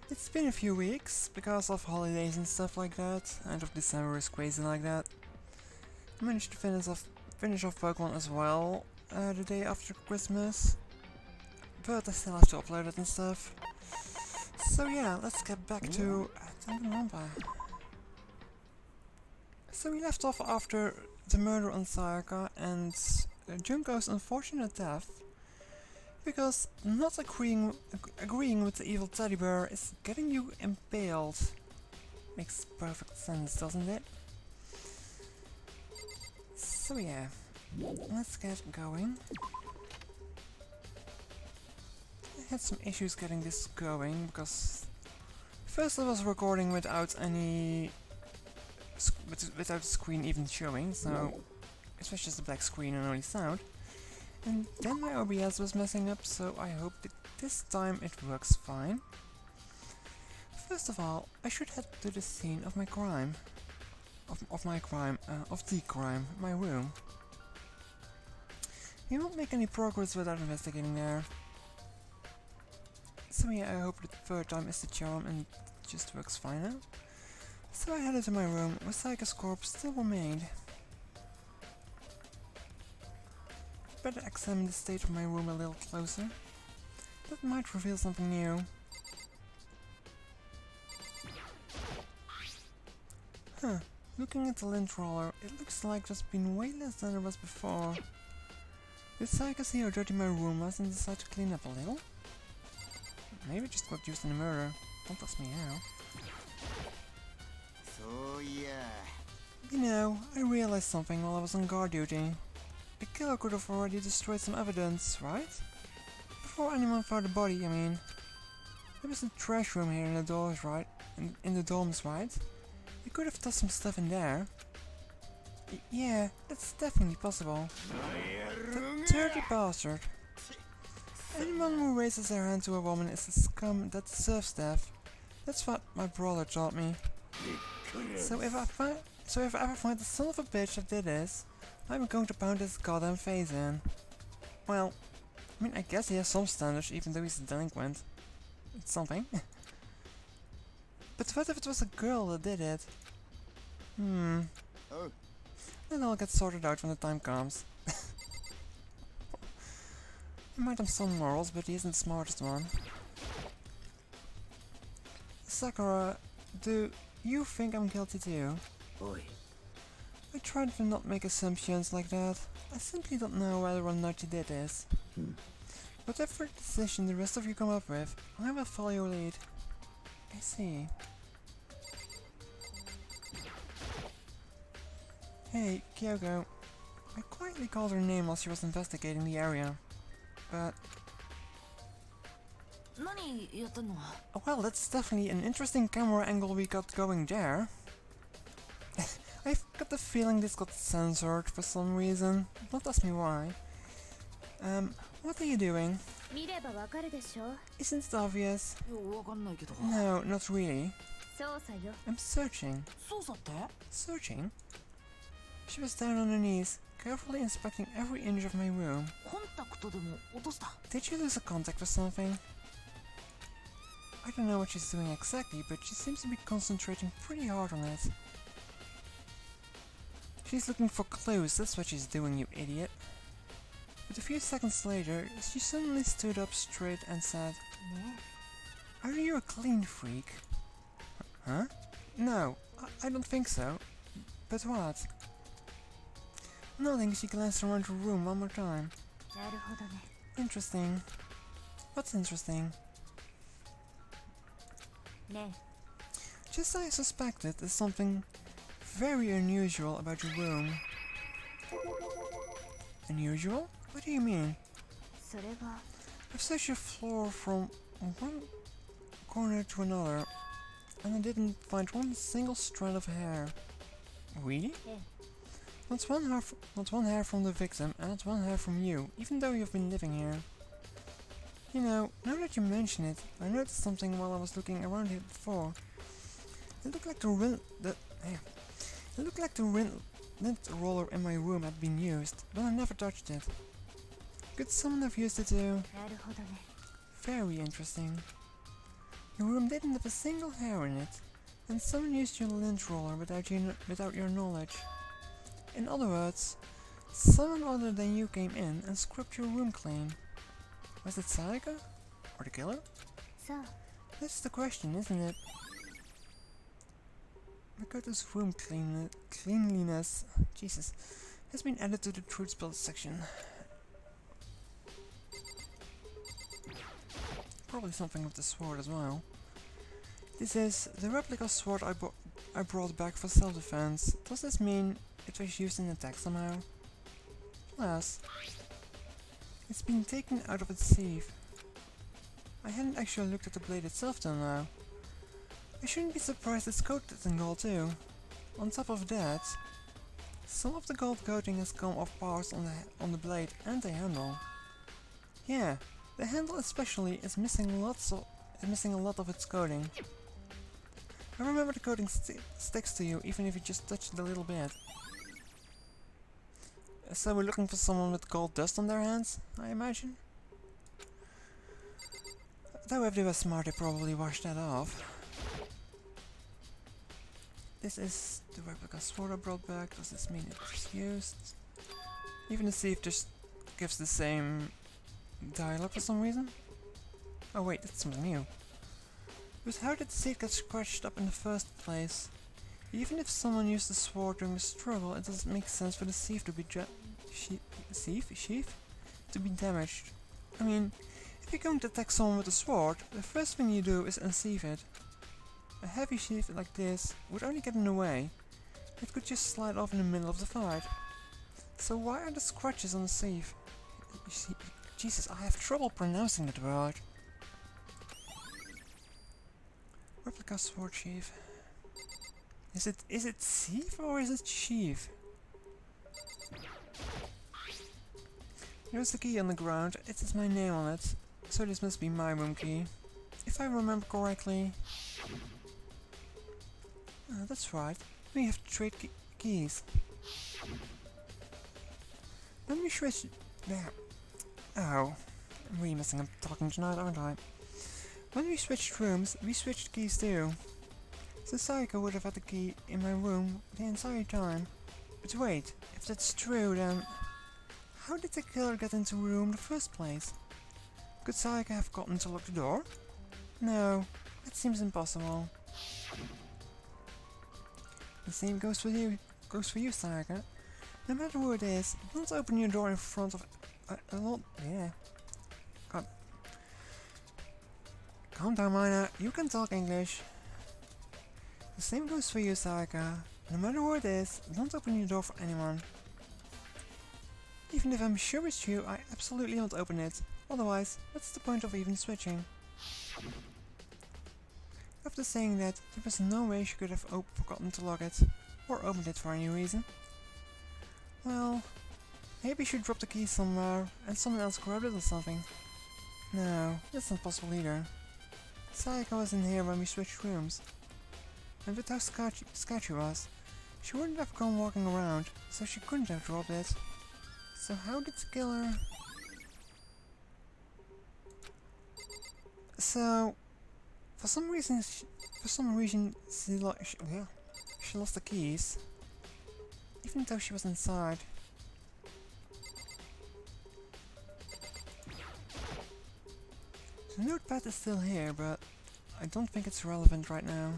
It's been a few weeks because of holidays and stuff like that. End of December is crazy like that. I managed to finish off Pokemon as well the day after Christmas, but I still have to upload it and stuff. So yeah, let's get back to Danganronpa. So we left off after the murder on Sayaka and Junko's unfortunate death, because not agreeing with the evil teddy bear is getting you impaled. Makes perfect sense, doesn't it? So yeah, let's get going. I had some issues getting this going because first I was recording without any without the screen even showing, so it was just a black screen and only sound. And then my OBS was messing up, so I hope that this time it works fine. First of all, I should head to the scene of my crime. Of the crime, my room. You won't make any progress without investigating there. So yeah, I hope the third time is the charm and it just works fine now. So I headed to my room, where Sayaka's corpse still remained. Better examine the state of my room a little closer. That might reveal something new. Huh, looking at the lint roller, it looks like there's been way less than there was before. Did Sayaka see how dirty my room was and decide to clean up a little? Maybe it just got used in the murder. Don't ask me how. So yeah. You know, I realized something while I was on guard duty. The killer could have already destroyed some evidence, right? Before anyone found the body, I mean. There was a trash room here in the doors, right? In the dorms, right? He could have tossed some stuff in there. Yeah, that's definitely possible. The dirty bastard. Anyone who raises their hand to a woman is a scum that deserves death. That's what my brother taught me. So if I ever find the son of a bitch that did this, I'm going to pound his goddamn face in. Well, I mean, I guess he has some standards, even though he's a delinquent. It's something. But what if it was a girl that did it? Then I'll get sorted out when the time comes. He might have some morals, but he isn't the smartest one. Sakura, do you think I'm guilty too? Oi. I tried to not make assumptions like that. I simply don't know whether or not you did this. Whatever decision the rest of you come up with, I will follow your lead. I see. Hey, Kyoko. I quietly called her name while she was investigating the area. But... oh, well, that's definitely an interesting camera angle we got going there. I've got the feeling this got censored for some reason. Don't ask me why. What are you doing? Isn't it obvious? No, not really. I'm searching. Searching? She was down on her knees, carefully inspecting every inch of my room. Did you lose a contact or something? I don't know what she's doing exactly, but she seems to be concentrating pretty hard on it. She's looking for clues, that's what she's doing, you idiot. But a few seconds later, she suddenly stood up straight and said, "Are you a clean freak?" Huh? No, I don't think so. But what? Nothing, she glanced around the room one more time. Interesting. What's interesting? Just as I suspected, there's something very unusual about your room. Unusual? What do you mean? I've searched your floor from one corner to another, and I didn't find one single strand of hair. Really? Not one hair from the victim, and not one hair from you, even though you've been living here. You know, now that you mention it, I noticed something while I was looking around here before. It looked like the lint roller in my room had been used, but I never touched it. Could someone have used it too? Very interesting. Your room didn't have a single hair in it, and someone used your lint roller without your knowledge. In other words, someone other than you came in and scrubbed your room clean. Was it Sayaka? Or the killer? So, That's the question, isn't it? Makoto's room cleanliness, Jesus, has been added to the truth spell section. Probably something with the sword as well. This is the replica sword I brought back for self-defense. Does this mean it was used in attack somehow? Plus, it's been taken out of its sheath. I hadn't actually looked at the blade itself till now. I shouldn't be surprised it's coated in gold too. On top of that, some of the gold coating has come off parts on the blade and the handle. Yeah, the handle especially is missing a lot of its coating. I remember the coating sticks to you even if you just touch it a little bit. So we're looking for someone with gold dust on their hands, I imagine? Though if they were smart they probably washed that off. This is the replica sword I brought back. Does this mean it was used? Even the sieve just gives the same dialogue for some reason. Oh wait, that's something new. But how did the sieve get scratched up in the first place? Even if someone used the sword during the struggle, it doesn't make sense for the sieve to be sheath to be damaged. I mean, if you're going to attack someone with a sword, the first thing you do is unsheath it. A heavy sheath like this would only get in the way. It could just slide off in the middle of the fight. So why are the scratches on the sheath? Jesus, I have trouble pronouncing that word. Replica sword sheath. Is it sheath or is it sheath? There's the key on the ground. It has my name on it, so this must be my room key. If I remember correctly. That's right. We have to trade keys. When we switch... There. Oh. I'm really messing up talking tonight, aren't I? When we switched rooms, we switched keys too. So Sayaka would have had the key in my room the entire time. But wait, if that's true then... How did the killer get into the room in the first place? Could Sayaka have gotten to lock the door? No, that seems impossible. The same goes for you, Sayaka. No matter who it is, don't open your door in front of a lot. Yeah. God. Calm down, Mina. You can talk English. The same goes for you, Sayaka. No matter who it is, don't open your door for anyone. Even if I'm sure it's you, I absolutely won't open it. Otherwise, what's the point of even switching? After saying that, there was no way she could have forgotten to lock it, or opened it for any reason. Well, maybe she dropped the key somewhere, and someone else grabbed it or something. No, that's not possible either. Sayaka was in here when we switched rooms. And with how sketchy she was, she wouldn't have gone walking around, so she couldn't have dropped it. So how did the killer... So... For some reason she lost the keys, even though she was inside. The notepad is still here, but I don't think it's relevant right now.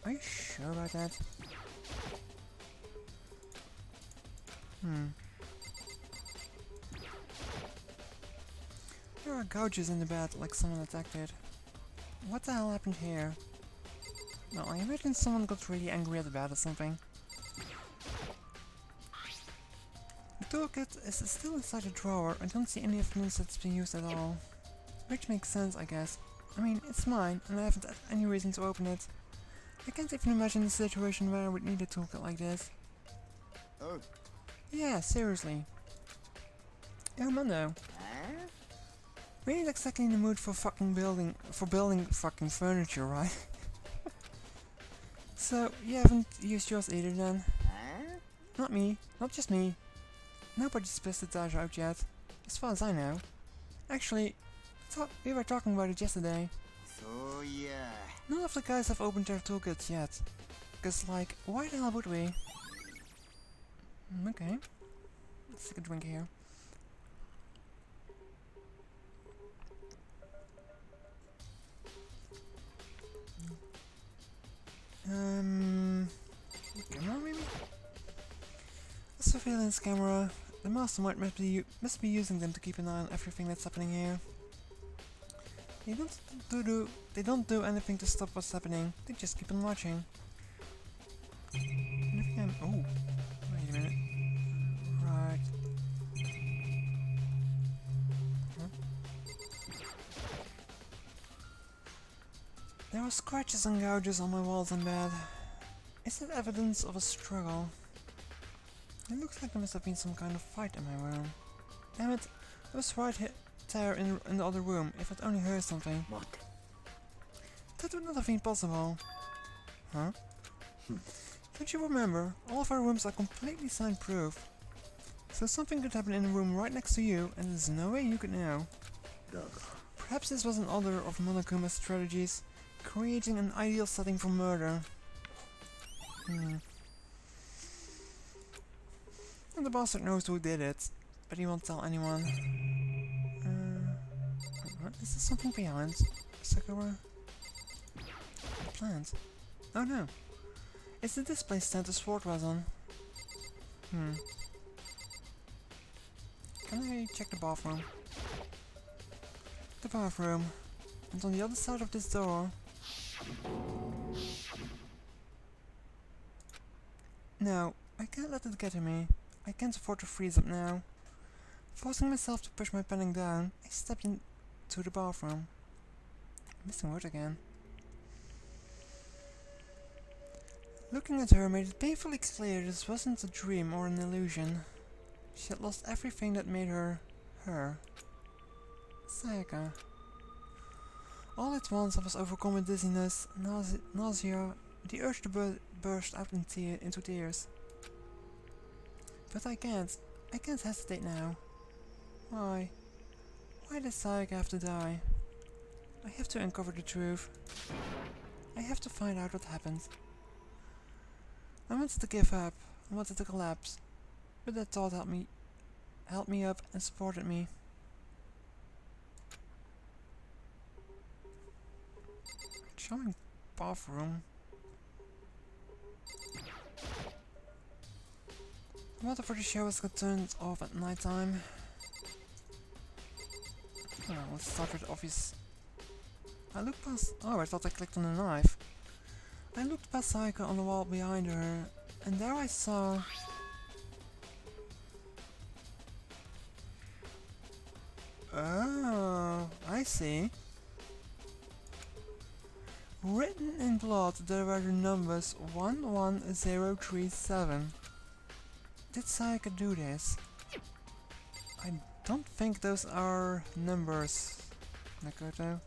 Are you sure about that? There are gouges in the bed, like someone attacked it. What the hell happened here? No, I imagine someone got really angry at the bed or something. The toolkit is still inside the drawer. I don't see any evidence that it's been used at all. Which makes sense, I guess. I mean, it's mine, and I haven't had any reason to open it. I can't even imagine a situation where I would need a toolkit like this. Oh. Yeah, seriously. Oh, Mondo. We ain't exactly in the mood for building fucking furniture, right? So, you haven't used yours either then? Not me, not just me. Nobody's split the dash out yet, as far as I know. Actually, we were talking about it yesterday. Oh yeah. None of the guys have opened their toolkits yet. Cause like, why the hell would we? Okay. Let's take a drink here. Camera maybe? A surveillance camera. The mastermind must be using them to keep an eye on everything that's happening here. They don't do anything to stop what's happening. They just keep on watching. And if I'm, oh, wait a minute. Right. Huh? There are scratches and gouges on my walls and bed. Is that evidence of a struggle? It looks like there must have been some kind of fight in my room. Damn it, I was right there in the other room. If I'd only heard something. What? That would not have been possible. Huh? Don't you remember? All of our rooms are completely soundproof. So something could happen in a room right next to you, and there's no way you could know. Perhaps this was another of Monokuma's strategies, creating an ideal setting for murder. And the bastard knows who did it, but he won't tell anyone. What? Is there something behind? Sakura? A plant? Oh no! It's the display stand the sword was on. Can I check the bathroom? The bathroom. And on the other side of this door. No, I can't let it get to me. I can't afford to freeze up now. Forcing myself to push my panic down, I stepped into the bathroom. Missing word again. Looking at her made it painfully clear this wasn't a dream or an illusion. She had lost everything that made her, her. Sayaka. All at once I was overcome with dizziness, nausea, the urge to burst out into tears. But I can't hesitate now. Why? Why did Sayaka have to die? I have to uncover the truth. I have to find out what happened. I wanted to give up, I wanted to collapse, but that thought helped me up and supported me. Charming bathroom. The water for the showers got turned off at night time. Oh, let's start with the obvious. I looked past. Oh, I thought I clicked on the knife. I looked past Sayaka on the wall behind her, and there I saw. Oh, I see. Written in blood, there were the numbers 11037. Did Sayaka do this? I don't think those are numbers, Nakoto.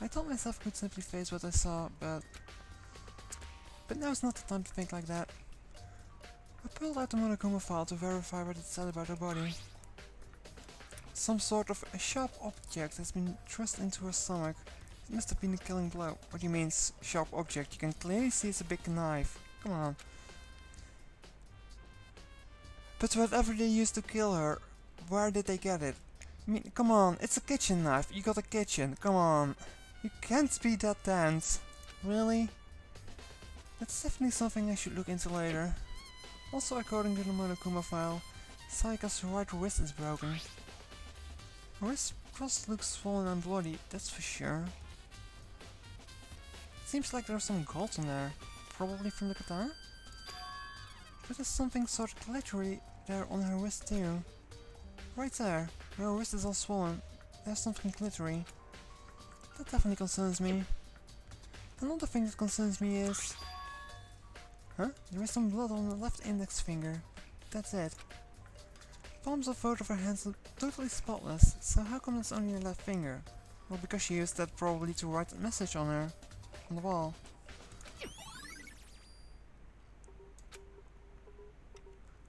I thought myself I could simply face what I saw, but now's not the time to think like that. I pulled out the Monokuma file to verify what it said about her body. Some sort of a sharp object has been thrust into her stomach. It must have been a killing blow. What do you mean, sharp object? You can clearly see it's a big knife. Come on. But whatever they used to kill her, where did they get it? I mean, come on, it's a kitchen knife. You got a kitchen, come on. You can't be that tense. Really? That's definitely something I should look into later. Also, according to the Monokuma file, Sayaka's right wrist is broken. Her wrist cross looks swollen and bloody, that's for sure. Seems like there's some gold on there, probably from the katana? But there's something sort of glittery there on her wrist too. Right there, where her wrist is all swollen, there's something glittery. That definitely concerns me. Another thing that concerns me is... Huh? There is some blood on the left index finger. That's it. Palms of both of her hands look totally spotless, so how come it's only her left finger? Well, because she used that probably to write a message on her. On the wall.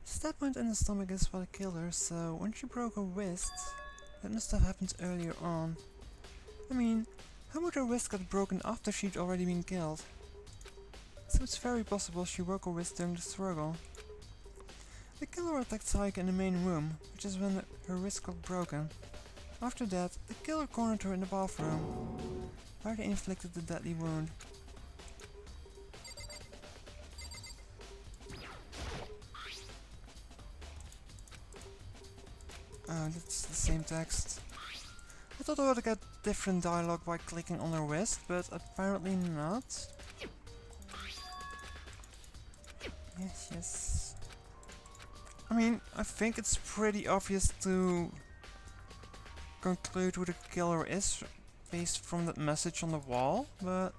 Stab wound in the stomach is what killed her, so when she broke her wrist... That must have happened earlier on. I mean, how would her wrist get broken after she'd already been killed? So it's very possible she broke her wrist during the struggle. The killer attacked Saika in the main room, which is when her wrist got broken. After that, the killer cornered her in the bathroom, where they inflicted the deadly wound. Oh, that's the same text. I thought I would get different dialogue by clicking on her wrist, but apparently not. Yes. I mean, I think it's pretty obvious to conclude who the killer is based from that message on the wall, but...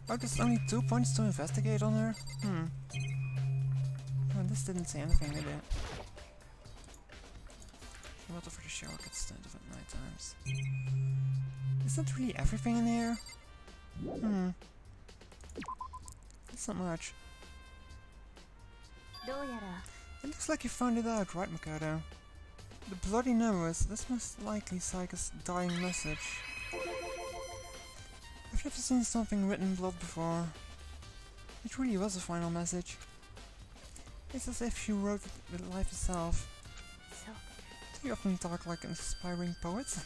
Oh, there's only 2 points to investigate on her? Oh, this didn't say anything, did it? Water for the shower gets turned off at night times. Is that really everything in here? That's not much. It looks like you found it out, right, Makoto? The bloody numbers, that's most likely Saika's dying message. I've never seen something written in blood before. It really was a final message. It's as if she wrote it with life itself. You often talk like an aspiring poet.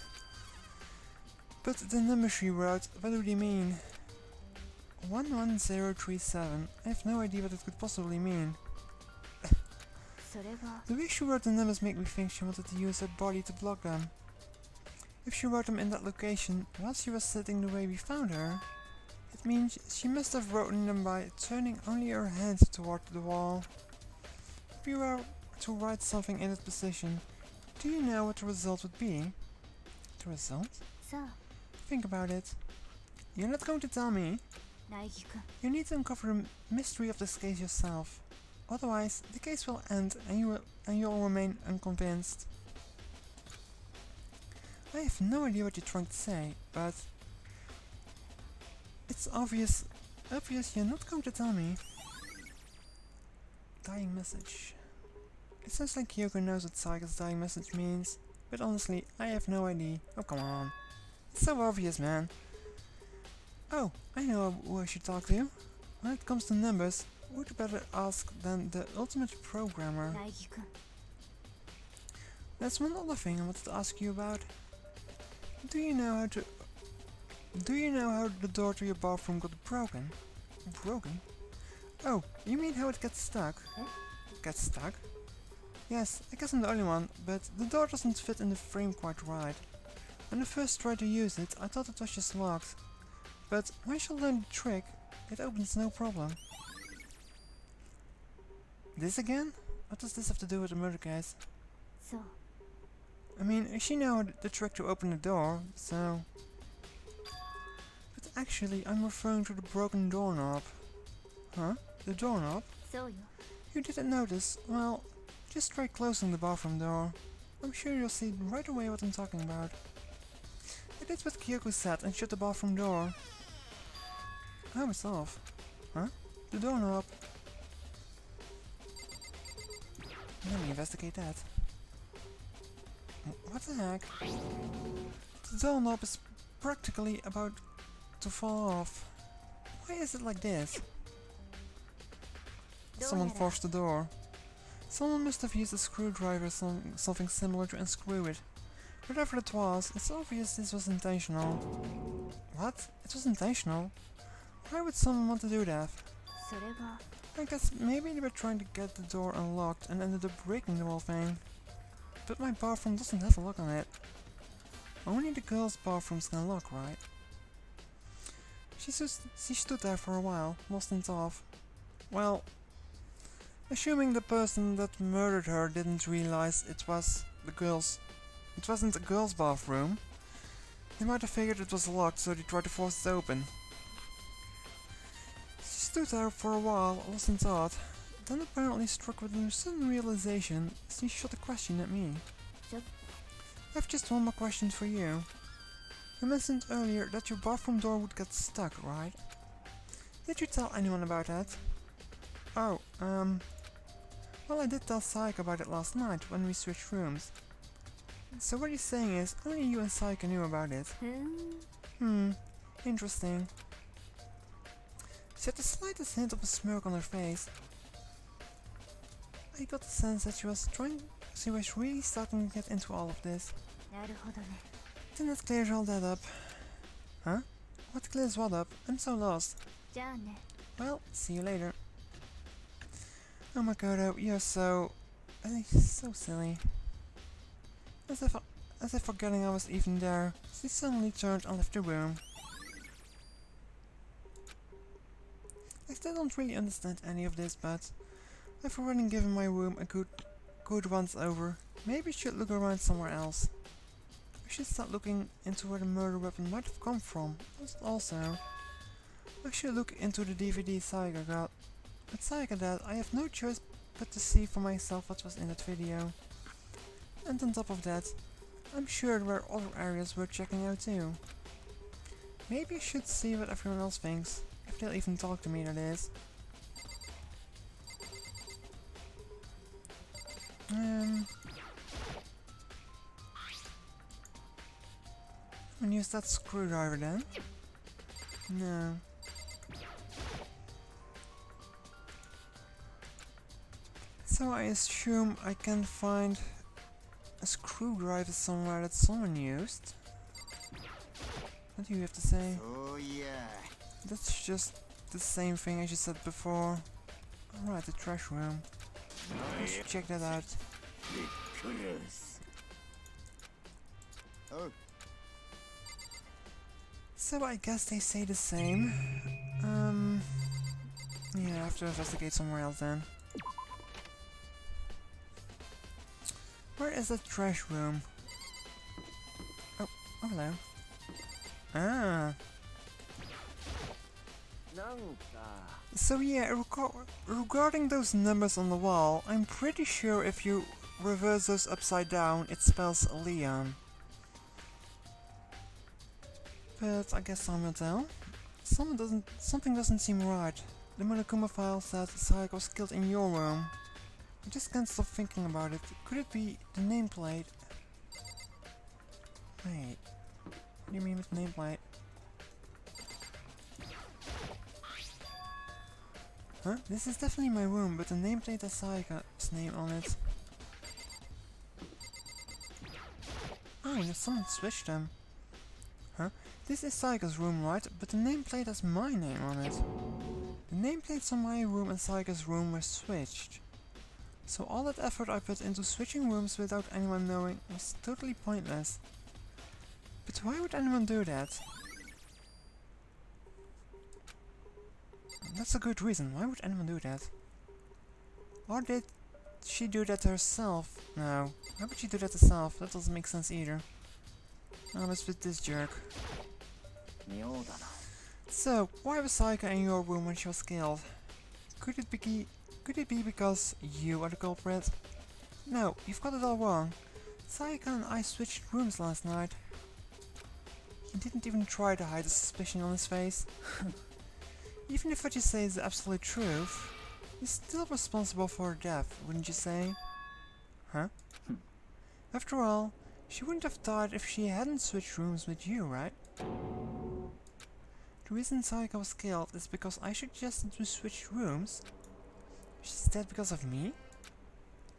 But the number she wrote, what do they mean? 11037. I have no idea what it could possibly mean. The way she wrote the numbers make me think she wanted to use her body to block them. If she wrote them in that location while she was sitting the way we found her, it means she must have written them by turning only her hand toward the wall. If you were to write something in that position, do you know what the result would be? The result? Think about it. You're not going to tell me. You need to uncover the mystery of this case yourself. Otherwise, the case will end and you'll remain unconvinced. I have no idea what you're trying to say, but it's obvious you're not going to tell me. Dying message. It sounds like Kyoko knows what Saika's dying message means, but honestly, I have no idea. Oh, come on. It's so obvious, man. Oh, I know who I should talk to. When it comes to numbers, who'd better ask than the ultimate programmer? That's one other thing I wanted to ask you about. Do you know how the door to your bathroom got broken? Broken? Oh, you mean how it gets stuck? Gets stuck? Yes, I guess I'm the only one, but the door doesn't fit in the frame quite right. When I first tried to use it, I thought it was just locked. But once you learn the trick, it opens no problem. This again? What does this have to do with the murder case? I mean, she know the trick to open the door, so... But actually, I'm referring to the broken doorknob. Huh? The doorknob? You didn't notice? Well, just try closing the bathroom door. I'm sure you'll see right away what I'm talking about. I did what Kyoko said and shut the bathroom door. Oh, it's off. Huh? The doorknob. Let me investigate that. What the heck? The doorknob is practically about to fall off. Why is it like this? Someone forced the door. Someone must have used a screwdriver or something similar to unscrew it. Whatever it was, it's obvious this was intentional. What? It was intentional? Why would someone want to do that? I guess maybe they were trying to get the door unlocked and ended up breaking the whole thing. But my bathroom doesn't have a lock on it. Only the girls' bathrooms can lock, right? She stood there for a while, lost in thought. Well, assuming the person that murdered her didn't realize it wasn't a girl's bathroom, they might have figured it was locked, so they tried to force it open. She stood there for a while, lost in thought. Then apparently struck with a sudden realization, she shot a question at me. I have just one more question for you. You mentioned earlier that your bathroom door would get stuck, right? Did you tell anyone about that? Oh, well, I did tell Saika about it last night when we switched rooms. So what you're saying is, only you and Saika knew about it. Interesting. She had the slightest hint of a smirk on her face. I got the sense that she was really starting to get into all of this. Then that clears all that up. Huh? What clears what up? I'm so lost. Well, see you later. Oh my god, you're so silly. As if forgetting I was even there, she suddenly turned and left the room. I still don't really understand any of this, but I've already given my room a good once over. Maybe I should look around somewhere else. I should start looking into where the murder weapon might have come from. Also, I should look into the DVD Saika got. With Saika that, I have no choice but to see for myself what was in that video. And on top of that, I'm sure there were other areas worth checking out too. Maybe I should see what everyone else thinks, if they'll even talk to me, that is. And use that screwdriver then? No. So I assume I can find a screwdriver somewhere that someone used. What do you have to say? Oh yeah. That's just the same thing as you said before. Alright, the trash room. I should check that out. Oh. So I guess they say the same. Yeah, I have to investigate somewhere else then. Where is the trash room? Oh, hello. Ah. So yeah, regarding those numbers on the wall, I'm pretty sure if you reverse those upside down, it spells Leon. But I guess time will tell. Something doesn't seem right. The Monokuma file says Saika was killed in your room. I just can't stop thinking about it. Could it be the nameplate? Wait, what do you mean with nameplate? Huh? This is definitely my room, but the nameplate has Saika's name on it. Oh, someone switched them. Huh? This is Saika's room, right? But the nameplate has my name on it. The nameplates on my room and Saika's room were switched. So all that effort I put into switching rooms without anyone knowing was totally pointless. But why would anyone do that? That's a good reason. Why would anyone do that? Or did she do that herself? No. Why would she do that herself? That doesn't make sense either. Now let's with this jerk. So, why was Saika in your room when she was killed? Could it be because you are the culprit? No, you've got it all wrong. Saika and I switched rooms last night. He didn't even try to hide the suspicion on his face. Even if what you say is the absolute truth, he's still responsible for her death, wouldn't you say? Huh? After all, she wouldn't have died if she hadn't switched rooms with you, right? The reason Saika was killed is because I suggested we switch rooms. She's dead because of me?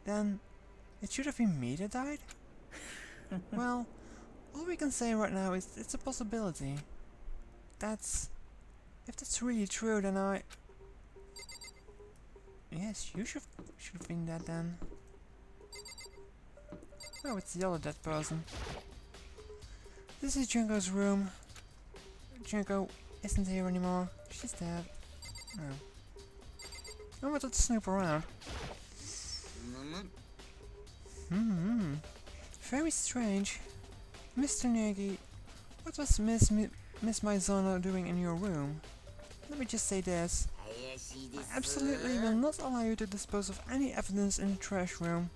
Then it should have been me that died? Well, all we can say right now is it's a possibility. If that's really true, then yes, you should have been dead then. Oh, it's the other dead person. This is Junko's room. Junko isn't here anymore. She's dead. Oh. I wanted to snoop around. Very strange. Mr. Negi, what was Miss Maizono doing in your room? Let me just say this. I absolutely will not allow you to dispose of any evidence in the trash room.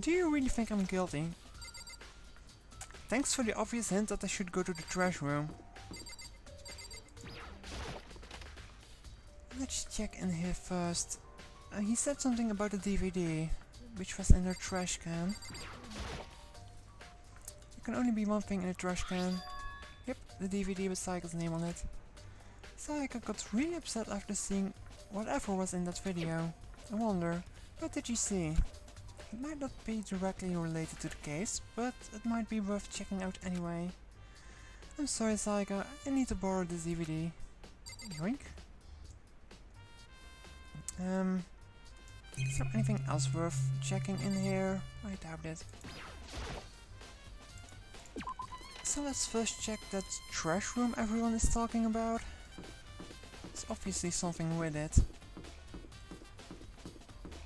Do you really think I'm guilty? Thanks for the obvious hint that I should go to the trash room. Let's check in here first. He said something about the DVD, which was in their trash can. Can only be one thing in a trash can. Yep, the DVD with Saika's name on it. Saika got really upset after seeing whatever was in that video. I wonder, what did you see? It might not be directly related to the case, but it might be worth checking out anyway. I'm sorry, Saika, I need to borrow this DVD. Yoink. Is there anything else worth checking in here? I doubt it. So let's first check that trash room everyone is talking about. There's obviously something with it.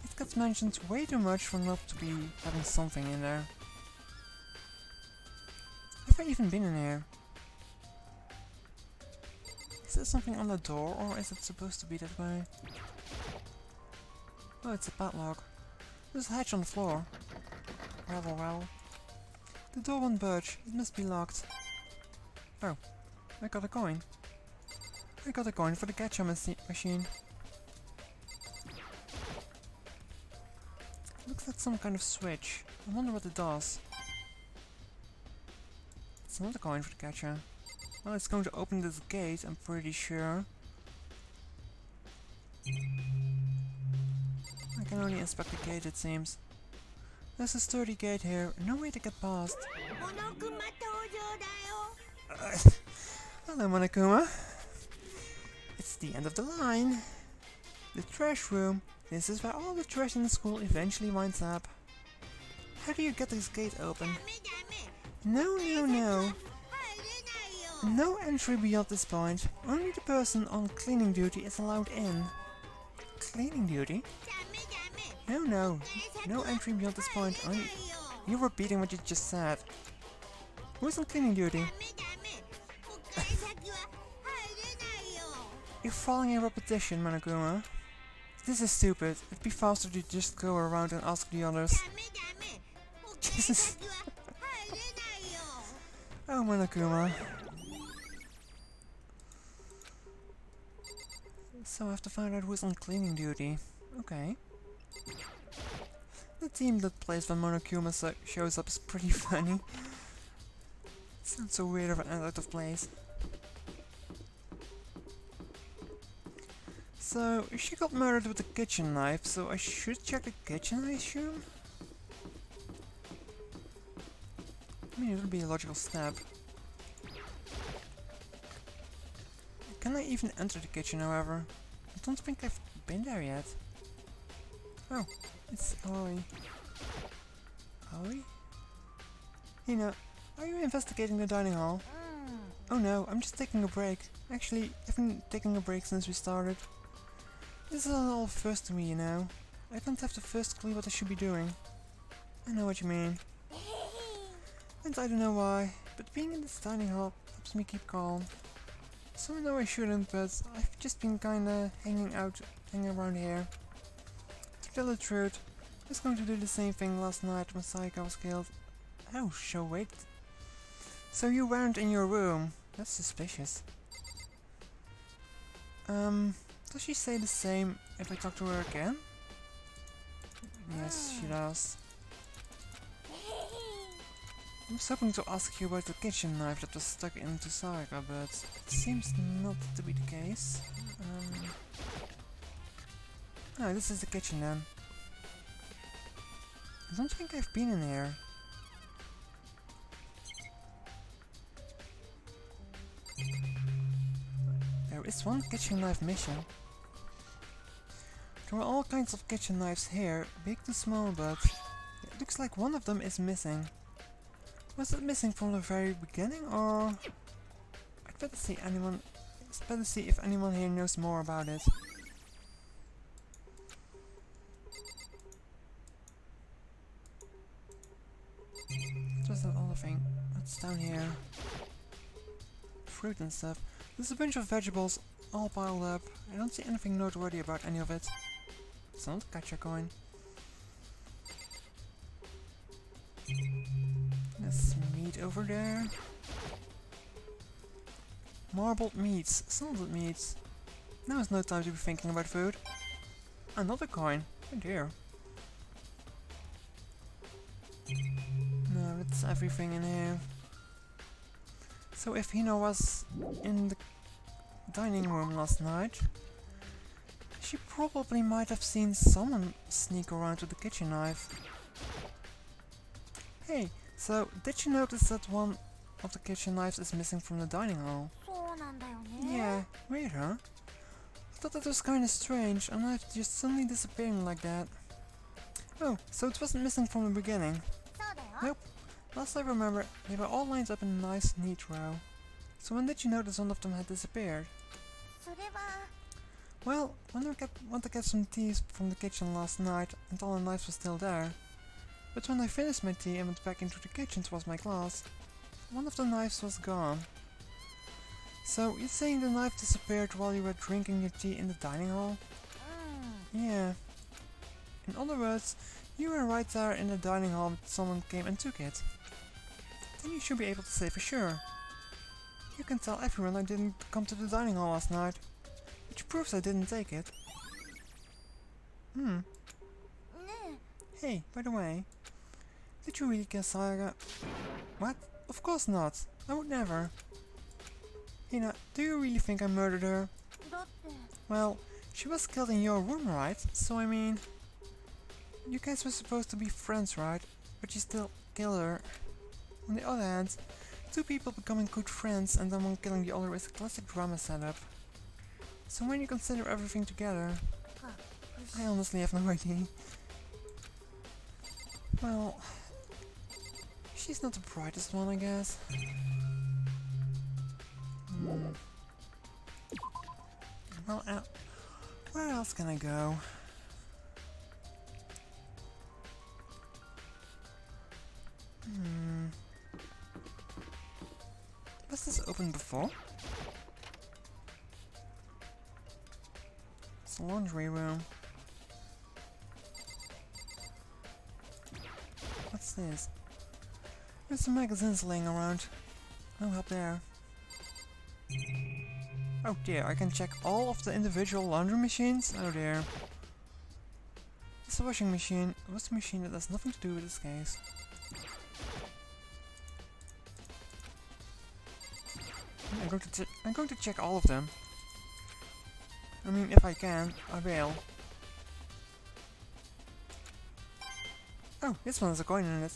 It gets mentioned way too much for not to be having something in there. Have I even been in here? Is there something on the door, or is it supposed to be that way? Oh, it's a padlock. There's a hatch on the floor. Well. The door won't budge. It must be locked. Oh, I got a coin. I got a coin for the gacha machine. Looks like some kind of switch. I wonder what it does. It's not a coin for the gacha. Well, it's going to open this gate, I'm pretty sure. I can only inspect the gate, it seems. There's a sturdy gate here, no way to get past. Hello, Monokuma. It's the end of the line. The trash room. This is where all the trash in the school eventually winds up. How do you get this gate open? No. No entry beyond this point. Only the person on cleaning duty is allowed in. Cleaning duty? No. No entry beyond this point. Only... You're repeating what you just said. Who's on cleaning duty? You're falling in repetition, Monokuma. This is stupid. It'd be faster to just go around and ask the others. Jesus. Oh, Monokuma. So I have to find out who's on cleaning duty. Okay. The team that plays when Monokuma shows up is pretty funny. Sounds so weird and out of place. So, she got murdered with a kitchen knife, so I should check the kitchen, I assume? I mean, it would be a logical step. Can I even enter the kitchen, however? I don't think I've been there yet. Oh, it's Aoi. Aoi? Hina, are you investigating the dining hall? Oh no, I'm just taking a break. Actually, I've been taking a break since we started. This is all first to me, you know. I don't have the first clue what I should be doing. I know what you mean. And I don't know why, but being in this dining hall helps me keep calm. So I know I shouldn't, but I've just been kinda hanging around here. To tell the truth, I was going to do the same thing last night when Saika was killed. Oh, so wait. So you weren't in your room? That's suspicious. Does she say the same if I talk to her again? Yes, she does. I was hoping to ask you about the kitchen knife that was stuck into Saika, but it seems not to be the case. Oh, this is the kitchen then. I don't think I've been in here. There is one kitchen knife mission. There are all kinds of kitchen knives here, big to small, but it looks like one of them is missing. Was it missing from the very beginning, or... I'd better see if anyone here knows more about it. Just that other thing. What's down here? Fruit and stuff. There's a bunch of vegetables all piled up. I don't see anything noteworthy about any of it. It's not a gacha coin. There's meat over there. Marbled meats, salted meats. Now is no time to be thinking about food. Another coin. Oh dear. No, that's everything in here. So if Hino was in the dining room last night, she probably might have seen someone sneak around with the kitchen knife. Hey, so did you notice that one of the kitchen knives is missing from the dining hall? Yeah, weird, huh? I thought that was kinda strange, a knife just suddenly disappearing like that. Oh, so it wasn't missing from the beginning? Nope. Last I remember, they were all lined up in a nice, neat row. So when did you notice one of them had disappeared? Well, when I went to get some tea from the kitchen last night, and all the knives were still there. But when I finished my tea and went back into the kitchen towards my glass, one of the knives was gone. So, you're saying the knife disappeared while you were drinking your tea in the dining hall? Yeah. In other words, you were right there in the dining hall when someone came and took it. Then you should be able to say for sure. You can tell everyone I didn't come to the dining hall last night, which proves I didn't take it. Hey, by the way, did you really kill Saga? What? Of course not. I would never. Hina, do you really think I murdered her? Well, she was killed in your room, right? So I mean, you guys were supposed to be friends, right? But you still killed her. On the other hand, two people becoming good friends and then one killing the other is a classic drama setup. So when you consider everything together, I honestly have no idea. Well, she's not the brightest one, I guess. Well, where else can I go? Was this open before? It's a laundry room. What's this? There's some magazines laying around. No help there. Oh dear, I can check all of the individual laundry machines? Oh dear. It's a washing machine. A washing machine that has nothing to do with this case. I'm going to check all of them. I mean, if I can, I will. Oh, this one has a coin in it.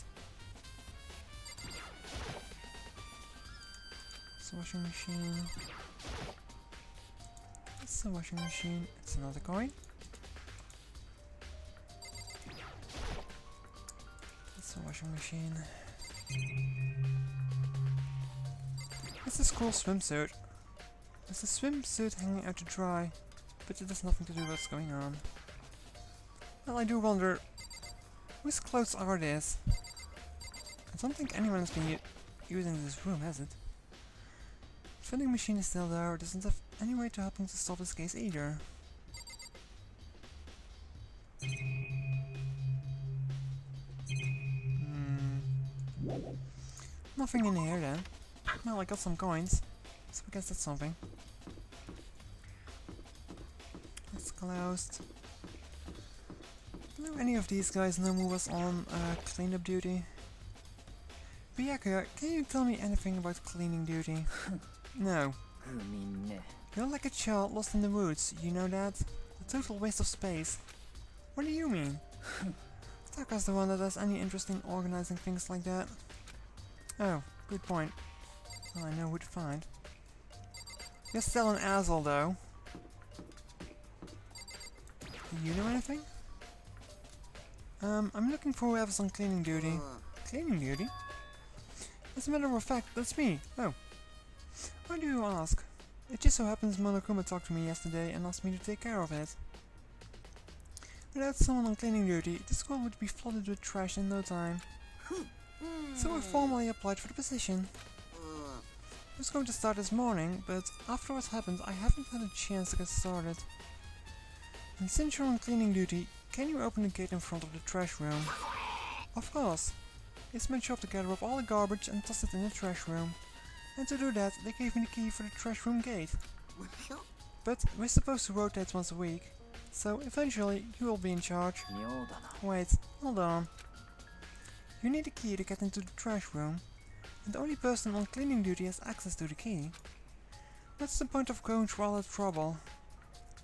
It's a washing machine. It's a washing machine. It's another coin. It's a washing machine. It's a school swimsuit. There's a swimsuit hanging out to dry, but it has nothing to do with what's going on. Well, I do wonder, whose clothes are these? I don't think anyone has been using this room, has it? The vending machine is still there, it doesn't have any way to help him to solve this case either. Nothing in here then. Well, I got some coins, so I guess that's something. It's closed. Do any of these guys know who was on cleanup duty? Byakuya, can you tell me anything about cleaning duty? No. You're like a child lost in the woods, you know that? A total waste of space. What do you mean? Taka's the one that has any interest in organizing things like that. Oh, good point. Well, I know who to find. You're still an asshole, though. Do you know anything? I'm looking for whoever's on cleaning duty. Cleaning duty? As a matter of fact, that's me. Oh. Why do you ask? It just so happens Monokuma talked to me yesterday and asked me to take care of it. Without someone on cleaning duty, the school would be flooded with trash in no time. So I formally applied for the position. I was going to start this morning, but after what happened, I haven't had a chance to get started. And since you're on cleaning duty, can you open the gate in front of the trash room? Of course. It's my job to gather up all the garbage and toss it in the trash room. And to do that, they gave me the key for the trash room gate. But we're supposed to rotate once a week, so eventually you will be in charge. Wait, hold on. You need a key to get into the trash room, and the only person on cleaning duty has access to the key. What's the point of going through all that trouble?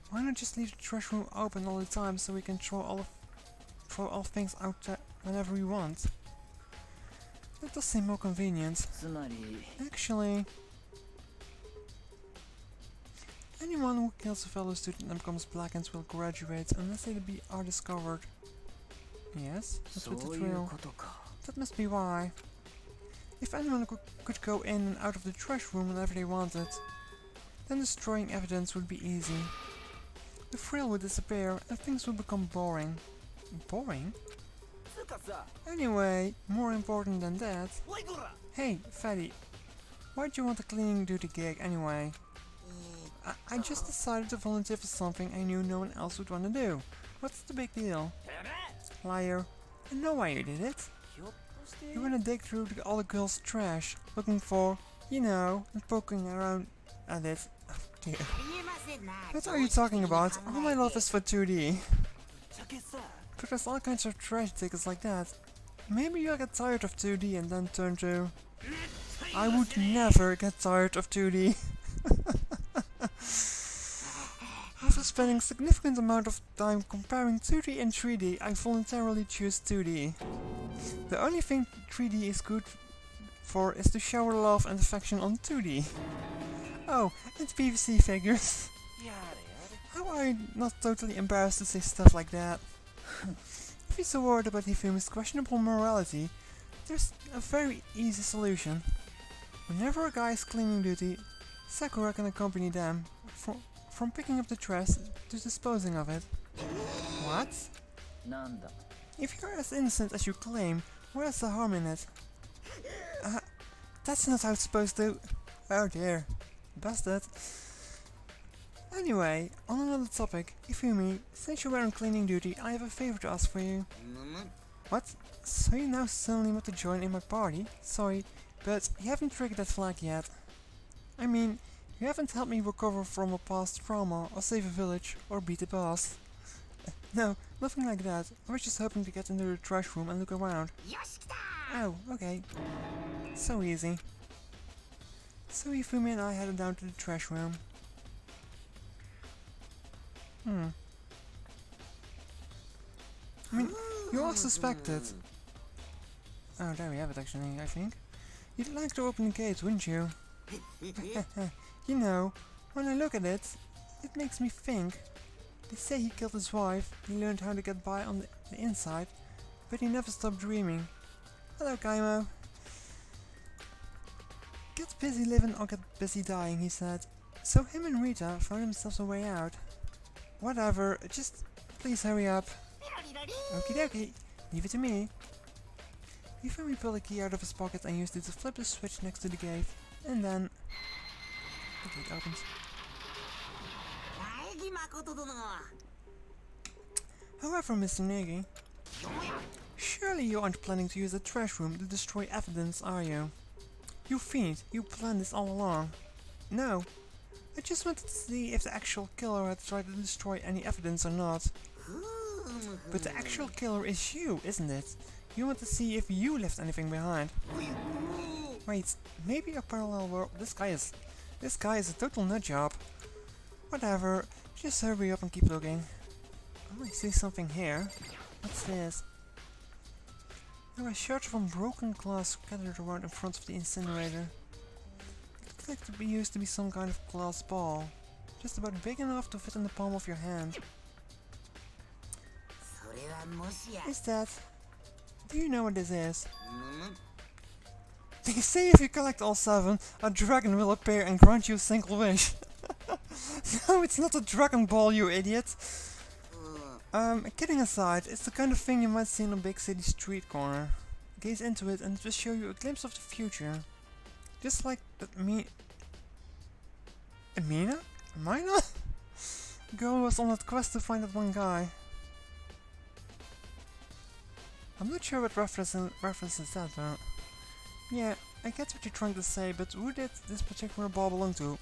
Why not just leave the trash room open all the time so we can throw all things out whenever we want? That does seem more convenient. Actually, anyone who kills a fellow student and becomes blackened will graduate unless they are discovered. Yes, that's with the drill. That must be why. If anyone could go in and out of the trash room whenever they wanted, then destroying evidence would be easy. The thrill would disappear and things would become boring. Boring? Anyway, more important than that. Hey, fatty, why'd you want a cleaning duty gig anyway? I just decided to volunteer for something I knew no one else would want to do. What's the big deal? Liar, I know why you did it. You want to dig through all the girls' trash, looking for, you know, and poking around at it. Oh dear. What are you talking about? All my love is for 2D. But there's all kinds of trash diggers like that. Maybe you'll get tired of 2D and then turn to... I would never get tired of 2D. After spending significant amount of time comparing 2D and 3D, I voluntarily choose 2D. The only thing 3D is good for is to shower love and affection on 2D. Oh, and PVC figures. How are you not totally embarrassed to say stuff like that? If you're so worried about Hifumi's questionable morality, there's a very easy solution. Whenever a guy is cleaning duty, Sakura can accompany them, from picking up the trash to disposing of it. What? If you're as innocent as you claim, where's the harm in it? That's not how it's supposed to... Oh dear. Busted. Anyway, on another topic, Hifumi, since you were on cleaning duty, I have a favor to ask for you. What? So you now suddenly want to join in my party? Sorry, but you haven't triggered that flag yet. I mean, you haven't helped me recover from a past trauma, or save a village, or beat a boss. No, nothing like that. I was just hoping to get into the trash room and look around. Oh, okay. So easy. So Hifumi and I headed down to the trash room. I mean, you all suspected. Oh, there we have it actually, I think. You'd like to open the gate, wouldn't you? You know, when I look at it, it makes me think. They say he killed his wife, he learned how to get by on the inside, but he never stopped dreaming. Hello, Kaimo. Get busy living or get busy dying, he said. So him and Rita found themselves a way out. Whatever, just please hurry up. Okie dokie, leave it to me. Hifumi pulled a key out of his pocket and used it to flip the switch next to the gate, and then the gate opens. However, Mr. Negi, surely you aren't planning to use the trash room to destroy evidence, are you? You fiend, you planned this all along. No, I just wanted to see if the actual killer had tried to destroy any evidence or not. But the actual killer is you, isn't it? You want to see if you left anything behind. Wait, maybe a parallel world. This guy is a total nutjob. Whatever, just hurry up and keep looking. Oh, I see something here. What's this? There are shards from broken glass scattered around in front of the incinerator. It looks like to be used to be some kind of glass ball, just about big enough to fit in the palm of your hand. Is that? Do you know what this is? They say if you collect all 7, a dragon will appear and grant you a single wish. No, it's not a Dragon Ball, you idiot! Kidding aside, it's the kind of thing you might see in a big city street corner. Gaze into it and it will show you a glimpse of the future. Just like that Amina? Girl was on that quest to find that one guy. I'm not sure what reference is that though. Yeah, I get what you're trying to say, but who did this particular ball belong to?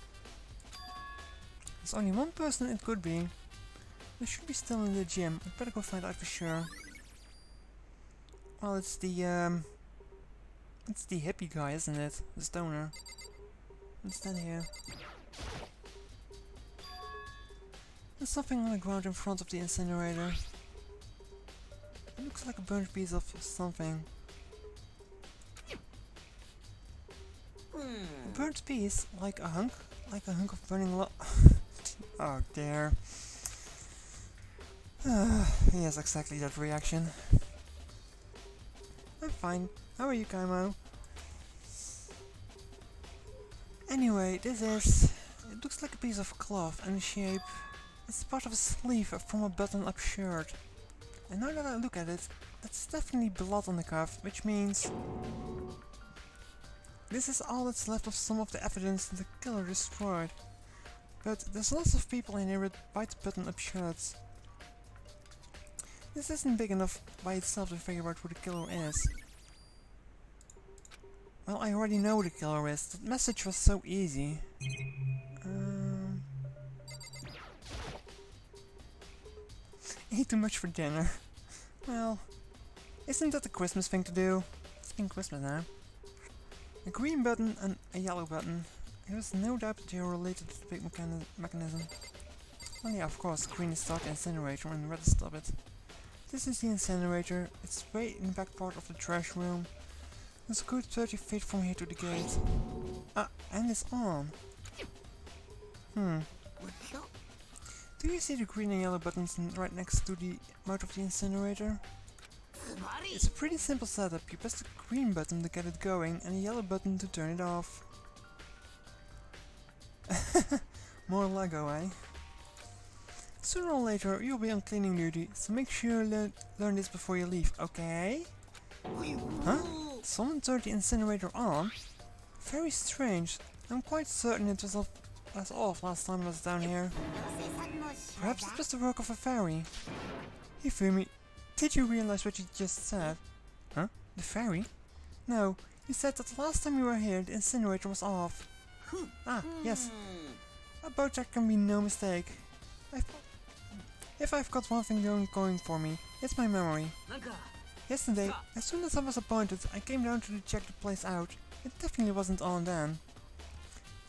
There's only one person it could be. They should be still in the gym. I'd better go find out for sure. Well, it's the hippie guy, isn't it? The stoner. What's that here? There's something on the ground in front of the incinerator. It looks like a burnt piece of something. A burnt piece? Like a hunk? Like a hunk of burning Oh dear. Yes, exactly that reaction. I'm fine. How are you, Kaimo? Anyway, this is... It looks like a piece of cloth and the shape... It's part of a sleeve from a button-up shirt. And now that I look at it, that's definitely blood on the cuff, which means... This is all that's left of some of the evidence that the killer destroyed. But there's lots of people in here with white button-up shirts. This isn't big enough by itself to figure out who the killer is. Well, I already know who the killer is. That message was so easy. Ate too much for dinner. Well, isn't that the Christmas thing to do? It's been Christmas now. A green button and a yellow button. There is no doubt that they are related to the big mechanism. Well yeah, of course, green is start the incinerator and red is stop it. This is the incinerator. It's way in the back part of the trash room. It's a good 30 feet from here to the gate. Ah, and it's on. Do you see the green and yellow buttons right next to the mouth of the incinerator? It's a pretty simple setup. You press the green button to get it going and the yellow button to turn it off. More Lego, eh? Sooner or later you'll be on cleaning duty, so make sure you learn this before you leave, okay? Huh? Someone turned the incinerator on? Very strange. I'm quite certain it was off last time I was down here. Perhaps it was the work of a fairy. Hifumi, did you realize what you just said? Huh? The fairy? No, you said that the last time you were here the incinerator was off. Ah, yes. About that can be no mistake. If I've got one thing going for me, it's my memory. Yesterday, as soon as I was appointed, I came down to check the place out. It definitely wasn't on then.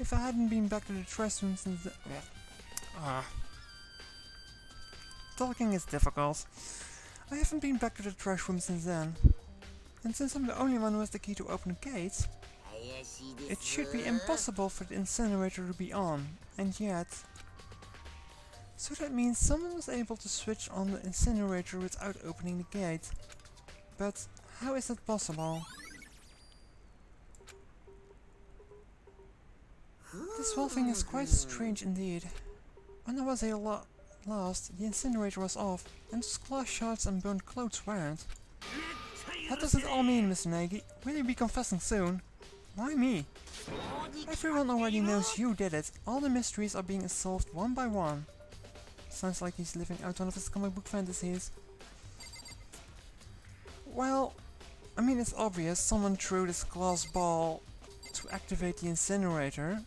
If I hadn't been back to the trash room since the... Talking is difficult. I haven't been back to the trash room since then. And since I'm the only one who has the key to open the gate, it should be impossible for the incinerator to be on. And yet... So that means someone was able to switch on the incinerator without opening the gate. But how is that possible? This whole thing is quite strange indeed. When I was here last, the incinerator was off, and those glass shards and burnt clothes weren't. What does it all mean, Mr. Nagy? Will you be confessing soon? Why me? Everyone already knows you did it. All the mysteries are being solved one by one. Sounds like he's living out one of his comic book fantasies. Well, I mean it's obvious, someone threw this glass ball to activate the incinerator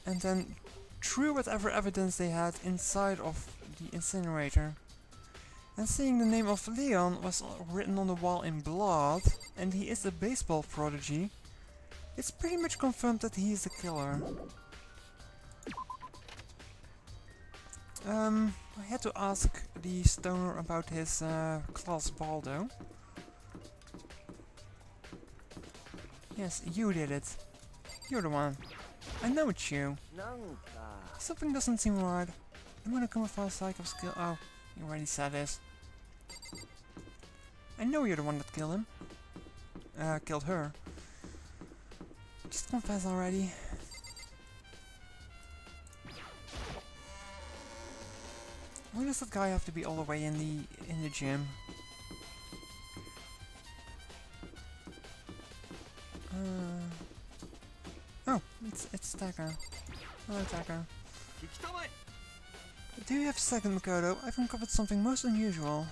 and then threw whatever evidence they had inside of the incinerator. And seeing the name of Leon was written on the wall in blood, and he is a baseball prodigy, it's pretty much confirmed that he is the killer. I had to ask the stoner about his glass ball though. Yes, you did it. You're the one. I know it's you. Something doesn't seem right. I'm gonna come with our psycho skill. Oh, you already said this. I know you're the one that killed him. Killed her. Just confess already. Why does that guy have to be all the way in the gym? Oh, it's Taka. Hello, Taka. Do you have a second, Makoto? I've uncovered something most unusual.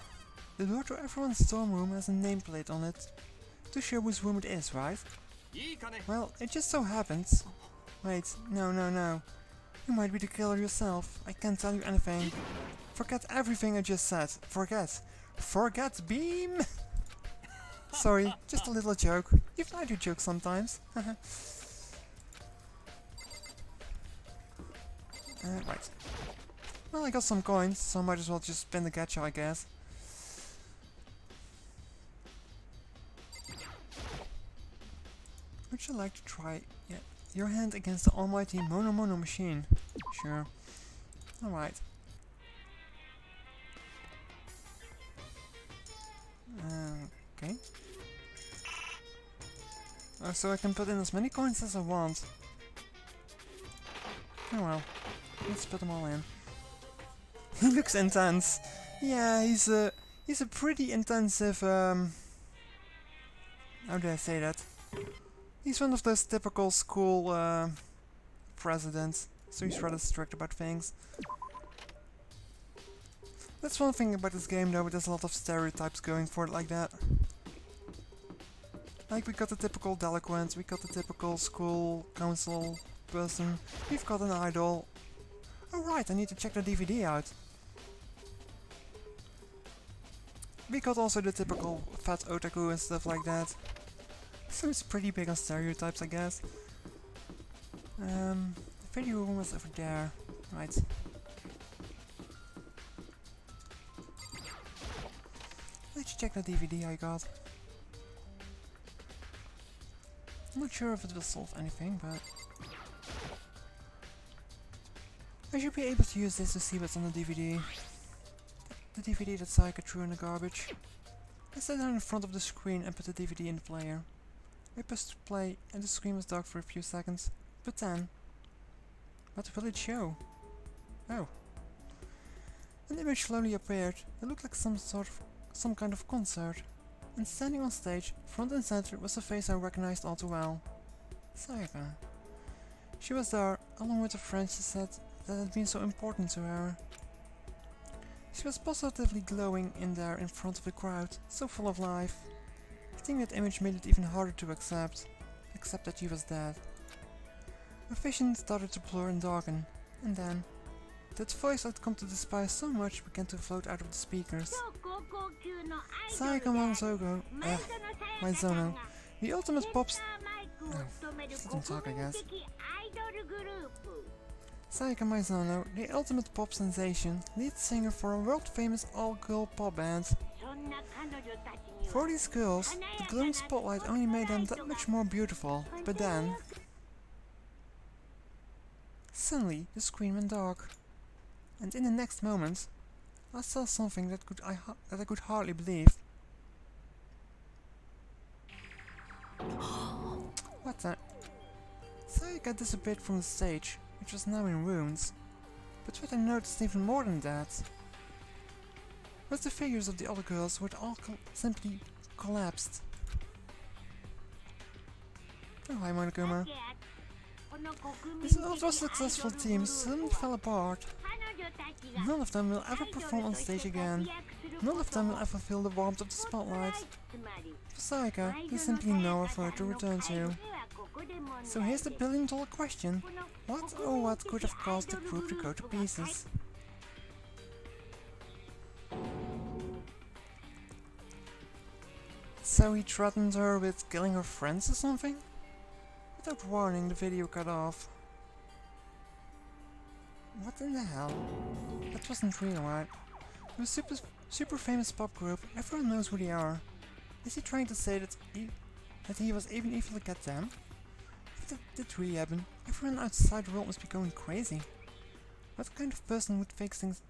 The door to everyone's dorm room has a nameplate on it. To show whose room it is, right? Well, it just so happens... Wait, no. You might be the killer yourself. I can't tell you anything. Forget everything I just said. Forget. Forget beam! Sorry, just a little joke. Even I do jokes sometimes. Right. Well, I got some coins, so I might as well just spin the gacha, I guess. Would you like to try your hand against the almighty Mono Mono machine? Sure. Alright. Okay. Oh, so I can put in as many coins as I want. Oh well. Let's put them all in. He looks intense. Yeah, he's a pretty intensive, how do I say that? He's one of those typical school, presidents, so he's rather strict about things. That's one thing about this game though, but there's a lot of stereotypes going for it like that. Like, we got the typical delinquent, we got the typical school council person, we've got an idol. Oh right, I need to check the DVD out. We got also the typical fat otaku and stuff like that. So it's pretty big on stereotypes, I guess. The video room was over there. Right. Let's check the DVD I got. I'm not sure if it will solve anything, but I should be able to use this to see what's on the DVD. The DVD that Sayaka threw in the garbage. I sat down in front of the screen and put the DVD in the player. I pressed play and the screen was dark for a few seconds, but then... What will it show? Oh. An image slowly appeared. It looked like some kind of concert. And standing on stage, front and center, was a face I recognized all too well. Sayaka. She was there, along with the friends she said that had been so important to her. She was positively glowing in there in front of the crowd, so full of life. I think that image made it even harder to accept that she was dead. Her vision started to blur and darken, and then that voice I'd come to despise so much began to float out of the speakers. Sayaka Maizono, the ultimate pops... didn't talk, I guess. Sayaka Maizono, the ultimate pop sensation, lead singer for a world-famous all-girl pop band. For these girls, the glowing spotlight only made them that much more beautiful, but then... Suddenly, the screen went dark, and in the next moment, I saw something that I could hardly believe. What the... Sayaka disappeared from the stage, which was now in ruins. But what I noticed even more than that was the figures of the other girls who had all simply collapsed. Oh, hi Monokuma. This ultra-successful team suddenly fell apart. None of them will ever perform on stage again. None of them will ever feel the warmth of the spotlight. For Sayaka, there's simply nowhere for her to return to. So here's the billion-dollar question. What or what could have caused the group to go to pieces? So he threatened her with killing her friends or something? Without warning, the video cut off. What in the hell? That wasn't real, right? They're a super famous pop group, everyone knows who they are. Is he trying to say that he was even evil to get them? If that did really happen, everyone outside the world must be going crazy. What kind of person would take things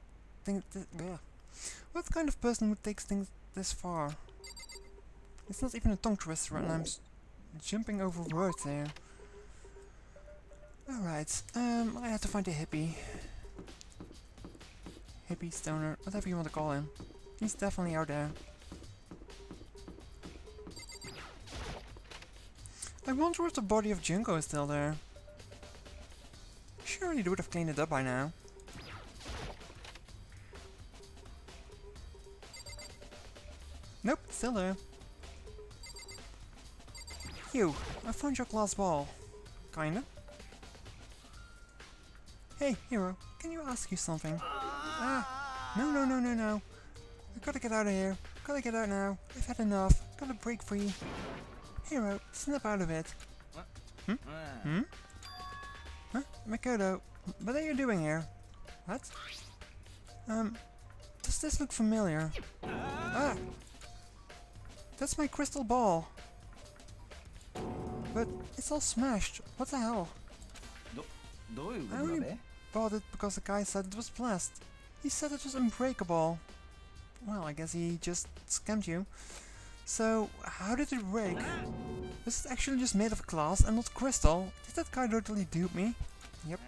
What kind of person would take things this far? It's not even a tongue twister and I'm jumping over words here. Alright, I have to find a hippie. Hippie, stoner, whatever you want to call him. He's definitely out there. I wonder if the body of Junko is still there. Surely they would have cleaned it up by now. Nope, still there. You, I found your glass ball. Kinda. Hey, Hero, can you ask you something? No. I gotta get out of here. Gotta get out now. I've had enough. Got a break free. Hero, snap out of it. Hmm? Hmm? Huh? Makoto, what are you doing here? What? Does this look familiar? Ah! That's my crystal ball. But it's all smashed. What the hell? I only bought it because the guy said it was blessed. He said it was unbreakable. Well, I guess he just scammed you. So, how did it break? Was it actually just made of glass and not crystal? Did that guy totally dupe me? Yep.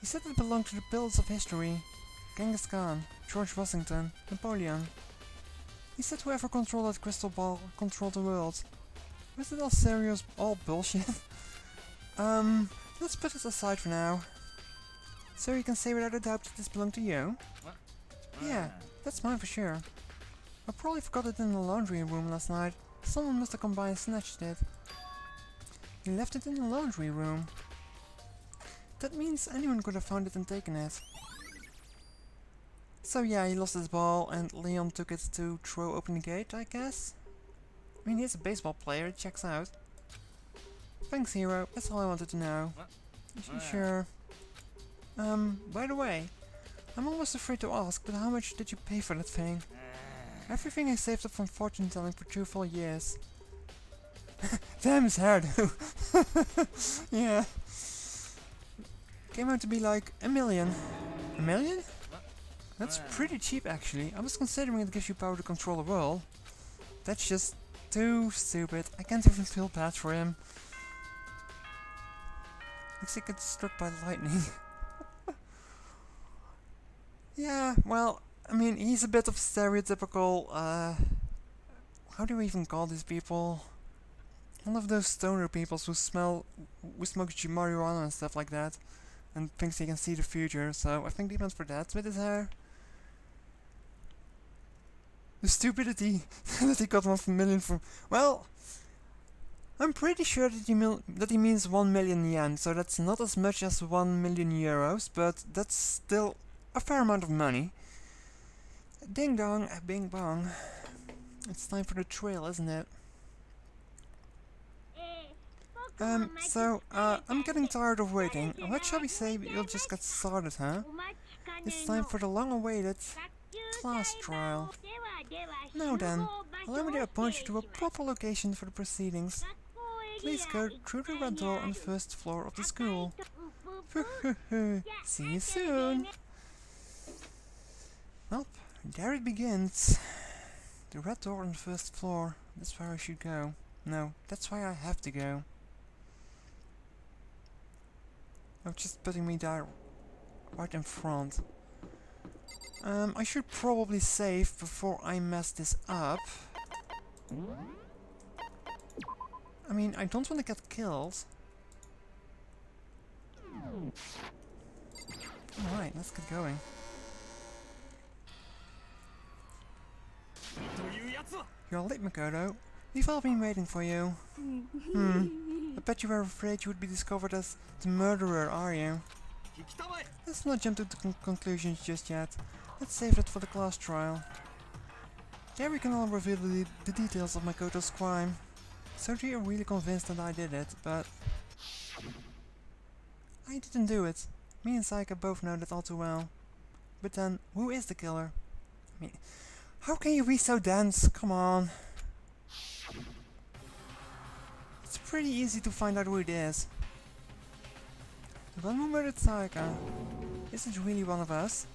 He said it belonged to the pillars of history. Genghis Khan, George Washington, Napoleon. He said whoever controlled that crystal ball controlled the world. Was it all serious, all bullshit? Let's put it aside for now. So you can say without a doubt that this belonged to you? Yeah, that's mine for sure. I probably forgot it in the laundry room last night. Someone must have come by and snatched it. He left it in the laundry room. That means anyone could have found it and taken it. So yeah, he lost his ball and Leon took it to throw open the gate, I guess? I mean, he's a baseball player, it checks out. Thanks, Hero, that's all I wanted to know. Sure. By the way, I'm almost afraid to ask, but how much did you pay for that thing? Everything I saved up from fortune telling for 2 full years. Damn his hairdo! Yeah. Came out to be like $1 million. $1 million? That's pretty cheap actually. I was considering it gives you power to control the world. That's just too stupid. I can't even feel bad for him. Looks like it's struck by lightning. Yeah, well, I mean, he's a bit of stereotypical, how do we even call these people? One of those stoner people who smoke marijuana and stuff like that. And thinks he can see the future, so I think he went for that with his hair. The stupidity that he got 1 million from... Well, I'm pretty sure that he means 1 million yen, so that's not as much as 1 million euros, but that's still a fair amount of money. Ding dong, bing bong. It's time for the trail, isn't it? I'm getting tired of waiting. What shall we say we'll just get started, huh? It's time for the long-awaited class trial. Now then, allow me to appoint you to a proper location for the proceedings. Please go through the red door on the first floor of the school. See you soon! Well, there it begins. The red door on the first floor. That's where I should go. No, that's where I have to go. I'm just putting me there right in front. I should probably save before I mess this up. I mean, I don't want to get killed. Alright, let's get going. You're late, Makoto. We've all been waiting for you. I bet you were afraid you would be discovered as the murderer, are you? Let's not jump to the conclusions just yet. Let's save that for the class trial. There we can all reveal the details of Makoto's crime. Soji are really convinced that I did it, but... I didn't do it. Me and Saika both know that all too well. But then, who is the killer? I mean, how can you be so dense? Come on. It's pretty easy to find out who it is. The one who murdered Saika. Is it really one of us?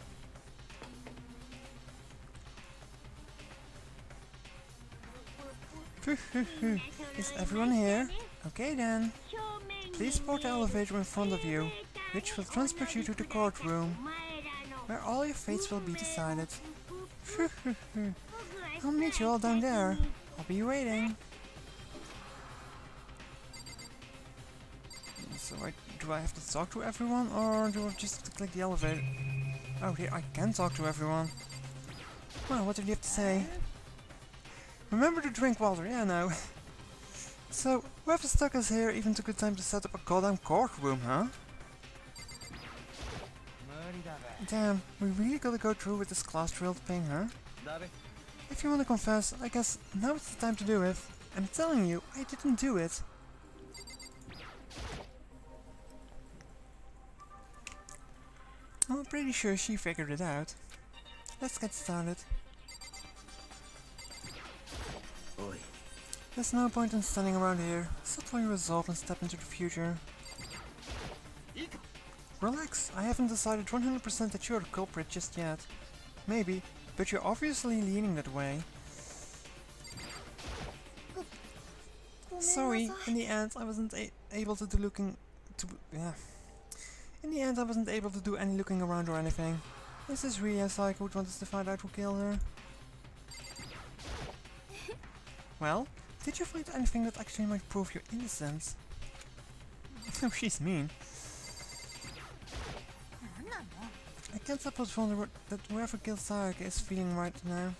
Is everyone here? Okay then. Please board the elevator in front of you, which will transport you to the courtroom, where all your fates will be decided. I'll meet you all down there. I'll be waiting. So do I have to talk to everyone, or do I just have to click the elevator? Oh, here I can talk to everyone. Well, what did you have to say? Remember to drink water, yeah, no. So, whoever stuck us here even took the time to set up a goddamn courtroom, huh? Damn, we really gotta go through with this class drill thing, huh? If you want to confess, I guess now it's the time to do it. I'm telling you, I didn't do it. I'm pretty sure she figured it out. Let's get started. Oi. There's no point in standing around here. Settle your resolve and step into the future. Relax, I haven't decided 100% that you're the culprit just yet. Maybe, but you're obviously leaning that way. Sorry, in the end I wasn't able to do In the end I wasn't able to do any looking around or anything. Is this really how Saika would want us to find out who killed her? Well, did you find anything that actually might prove your innocence? Oh, she's mean. I can't help but wonder that whoever killed Saika is feeling right now.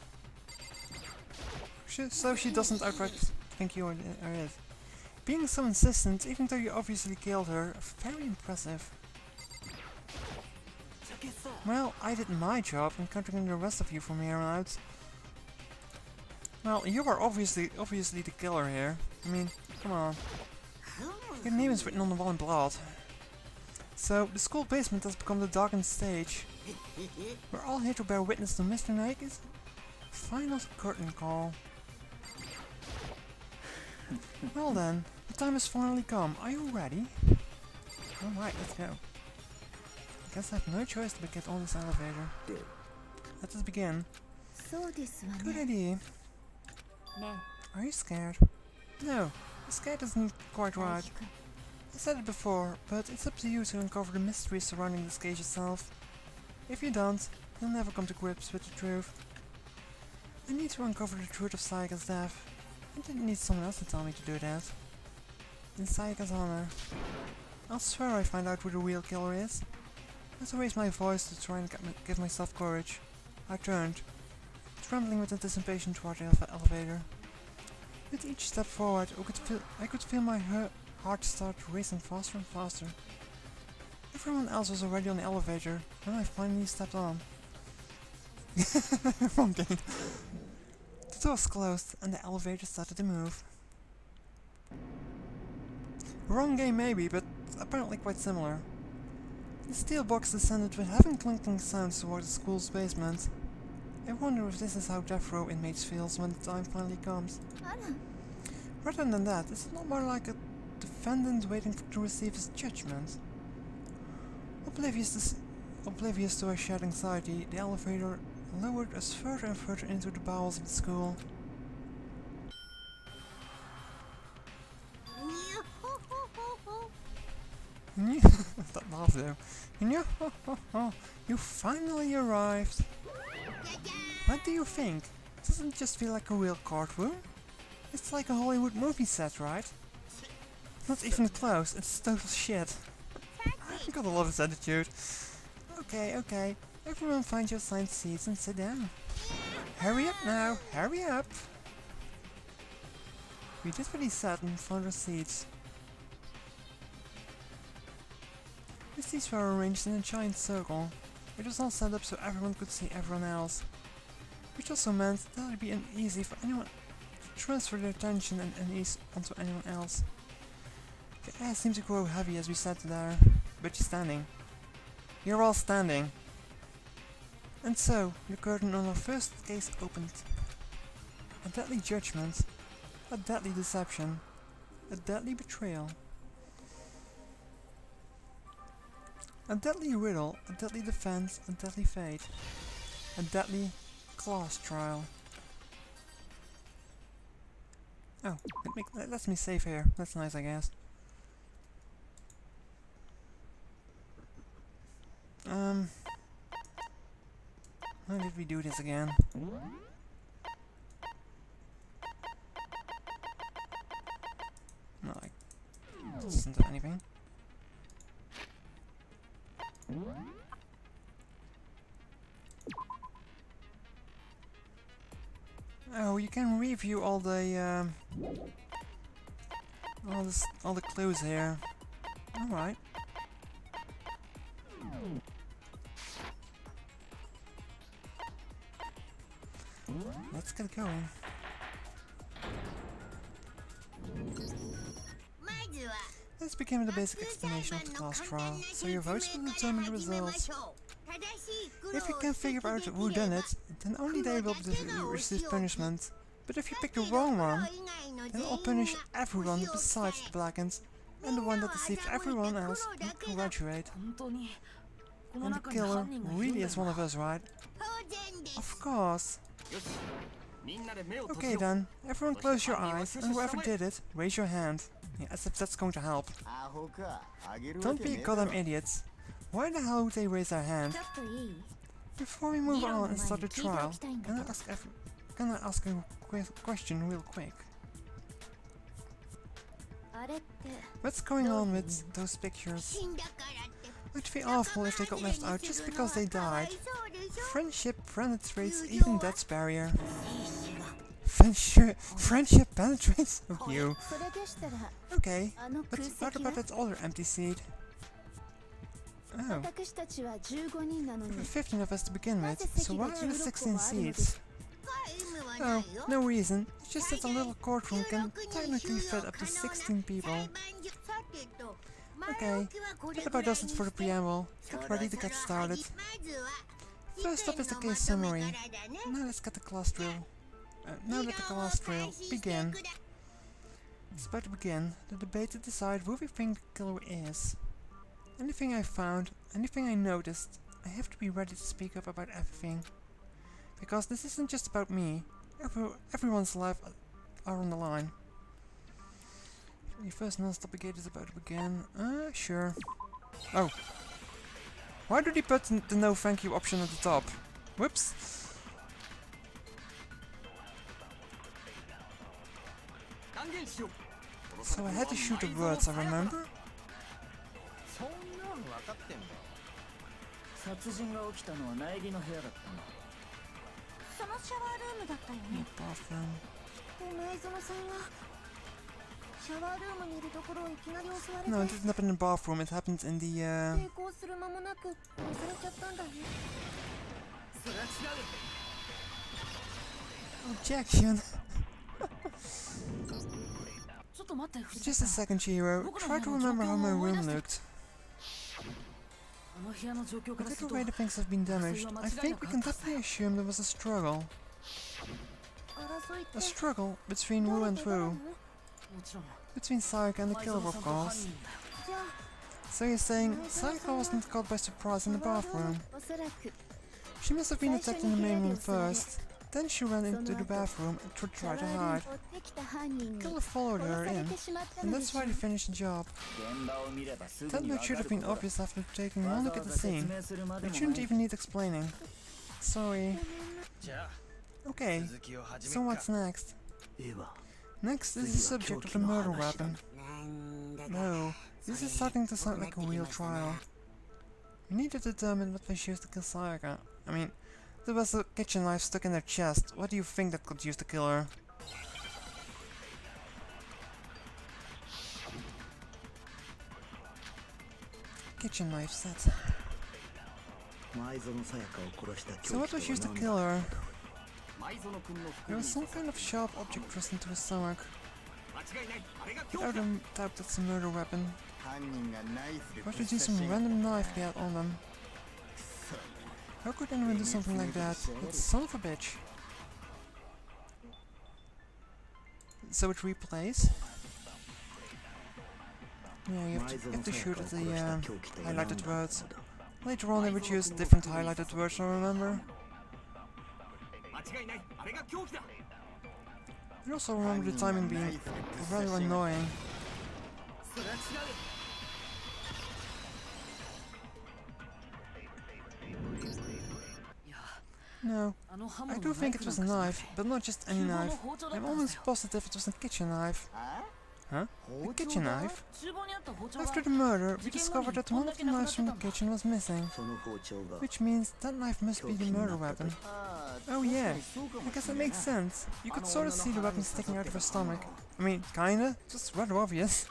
So she doesn't outright think you are it. Being so insistent, even though you obviously killed her, very impressive. Well, I did my job, encountering the rest of you from here on out. Well, you are obviously the killer here. I mean, come on. Your name is written on the wall in blood. So, the school basement has become the darkened stage. We're all here to bear witness to Mr. Naika's final curtain call. Well then, the time has finally come. Are you ready? Alright, let's go. I guess I have no choice but get on this elevator. Let us begin. Good idea. Are you scared? No, scared isn't quite right. I said it before, but it's up to you to uncover the mystery surrounding this cage itself. If you don't, you'll never come to grips with the truth. I need to uncover the truth of Saika's death. I didn't need someone else to tell me to do that. In Saika's honor. I'll swear I find out who the real killer is. As I raised my voice to try and give myself courage, I turned, trembling with anticipation toward the elevator. With each step forward, I could feel my heart start racing faster and faster. Everyone else was already on the elevator when I finally stepped on. Wrong game. The doors closed and the elevator started to move. Wrong game maybe, but apparently quite similar. The steel box descended with heavy clinking sounds toward the school's basement. I wonder if this is how death row inmates feels when the time finally comes. Rather than that, is it not more like a defendant waiting to receive his judgment? Oblivious to our shared anxiety, the elevator lowered us further and further into the bowels of the school. That laugh there. You finally arrived. What do you think? Doesn't it just feel like a real courtroom? It's like a Hollywood movie set, right? Not even close, it's total shit. I gotta love his attitude. Okay, everyone find your assigned seats and sit down. Hurry up now, hurry up! We did what he said and found our seats. The seats were arranged in a giant circle. It was all set up so everyone could see everyone else. Which also meant that it would be easy for anyone to transfer their attention and unease onto anyone else. The air seemed to grow heavy as we sat there, but you're standing. You're all standing. And so, the curtain on our first case opened. A deadly judgment, a deadly deception, a deadly betrayal. A deadly riddle, a deadly defense, a deadly fate. A deadly class trial. Oh, it lets me save here. That's nice, I guess. How did we do this again? No, it doesn't do anything. Oh, you can review all the all the clues here. All right. Let's get going. Let's begin with the basic explanation of the class trial, so your votes will determine the results. If you can figure out who done it, then only they will receive punishment. But if you pick the wrong one, then I'll punish everyone besides the blackens, and the one that deceived everyone else will graduate. And the killer really is one of us, right? Of course. Okay then, everyone close your eyes, and whoever did it, raise your hand. Yeah, as if that's going to help. Don't be a goddamn idiots. Why the hell would they raise their hand? Before we move on and start the trial, can I ask a question real quick? What's going on with those pictures? It'd be awful if they got left out just because they died. Friendship penetrates even death's barrier. Friendship penetrates? Oh, you. Okay, but what about that other empty seat? Oh. There were 15 of us to begin with, so why are there 16 seats? Oh, no reason. It's just that a little courtroom can technically fit up to 16 people. Okay, that about does it for the preamble. Get ready to get started. First up is the case summary. Now let's get the class drill. Now let the class drill begin. It's about to begin the debate to decide who we think the killer is. Anything I found, anything I noticed, I have to be ready to speak up about everything. Because this isn't just about me. Everyone's life are on the line. The first non-stop gate is about to begin. Sure. Oh. Why did he put the no thank you option at the top? Whoops. So I had to shoot the words, I remember? Bathroom. No, it didn't happen in the bathroom, it happened in the Objection! Just a second, Chiro. Try to remember how my room looked. With the way the things have been damaged, I think we can definitely assume there was a struggle. A struggle between who and who. Between Sayaka and the killer, of course. So you're saying Sayaka wasn't caught by surprise in the bathroom? She must have been attacked in the main room first. Then she ran into the bathroom and tried to hide. The killer followed her in, and that's why they finished the job. That much should have been obvious after taking one look at the scene. It shouldn't even need explaining. Sorry. Okay, so what's next? Next is the subject of the murder weapon. No, this is starting to sound like a real trial. We need to determine what was used to kill Sayaka. I mean, there was a kitchen knife stuck in her chest. What do you think that could use to kill her? Kitchen knife set. So what was used to kill her? There was some kind of sharp object thrust into her stomach. Without a doubt that's a murder weapon. Or to use some random knife they had on them. How could anyone do something like that? It's son of a bitch. So it replays? Yeah, you have to shoot at the highlighted words. Later on they would use different highlighted words, I remember. I also remember the timing being rather annoying. No, I do think it was a knife, but not just any knife. I'm almost positive it was a kitchen knife. Huh? A kitchen knife? After the murder, we discovered that one of the knives from the kitchen was missing. Which means that knife must be the murder weapon. Oh yeah, I guess that makes sense. You could sort of see the weapon sticking out of her stomach. I mean, kinda, just rather obvious.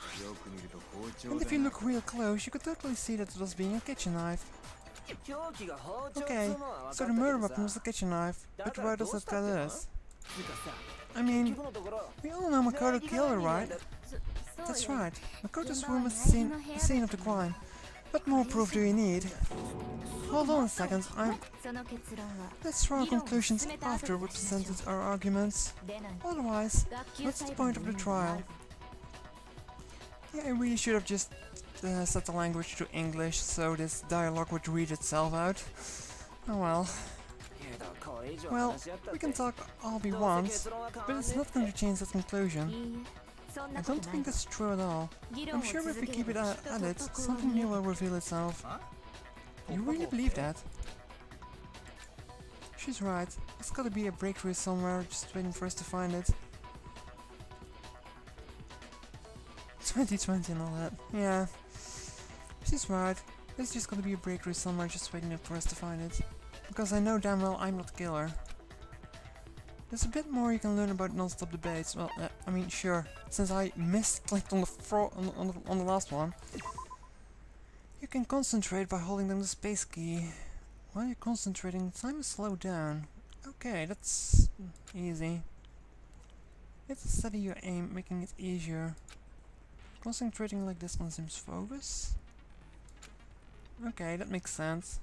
And if you look real close, you could totally see that it was being a kitchen knife. Okay, so the murder weapon was the kitchen knife, but why does that tell us? I mean, we all know Makoto killed her, right? That's right, Makoto's room is the scene of the crime. What more proof do you need? Hold on a second, let's draw our conclusions after we presented our arguments. Otherwise, what's the point of the trial? Yeah, I really should have just set the language to English so this dialogue would read itself out. Oh well. Well, we can talk all we want, but it's not going to change that conclusion. I don't think that's true at all. I'm sure if we keep it at it, something new will reveal itself. You really believe that? She's right. There's gotta be a breakthrough somewhere, just waiting for us to find it. 2020 and all that. Yeah. She's right. There's just gotta be a breakthrough somewhere, just waiting for us to find it. Because I know damn well I'm not the killer. There's a bit more you can learn about non-stop debates. Well, I mean, sure. Since I misclicked on the last one. You can concentrate by holding down the space key. While you're concentrating, time is slowed down. Okay, that's easy. You have to steady your aim, making it easier. Concentrating like this consumes focus. Okay, that makes sense.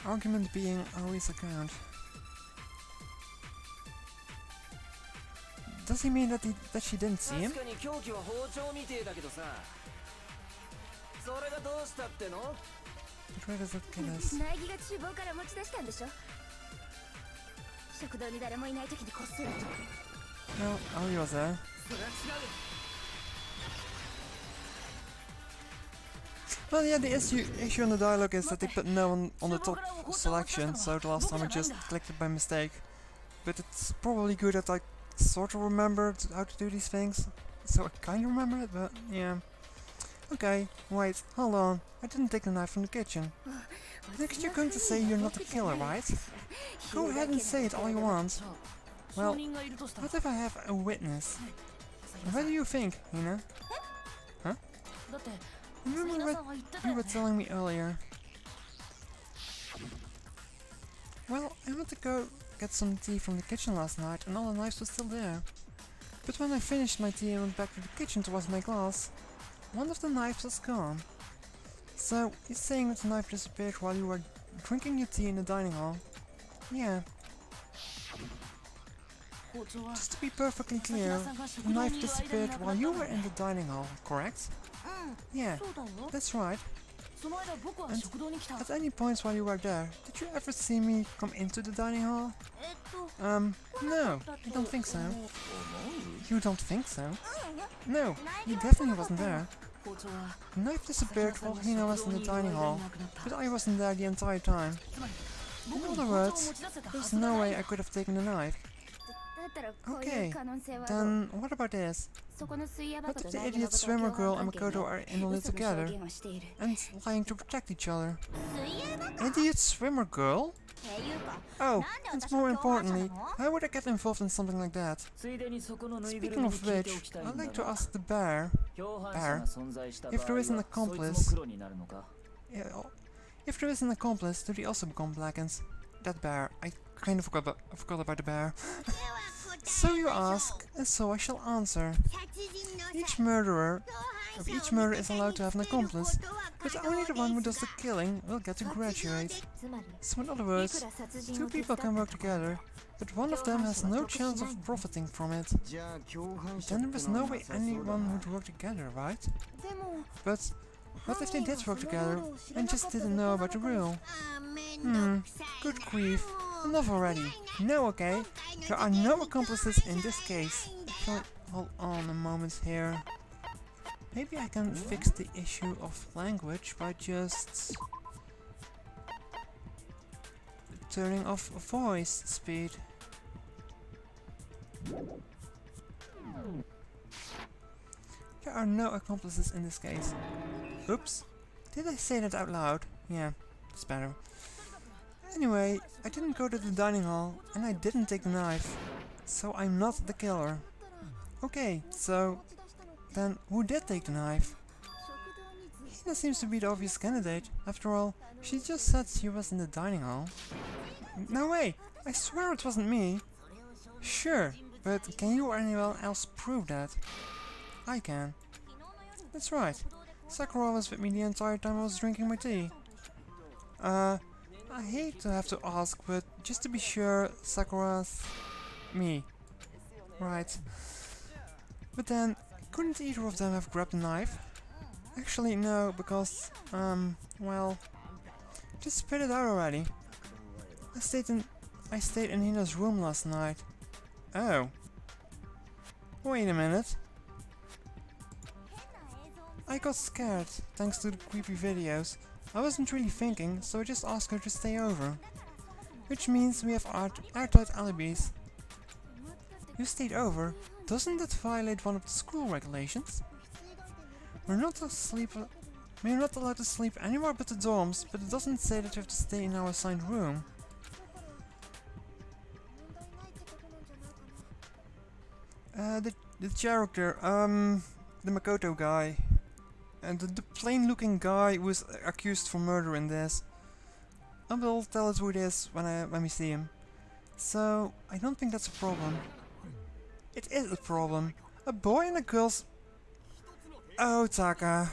Argument being always account. Does he mean that she didn't see him? But where does that get us? No, oh, he was there. Well, yeah, the issue on the dialogue is that they put no on the top selection, so the last time I just clicked it by mistake. But it's probably good that I sort of remembered how to do these things, so I kind of remember it, but yeah. Okay, wait, hold on, I didn't take the knife from the kitchen. Next you're going to say you're not the killer, right? Go ahead and say it all you want. Well, what if I have a witness? What do you think, Hina? Huh? Remember what you were telling me earlier? Well, I went to go get some tea from the kitchen last night and all the knives were still there. But when I finished my tea and went back to the kitchen to wash my glass, one of the knives was gone. So, you're saying that the knife disappeared while you were drinking your tea in the dining hall? Yeah. Just to be perfectly clear, the knife disappeared while you were in the dining hall, correct? Yeah, that's right. And at any points while you were there, did you ever see me come into the dining hall? No, I don't think so. You don't think so? No, he definitely wasn't there. The knife disappeared while Hina was in the dining hall, but I wasn't there the entire time. In other words, there's no way I could have taken the knife. Okay, then what about this? What if the idiot swimmer girl and Makoto are in on it together and lying to protect each other? Idiot swimmer girl? Oh, and more importantly, how would I get involved in something like that? Speaking of which, I'd like to ask the bear if there is an accomplice. If there is an accomplice, do they also become blackens? That bear, I kind of forgot about the bear. So you ask, and so I shall answer. Each murder is allowed to have an accomplice, but only the one who does the killing will get to graduate. So in other words, two people can work together, but one of them has no chance of profiting from it. Then there is no way anyone would work together, right? But what if they did work together and just didn't know about the rule? Good grief. Enough already. No, okay? There are no accomplices in this case. Actually, hold on a moment here. Maybe I can fix the issue of language by just turning off voice speed. There are no accomplices in this case. Oops. Did I say that out loud? Yeah, it's better. Anyway, I didn't go to the dining hall, and I didn't take the knife, so I'm not the killer. Okay, so then who did take the knife? Hina seems to be the obvious candidate. After all, she just said she was in the dining hall. No way! I swear it wasn't me! Sure, but can you or anyone else prove that? I can. That's right. Sakura was with me the entire time I was drinking my tea. I hate to have to ask, but just to be sure, Sakura's... me. Right. But then, couldn't either of them have grabbed the knife? Actually, no, because, well... just spit it out already. I stayed in Hina's room last night. Oh. Wait a minute. I got scared, thanks to the creepy videos. I wasn't really thinking, so I just asked her to stay over. Which means we have airtight alibis. You stayed over? Doesn't that violate one of the school regulations? We're not allowed to sleep anywhere but the dorms, but it doesn't say that we have to stay in our assigned room. The character, the Makoto guy. And the plain-looking guy who is accused for murder in this. I will tell us who it is when we see him. So, I don't think that's a problem. It is a problem. A boy and a girl's... Oh, Taka.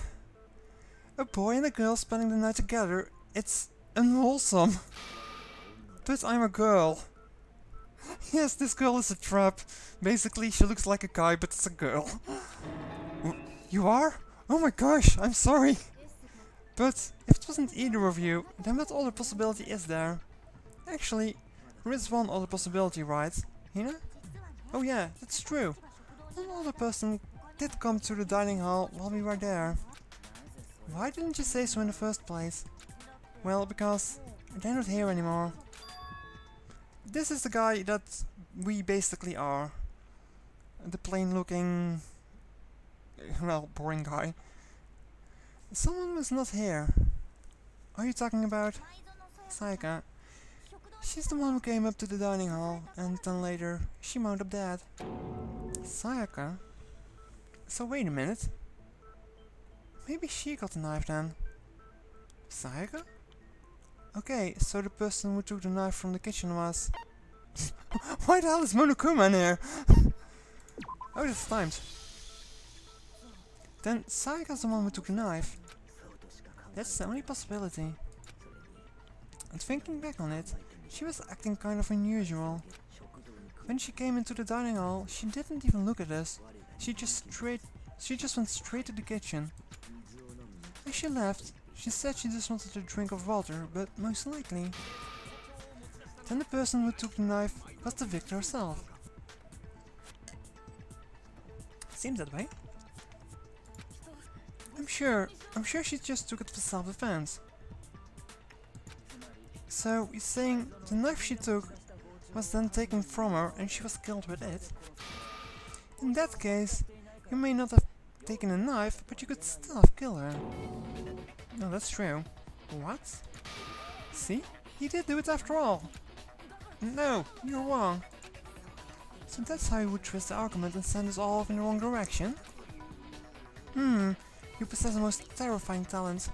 A boy and a girl spending the night together, it's unwholesome. But I'm a girl. Yes, this girl is a trap. Basically, she looks like a guy, but it's a girl. You are? Oh my gosh, I'm sorry. But if it wasn't either of you, then what other possibility is there? Actually, there is one other possibility, right? Hina? Oh yeah, that's true. One other person did come to the dining hall while we were there. Why didn't you say so in the first place? Well, because they're not here anymore. This is the guy that we basically are. The plain looking... well, boring guy. Someone was not here. Are you talking about Sayaka? She's the one who came up to the dining hall, and then later she wound up dead. Sayaka? So wait a minute. Maybe she got the knife then. Sayaka? Okay, so the person who took the knife from the kitchen was... Why the hell is Monokuma in here? Oh, that's timed. Then Sayaka's the one who took the knife. That's the only possibility. And thinking back on it, she was acting kind of unusual. When she came into the dining hall, she didn't even look at us. She just went straight to the kitchen. As she left, she said she just wanted a drink of water, but most likely... Then the person who took the knife was the victor herself. Seems that way. I'm sure she just took it for self-defense. So, you're saying the knife she took was then taken from her and she was killed with it? In that case, you may not have taken a knife, but you could still have killed her. No, that's true. What? See? He did do it after all. No, you're wrong. So that's how you would twist the argument and send us all off in the wrong direction? You possess the most terrifying talent.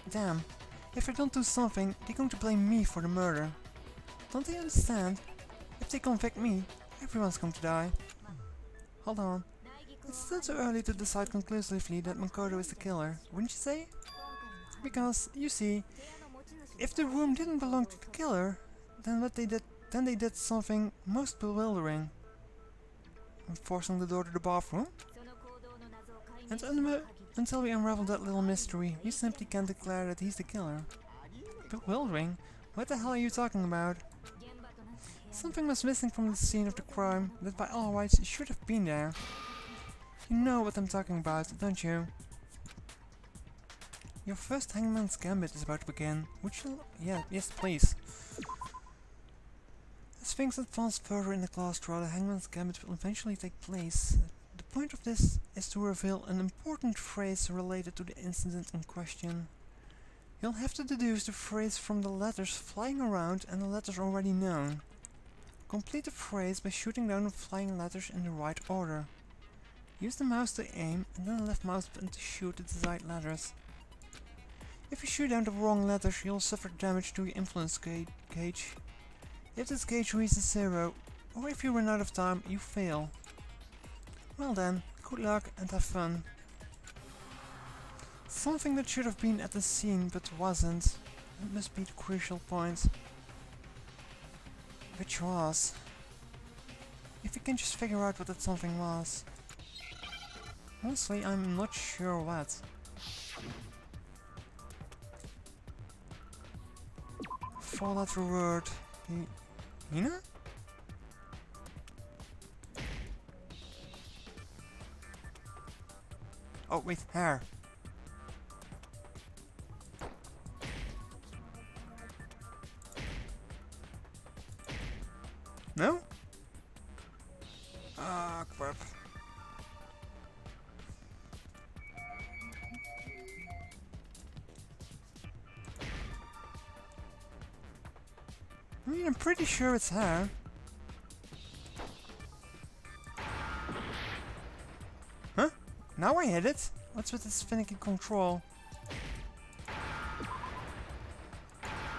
Damn, if I don't do something, they're going to blame me for the murder. Don't they understand? If they convict me, everyone's going to die. Hold on. It's still too early to decide conclusively that Makoto is the killer, wouldn't you say? Because, you see, if the room didn't belong to the killer, then they did something most bewildering. Forcing the door to the bathroom? And until we unravel that little mystery, you simply can't declare that he's the killer. Bewildering? What the hell are you talking about? Something was missing from the scene of the crime that by all rights should have been there. You know what I'm talking about, don't you? Your first Hangman's Gambit is about to begin. Would you... yes please. As things advance further in the class trial, the Hangman's Gambit will eventually take place. The point of this is to reveal an important phrase related to the incident in question. You'll have to deduce the phrase from the letters flying around and the letters already known. Complete the phrase by shooting down the flying letters in the right order. Use the mouse to aim and then the left mouse button to shoot the desired letters. If you shoot down the wrong letters, you'll suffer damage to your influence gauge. If this gauge reaches 0, or if you run out of time, you fail. Well then, good luck and have fun. Something that should have been at the scene but wasn't. That must be the crucial point. Which was? If you can just figure out what that something was. Honestly, I'm not sure what. Four-letter word. Hina? Oh wait, hair. No? Ah, crap. I mean, I'm pretty sure it's hair. Huh? Now I hit it? What's with this finicky control?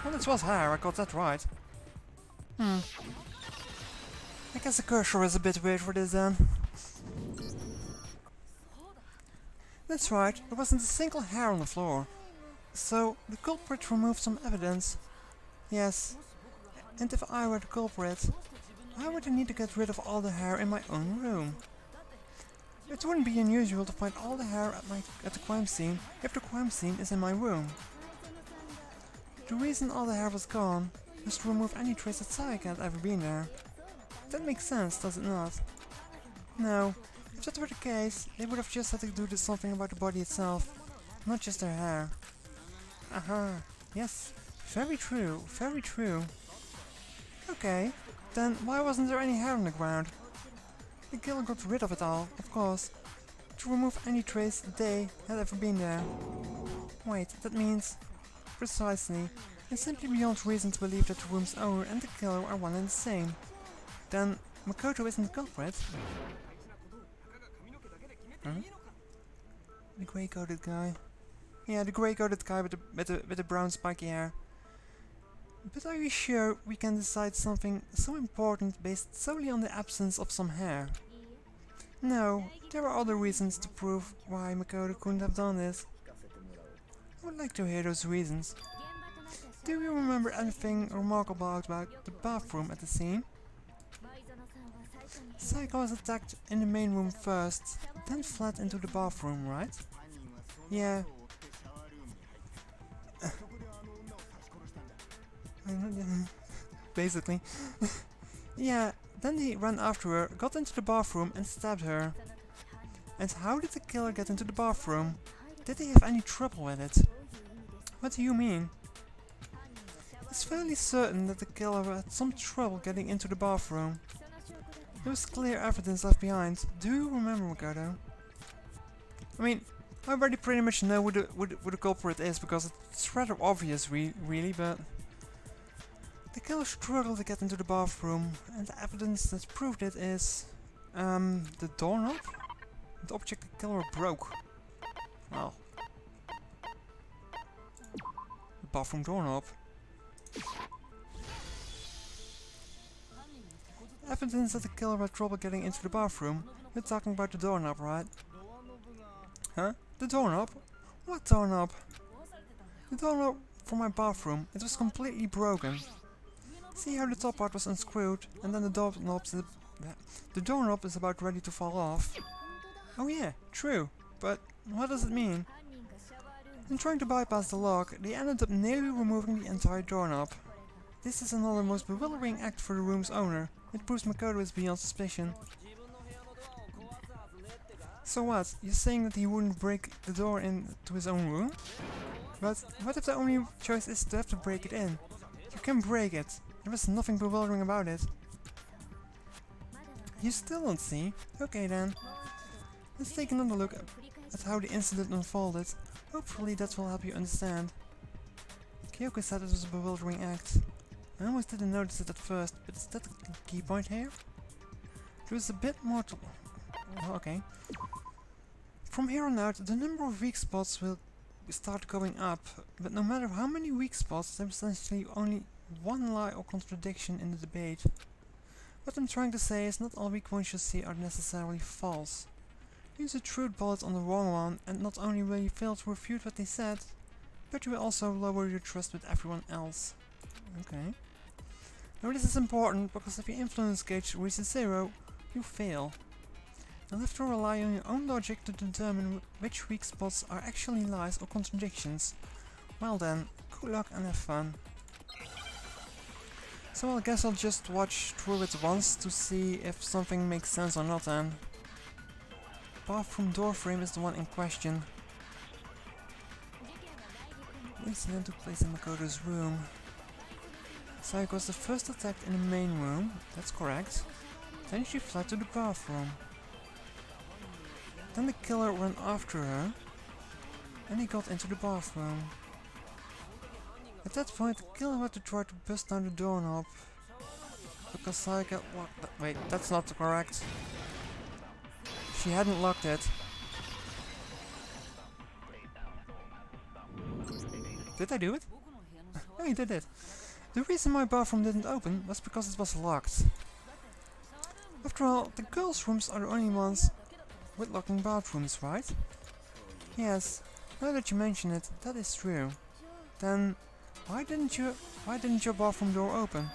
Well, it was hair, I got that right. I guess the cursor is a bit weird for this then. That's right, there wasn't a single hair on the floor. So, the culprit removed some evidence. Yes. And if I were the culprit, why would I need to get rid of all the hair in my own room? It wouldn't be unusual to find all the hair at the crime scene if the crime scene is in my room. The reason all the hair was gone was to remove any trace that Sayaka had ever been there. That makes sense, does it not? No, if that were the case, they would have just had to do something about the body itself, not just their hair. Aha, yes, very true, very true. Okay, then why wasn't there any hair on the ground? The killer got rid of it all, of course, to remove any trace they had ever been there. Wait, that means... Precisely. It's simply beyond reason to believe that the room's owner and the killer are one and the same. Then, Makoto isn't the culprit. Huh? The grey-coated guy. Yeah, the grey-coated guy with the brown spiky hair. But are you sure we can decide something so important based solely on the absence of some hair? No, there are other reasons to prove why Makoto couldn't have done this. I would like to hear those reasons. Do you remember anything remarkable about the bathroom at the scene? Sayaka was attacked in the main room first, then fled into the bathroom, right? Yeah. Basically. Yeah, then he ran after her, got into the bathroom and stabbed her. And how did the killer get into the bathroom? Did he have any trouble with it? What do you mean? It's fairly certain that the killer had some trouble getting into the bathroom. There was clear evidence left behind. Do you remember, Makoto? I mean, I already pretty much know who the culprit is because it's rather obvious really, but... The killer struggled to get into the bathroom, and the evidence that proved it is... the doorknob? The object the killer broke. Well... The bathroom doorknob. Evidence that the killer had trouble getting into the bathroom. You're talking about the doorknob, right? Huh? The doorknob? What doorknob? The doorknob for my bathroom. It was completely broken. See how the top part was unscrewed, and then the doorknob is about ready to fall off. Oh yeah, true. But what does it mean? In trying to bypass the lock, they ended up nearly removing the entire doorknob. This is another most bewildering act for the room's owner. It proves Makoto is beyond suspicion. So what? You're saying that he wouldn't break the door into his own room? But what if the only choice is to have to break it in? You can break it. There is nothing bewildering about it. You still don't see? Okay then. Let's take another look at how the incident unfolded. Hopefully that will help you understand. Kyoko said it was a bewildering act. I almost didn't notice it at first, but is that the key point here? There was a bit more to... Oh, okay. From here on out, the number of weak spots will start going up, but no matter how many weak spots, there's essentially only one lie or contradiction in the debate. What I'm trying to say is not all weak points you see are necessarily false. Use a truth bullet on the wrong one, and not only will you fail to refute what they said, but you will also lower your trust with everyone else. Okay. Now this is important, because if your influence gauge reaches 0, you fail. You'll have to rely on your own logic to determine which weak spots are actually lies or contradictions. Well then, good luck and have fun. So I guess I'll just watch through it once to see if something makes sense or not then. Bathroom door frame is the one in question. The incident took place in Makoto's room. Sayaka was the first attacked in the main room, that's correct. Then she fled to the bathroom. Then the killer ran after her, and he got into the bathroom. At that point, the killer had to try to bust down the doorknob, because Sayaka locked that. Wait, that's not correct. She hadn't locked it. Did I do it? No, I did it. The reason my bathroom didn't open was because it was locked. After all, the girls' rooms are the only ones with locking bathrooms, right? Yes, now that you mention it, that is true. Then, why didn't your bathroom door open?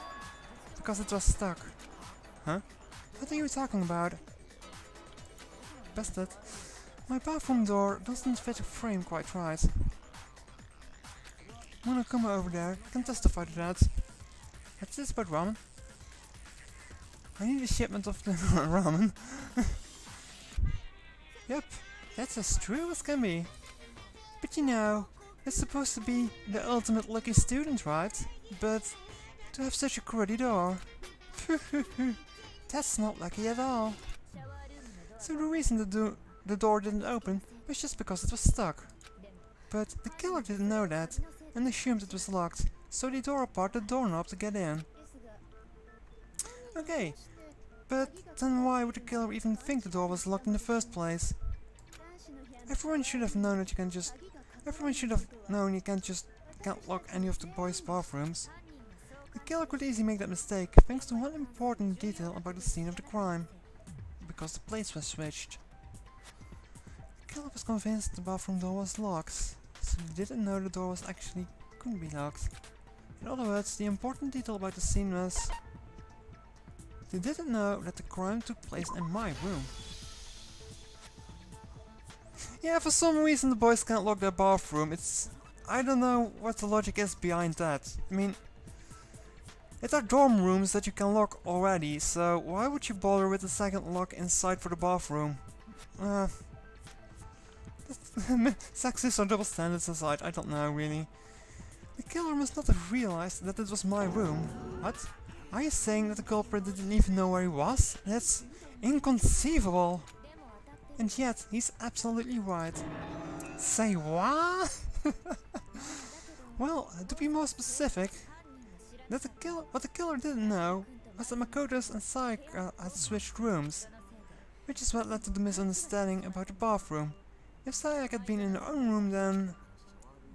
Because it was stuck. Huh? What are you talking about? Busted. My bathroom door doesn't fit the frame quite right. Wanna come over there? I can testify to that. What's this about ramen? I need a shipment of the ramen. Yep, that's as true as can be. But you know, it's supposed to be the ultimate lucky student, right? But to have such a cruddy door. That's not lucky at all. So the reason the door didn't open was just because it was stuck. But the killer didn't know that, and assumed it was locked, so they tore apart the doorknob to get in. Okay, but then why would the killer even think the door was locked in the first place? Everyone should have known that you can't just lock any of the boys' bathrooms. The killer could easily make that mistake, thanks to one important detail about the scene of the crime. Because the plates were switched. The killer was convinced the bathroom door was locked, so he didn't know the door couldn't be locked. In other words, the important detail about the scene was they didn't know that the crime took place in my room. Yeah, for some reason the boys can't lock their bathroom. I don't know what the logic is behind that. I mean, it are dorm rooms that you can lock already, so why would you bother with a second lock inside for the bathroom? Sexist or double standards aside, I don't know really. The killer must not have realized that it was my room. What? Are you saying that the culprit didn't even know where he was? That's inconceivable! And yet, he's absolutely right. Say what? Well, to be more specific, what the killer didn't know was that Makoto's and Sayaka had switched rooms, which is what led to the misunderstanding about the bathroom. If Sayaka had been in her own room, then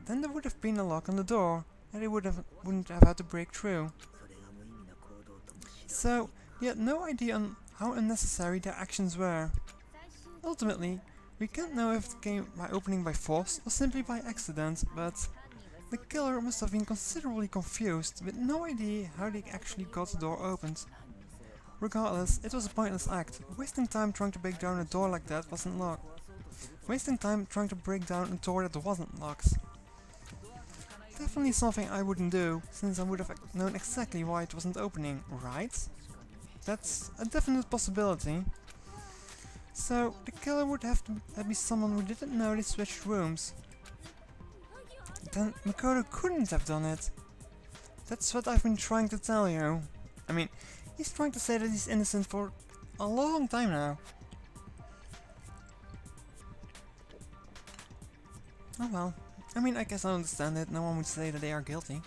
there would have been a lock on the door, and they wouldn't have had to break through. So, he had no idea on how unnecessary their actions were. Ultimately, we can't know if it came by opening by force or simply by accident, but the killer must have been considerably confused, with no idea how they actually got the door opened. Regardless, it was a pointless act. Wasting time trying to break down a door like that wasn't locked. Wasting time trying to break down a door that wasn't locked. Definitely something I wouldn't do, since I would have known exactly why it wasn't opening, right? That's a definite possibility. So, the killer would have to be someone who didn't know they switched rooms. Then Makoto couldn't have done it. That's what I've been trying to tell you. I mean, he's trying to say that he's innocent for a long time now. Oh well. I mean, I guess I understand it. No one would say that they are guilty.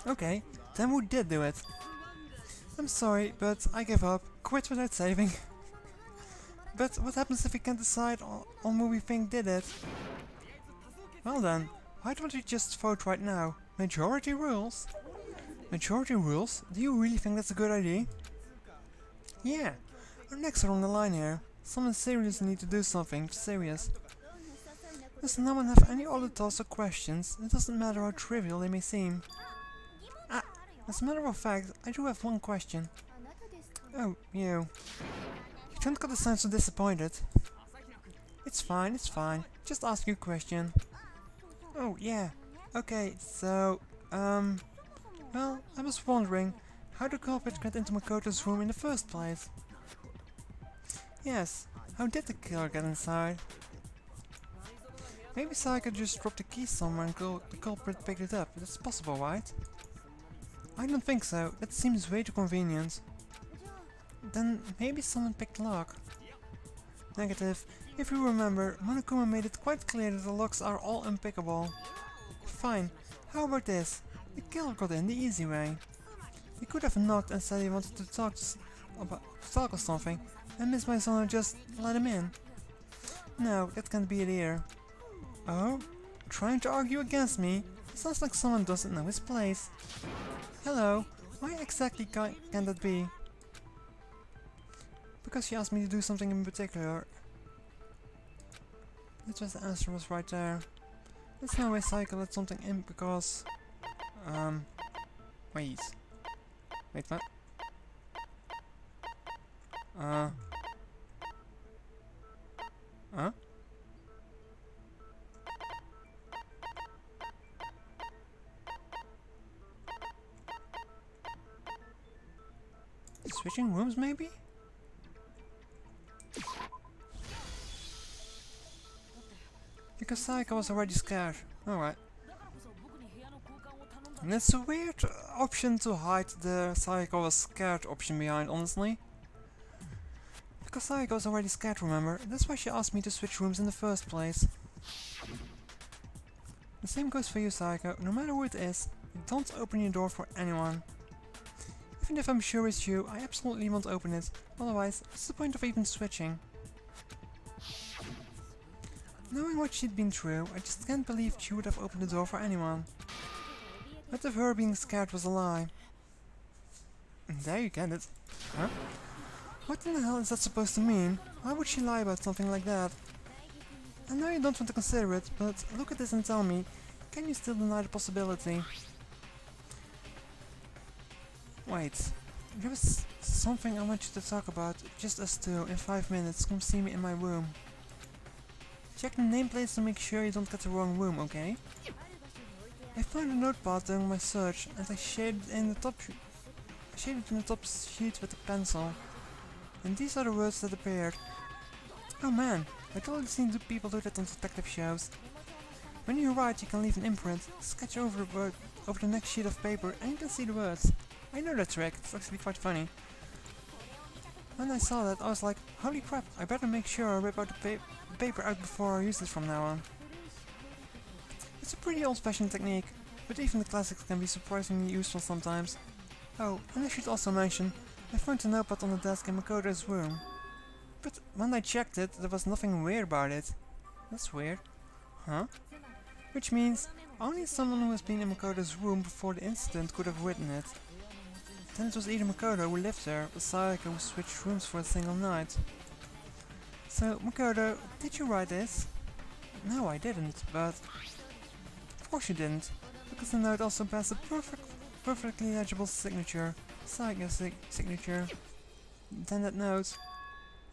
Okay, then who did do it? I'm sorry, but I give up. Quit without saving. But what happens if we can't decide on who we think did it? Well then, why don't we just vote right now? Majority rules? Majority rules? Do you really think that's a good idea? Yeah, our necks are on the line here. Someone seriously need to do something serious. Does no one have any other thoughts or questions? It doesn't matter how trivial they may seem. Ah, as a matter of fact, I do have one question. Oh, you. You don't gotta sound so disappointed. It's fine, it's fine. Just ask you a question. Oh, yeah. Okay, so, well, I was wondering, how the culprit got into Makoto's room in the first place? Yes, how did the killer get inside? Maybe Saika just dropped the key somewhere and the culprit picked it up. That's possible, right? I don't think so. That seems way too convenient. Then maybe someone picked the lock. Negative. If you remember, Monokuma made it quite clear that the locks are all unpickable. Fine. How about this? The killer got in the easy way. He could have knocked and said he wanted to talk or something, and Miss Maisona just let him in. No, that can't be it here. Oh? Trying to argue against me? Sounds like someone doesn't know his place. Hello, why exactly can that be? Because she asked me to do something in particular. That's why the answer was right there. There's no way Saika let something in because... Wait. Wait, what? Huh? Switching rooms, maybe? Because Saika was already scared. Alright. And it's a weird option to hide the Saika was scared option behind, honestly. Because Saika was already scared, remember? That's why she asked me to switch rooms in the first place. The same goes for you, Saika. No matter who it is, don't open your door for anyone. Even if I'm sure it's you, I absolutely won't open it. Otherwise, what's the point of even switching? Knowing what she'd been through, I just can't believe she would have opened the door for anyone. What if her being scared was a lie? There you get it. Huh? What in the hell is that supposed to mean? Why would she lie about something like that? I know you don't want to consider it, but look at this and tell me, can you still deny the possibility? Wait, there was something I want you to talk about, just us two, in 5 minutes. Come see me in my room. Check the nameplates to make sure you don't get the wrong room, okay? I found a notepad during my search, and I shaded in the top sheet with a pencil. And these are the words that appeared. Oh man, I totally seen people do that on detective shows. When you write, you can leave an imprint, sketch over the next sheet of paper, and you can see the words. I know that trick, it's actually quite funny. When I saw that, I was like, holy crap, I better make sure I rip out the paper out before I use it from now on. It's a pretty old-fashioned technique, but even the classics can be surprisingly useful sometimes. Oh, and I should also mention, I found a notepad on the desk in Makoto's room. But when I checked it, there was nothing weird about it. That's weird. Huh? Which means, only someone who has been in Makoto's room before the incident could have written it. Then it was either Makoto who lived there, or Saika who switched rooms for a single night. So, Makoto, did you write this? No, I didn't, but... Of course you didn't, because the note also bears a perfectly legible signature. Saika's signature. Then that note...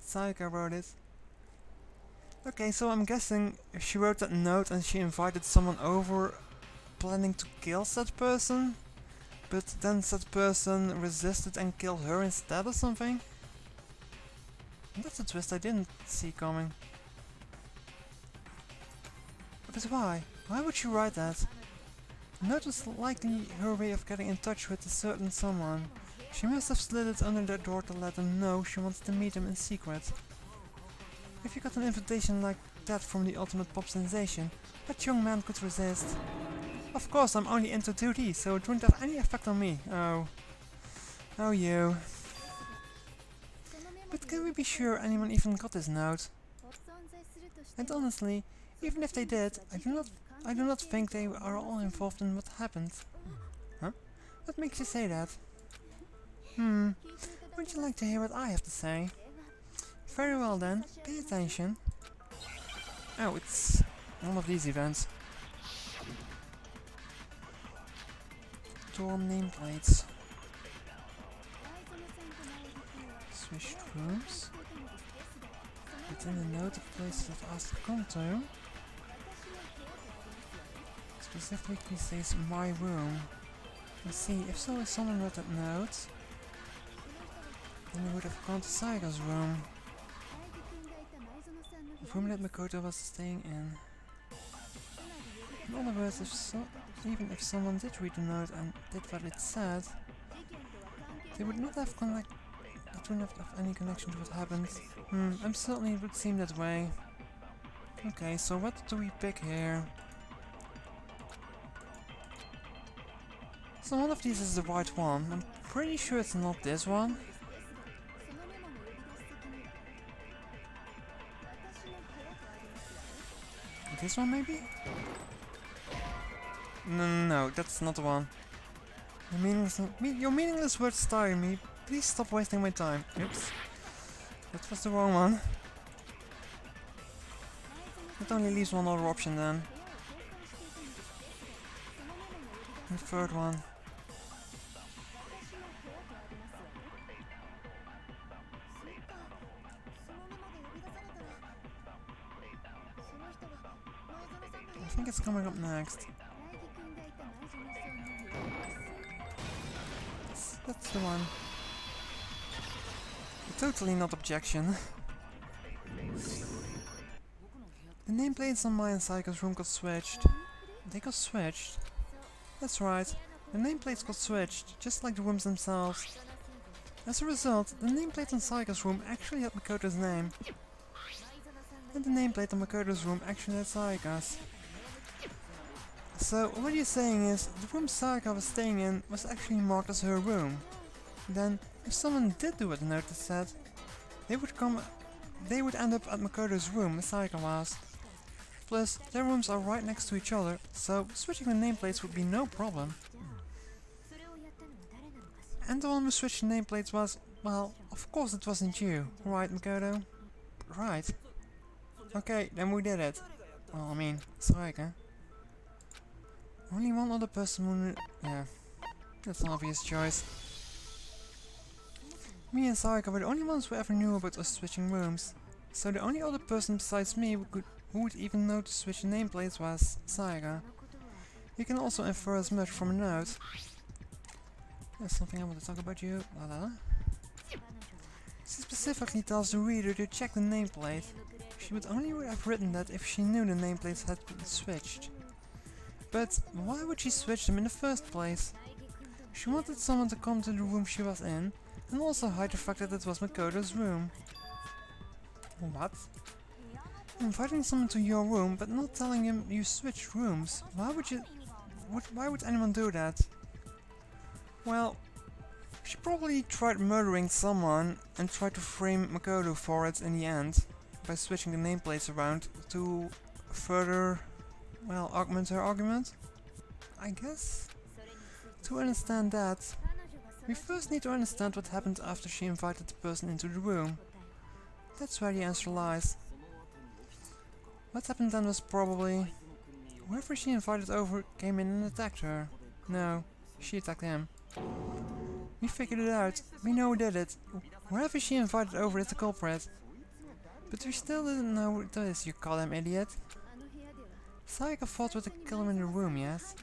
Saika wrote it. Okay, so I'm guessing she wrote that note and she invited someone over planning to kill said person? But then said person resisted and killed her instead or something? That's a twist I didn't see coming. But why? Why would she write that? The note was likely her way of getting in touch with a certain someone. She must have slid it under their door to let them know she wanted to meet him in secret. If you got an invitation like that from the ultimate pop sensation, that young man could resist. Of course, I'm only into 2D, so it wouldn't have any effect on me. Oh. Oh, you. But can we be sure anyone even got this note? And honestly, even if they did, I do not think they are all involved in what happened. Huh? What makes you say that? Would you like to hear what I have to say? Very well then, pay attention. Oh, it's one of these events. Dorm nameplates. Switched rooms. Within the note of places that asked to come to. Specifically says my room. Let's see, if so, if someone wrote that note, then they would have gone to Saiga's room. The room that Makoto was staying in. In other words, even if someone did read the note and did what it said, they would not have any connection to what happened. I'm certainly it would seem that way. Okay, so what do we pick here? So one of these is the right one. I'm pretty sure it's not this one. This one maybe? No, that's not the one. Your meaningless words tire me. Please stop wasting my time. Oops. That was the wrong one. That only leaves one other option then. And the third one. I think it's coming up next. That's the one. Totally not Objection. The nameplates on my and Saika's room got switched. They got switched? That's right. The nameplates got switched, just like the rooms themselves. As a result, the nameplate on Saika's room actually had Makoto's name. And the nameplate on Makoto's room actually had Saika's. So, what you're saying is, the room Saika was staying in was actually marked as her room. Then, if someone did do what the notice said, they would end up at Makoto's room, as Saika was. Plus, their rooms are right next to each other, so switching the nameplates would be no problem. And the one who switched the nameplates was, well, of course it wasn't you, right Makoto? Right. Okay, then we did it. Well, I mean, Saika. Only one other person who knew. Yeah, that's an obvious choice. Me and Saika were the only ones who ever knew about us switching rooms. So the only other person besides me who would even know to switch nameplates was Saika. You can also infer as much from a note. There's something I want to talk about you. La la. She specifically tells the reader to check the nameplate. She would only have written that if she knew the nameplates had been switched. But why would she switch them in the first place? She wanted someone to come to the room she was in, and also hide the fact that it was Makoto's room. What? Inviting someone to your room, but not telling him you switched rooms. Why would anyone do that? Well, she probably tried murdering someone and tried to frame Makoto for it in the end, by switching the nameplates around to further, well, augment her argument? I guess? To understand that, we first need to understand what happened after she invited the person into the room. That's where the answer lies. What happened then was probably... whoever she invited over came in and attacked her. No, she attacked him. We figured it out. We know who did it. Whoever she invited over is the culprit. But we still didn't know who it is, you goddamn idiot. Saika fought with the killer in the room, yes?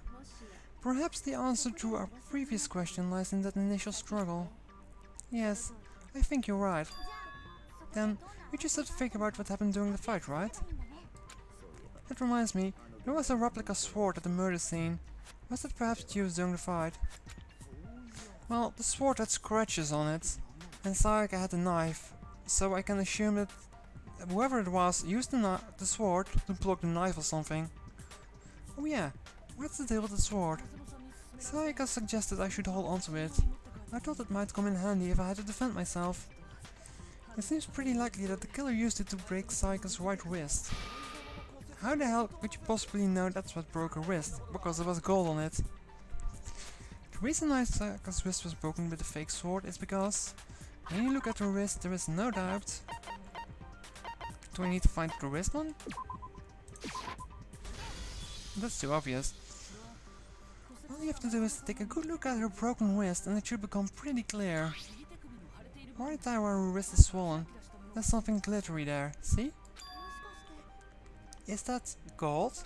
Perhaps the answer to our previous question lies in that initial struggle. Yes, I think you're right. Then, we just have to figure out what happened during the fight, right? That reminds me, there was a replica sword at the murder scene. Was that perhaps used during the fight? Well, the sword had scratches on it, and Saika had a knife, so I can assume that whoever it was used the sword to block the knife or something. Oh yeah, what's the deal with the sword? Saika suggested I should hold onto it. I thought it might come in handy if I had to defend myself. It seems pretty likely that the killer used it to break Sayaka's right wrist. How the hell could you possibly know that's what broke her wrist? Because there was gold on it. The reason why Sayaka's wrist was broken with the fake sword is because when you look at her wrist, there is no doubt. Do I need to find the wrist one? That's too obvious. All you have to do is take a good look at her broken wrist and it should become pretty clear. Right there where her wrist is swollen, there's something glittery there, see? Is that gold?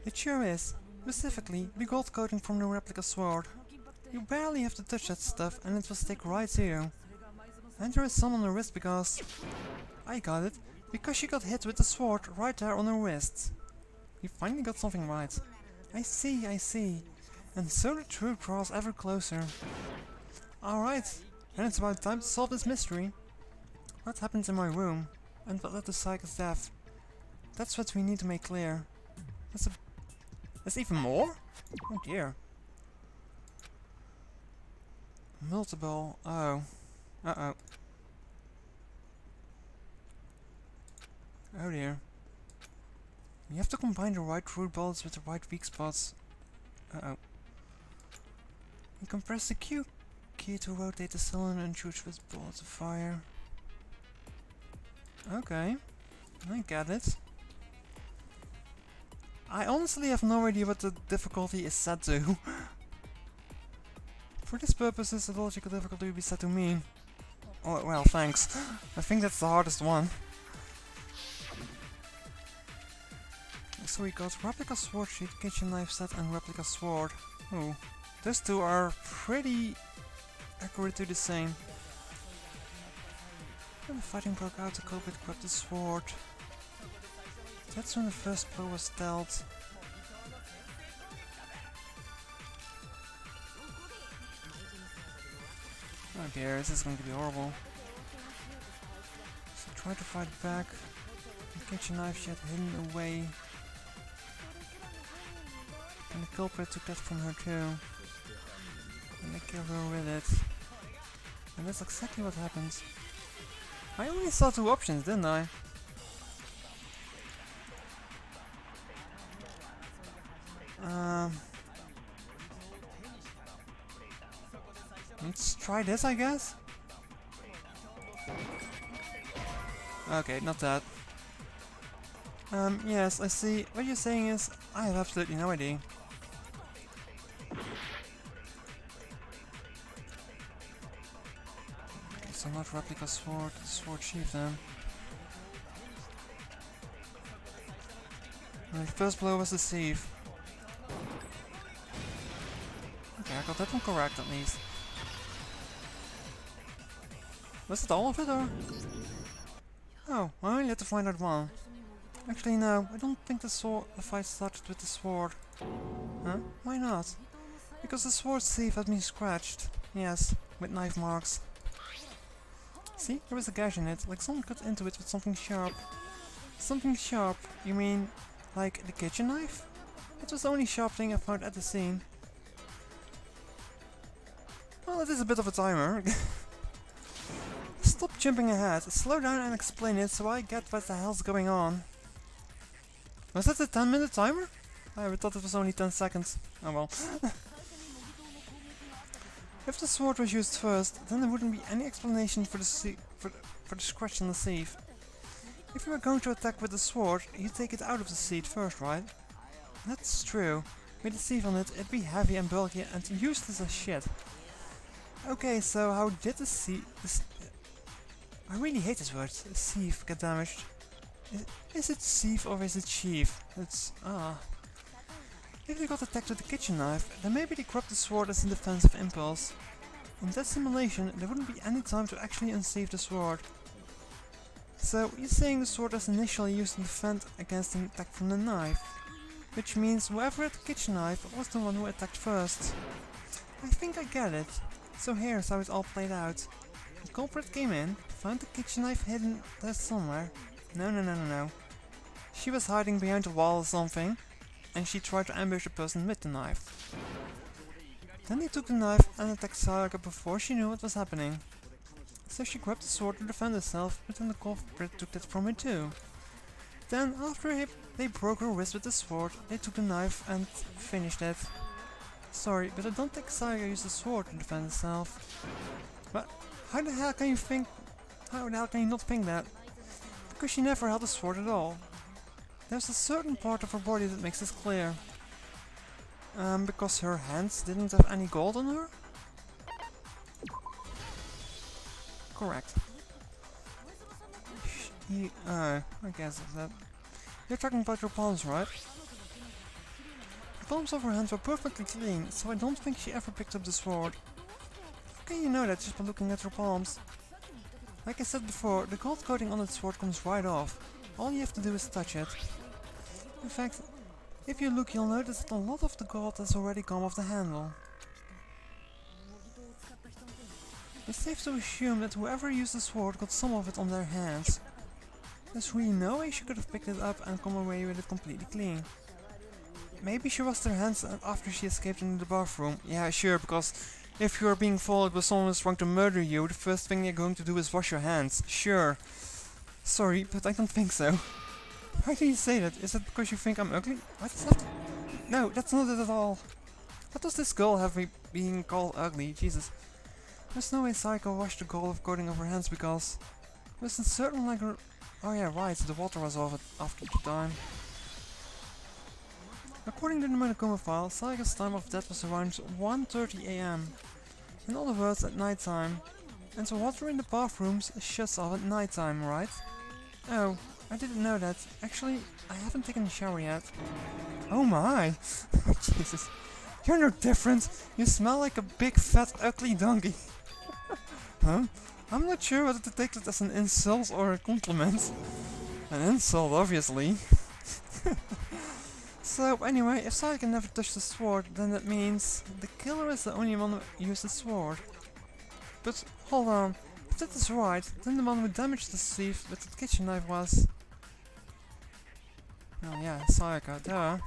It sure is. Specifically, the gold coating from the replica sword. You barely have to touch that stuff and it will stick right to you. And there is some on her wrist because... I got it. Because she got hit with the sword right there on her wrist. You finally got something right. I see, I see. And so the truth draws ever closer. Alright, and it's about time to solve this mystery. What happened in my room? And what led to Sayaka's death? That's what we need to make clear. There's even more? Oh dear. Multiple. Oh. Uh-oh. Oh dear. You have to combine the right root bullets with the right weak spots. Uh-oh. You can press the Q key to rotate the cylinder and shoot with bullets of fire. Okay. I get it. I honestly have no idea what the difficulty is set to. For these purposes, the logical difficulty will be set to me. Oh, well, thanks. I think that's the hardest one. So we got replica sword sheet, kitchen knife set, and replica sword. Oh, those two are pretty accurate to the same. When the fighting broke out, the culprit grabbed the sword. That's when the first blow was dealt. Oh dear, this is going to be horrible. So try to fight back. The kitchen knife she had hidden away. And the culprit took that from her too. And they killed her with it. And that's exactly what happens. I only saw two options, didn't I? Let's try this, I guess? Okay, not that. Yes, I see. What you're saying is, I have absolutely no idea. Okay, so not replica sword sheath then. And the first blow was the sieve. Okay, I got that one correct at least. Was it all of it or? Oh, I only had to find out one. Actually no, I don't think the fight started with the sword. Huh? Why not? Because the sword sieve had been scratched. Yes, with knife marks. See, there was a gash in it, like someone cut into it with something sharp. Something sharp? You mean, like the kitchen knife? That was the only sharp thing I found at the scene. Well, it is a bit of a timer. Stop jumping ahead, slow down and explain it so I get what the hell's going on. Was that a 10-minute timer? I thought it was only 10 seconds. Oh well. If the sword was used first, then there wouldn't be any explanation for the scratch on the sieve. If you were going to attack with the sword, you take it out of the seat first, right? That's true. With the sieve on it, it'd be heavy and bulky and useless as shit. Okay, so how did the sieve... I really hate this word, sieve, get damaged. Is it sieve or is it sheath? It's... If they got attacked with a kitchen knife, then maybe they grabbed the sword as a defensive impulse. In that simulation, there wouldn't be any time to actually unsheath the sword. So, you're saying the sword was initially used to defend against an attack from the knife. Which means whoever had the kitchen knife was the one who attacked first. I think I get it. So here's how it all played out. The culprit came in, found the kitchen knife hidden there somewhere. No. She was hiding behind a wall or something, and she tried to ambush the person with the knife. Then he took the knife and attacked Sayaka before she knew what was happening. so she grabbed the sword to defend herself, but then the culprit took that from her too. Then, after they broke her wrist with the sword, they took the knife and finished it. Sorry, but I don't think Sayaka used the sword to defend herself. But how the hell can you not think that? Because she never held a sword at all. There's a certain part of her body that makes this clear. Because her hands didn't have any gold on her? Correct. I guess that. You're talking about your palms, right? The palms of her hands were perfectly clean, so I don't think she ever picked up the sword. How can you know that just by looking at her palms? Like I said before, the gold coating on the sword comes right off. All you have to do is touch it. In fact, if you look, you'll notice that a lot of the gold has already come off the handle. It's safe to assume that whoever used the sword got some of it on their hands. There's really no way she could have picked it up and come away with it completely clean. Maybe she washed her hands after she escaped into the bathroom. Yeah, sure, because if you're being followed by someone who's trying to murder you, the first thing you're going to do is wash your hands. Sure. Sorry, but I don't think so. Why do you say that? Is that because you think I'm ugly? What is that? No, that's not it at all. What does this girl have me being called ugly? Jesus. There's no way Sayaka washed the gold of coating of her hands because it wasn't certain like her. Oh yeah, right, the water was off it after the time. According to the Monokuma file, Sayaka's time of death was around 1:30 AM. In other words, at night time. And the water in the bathrooms shuts off at night time, right? Oh, I didn't know that. Actually, I haven't taken a shower yet. Oh my! Jesus. You're no different. You smell like a big fat ugly donkey. Huh? I'm not sure whether to take it as an insult or a compliment. An insult, obviously. So, anyway, if Sayaka never touched the sword, then that means the killer is the only one who used the sword. But, hold on, if that is right, then the one who damaged the sleeve with the kitchen knife was... Oh yeah, Sayaka, duh.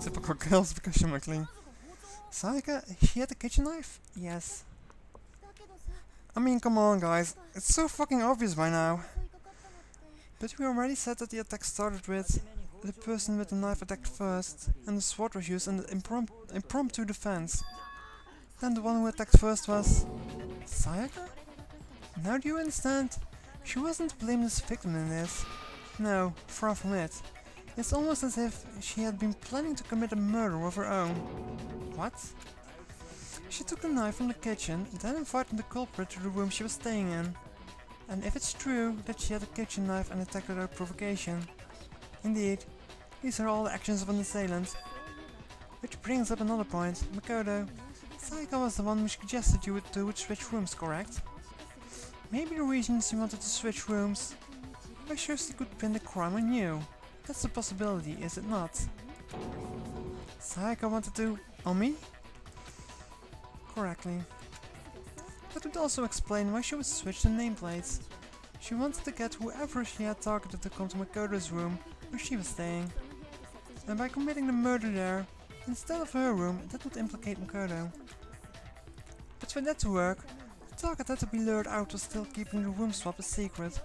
Typical girls because you're clean. Sayaka, she had a kitchen knife? Yes. I mean, come on guys, it's so fucking obvious by now. But we already said that the attack started with the person with the knife attacked first, and the sword was used in the impromptu defense. Then the one who attacked first was... Sayaka? Now do you understand? She wasn't blamed as a victim in this. No, far from it. It's almost as if she had been planning to commit a murder of her own. What? She took the knife from the kitchen, then invited the culprit to the room she was staying in. And if it's true that she had a kitchen knife and attacked without provocation. Indeed, these are all the actions of an assailant. Which brings up another point, Makoto. Sayaka was the one who suggested you would switch rooms, correct? Maybe the reason she wanted to switch rooms was sure she could pin the crime on you. That's a possibility, is it not? Sayaka wanted to... on me? Correctly. That would also explain why she would switch the nameplates. She wanted to get whoever she had targeted to come to Makoto's room, where she was staying. And by committing the murder there, instead of her room, that would implicate Makoto. But for that to work, the target had to be lured out while still keeping the room swap a secret.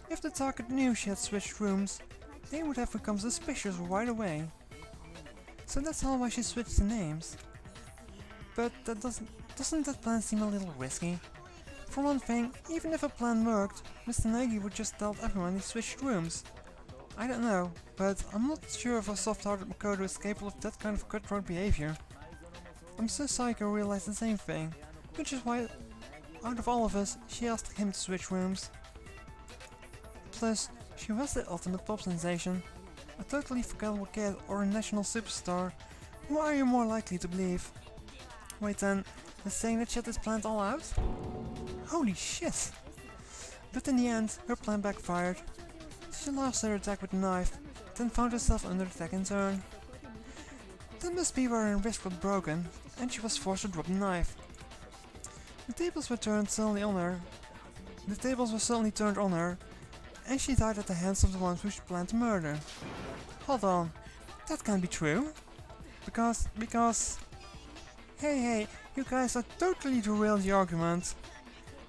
If the target knew she had switched rooms, they would have become suspicious right away. So that's all why she switched the names. But that doesn't that plan seem a little risky? For one thing, even if a plan worked, Mr. Nagi would just tell everyone he switched rooms. I don't know, but I'm not sure if a soft-hearted Makoto is capable of that kind of cutthroat behavior. I'm so Sayaka realized the same thing, which is why, out of all of us, she asked him to switch rooms. Plus, she was the ultimate pop sensation. A totally forgettable kid or a national superstar. Who are you more likely to believe? Wait then, is saying that she had this planned all out? Holy shit! But in the end, her plan backfired. She lost her attack with the knife, then found herself under attack in turn. That must be where her wrist was broken, and she was forced to drop the knife. The tables were suddenly turned on her, and she died at the hands of the ones who she planned to murder. Hold on, that can't be true. Because... Hey, you guys are totally derailed the argument.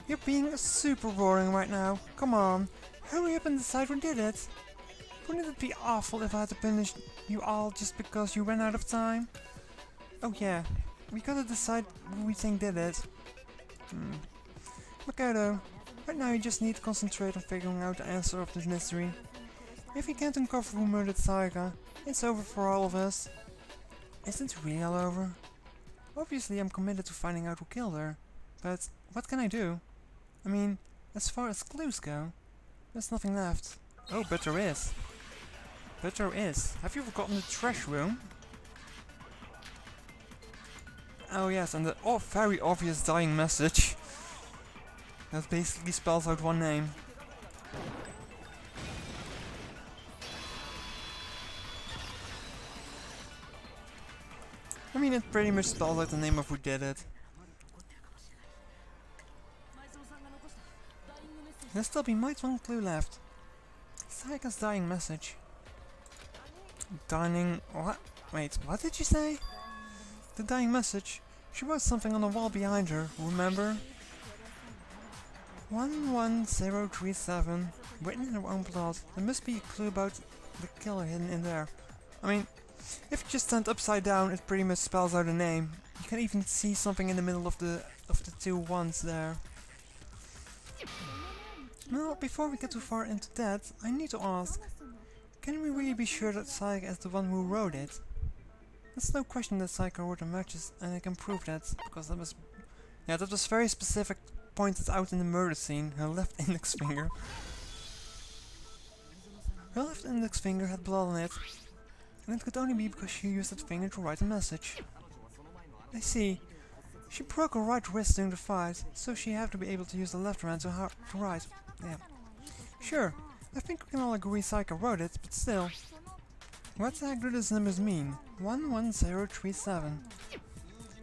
You're being super boring right now. Come on, hurry up and decide who did it. Wouldn't it be awful if I had to punish you all just because you ran out of time? Oh yeah, we gotta decide who we think did it. Okay though, right now you just need to concentrate on figuring out the answer of this mystery. If you can't uncover who murdered Saika, it's over for all of us. Is it really all over? Obviously I'm committed to finding out who killed her, but what can I do? I mean, as far as clues go, there's nothing left. Oh, but there is. But there is. Have you forgotten the trash room? Oh yes, and the very obvious dying message. That basically spells out one name. I mean, it pretty much spells out the name of who did it. There'll still be might one clue left. Saika's dying message. Dying... what? Wait, what did you say? The dying message. She wrote something on the wall behind her, remember? 11037. Written in her own blood. There must be a clue about the killer hidden in there. I mean, if you just stand upside down, it pretty much spells out a name. You can even see something in the middle of the two ones there. Now, before we get too far into that, I need to ask, can we really be sure that Saika is the one who wrote it? There's no question that Saika wrote the matches, and I can prove that, because that was very specific, pointed out in the murder scene, her left index finger. Her left index finger had blood on it, and it could only be because she used that finger to write a message. I see. She broke her right wrist during the fight, so she had to be able to use the left hand to write. Yeah. Sure, I think we can all agree Saika wrote it, but still. What the heck do these numbers mean? 11037.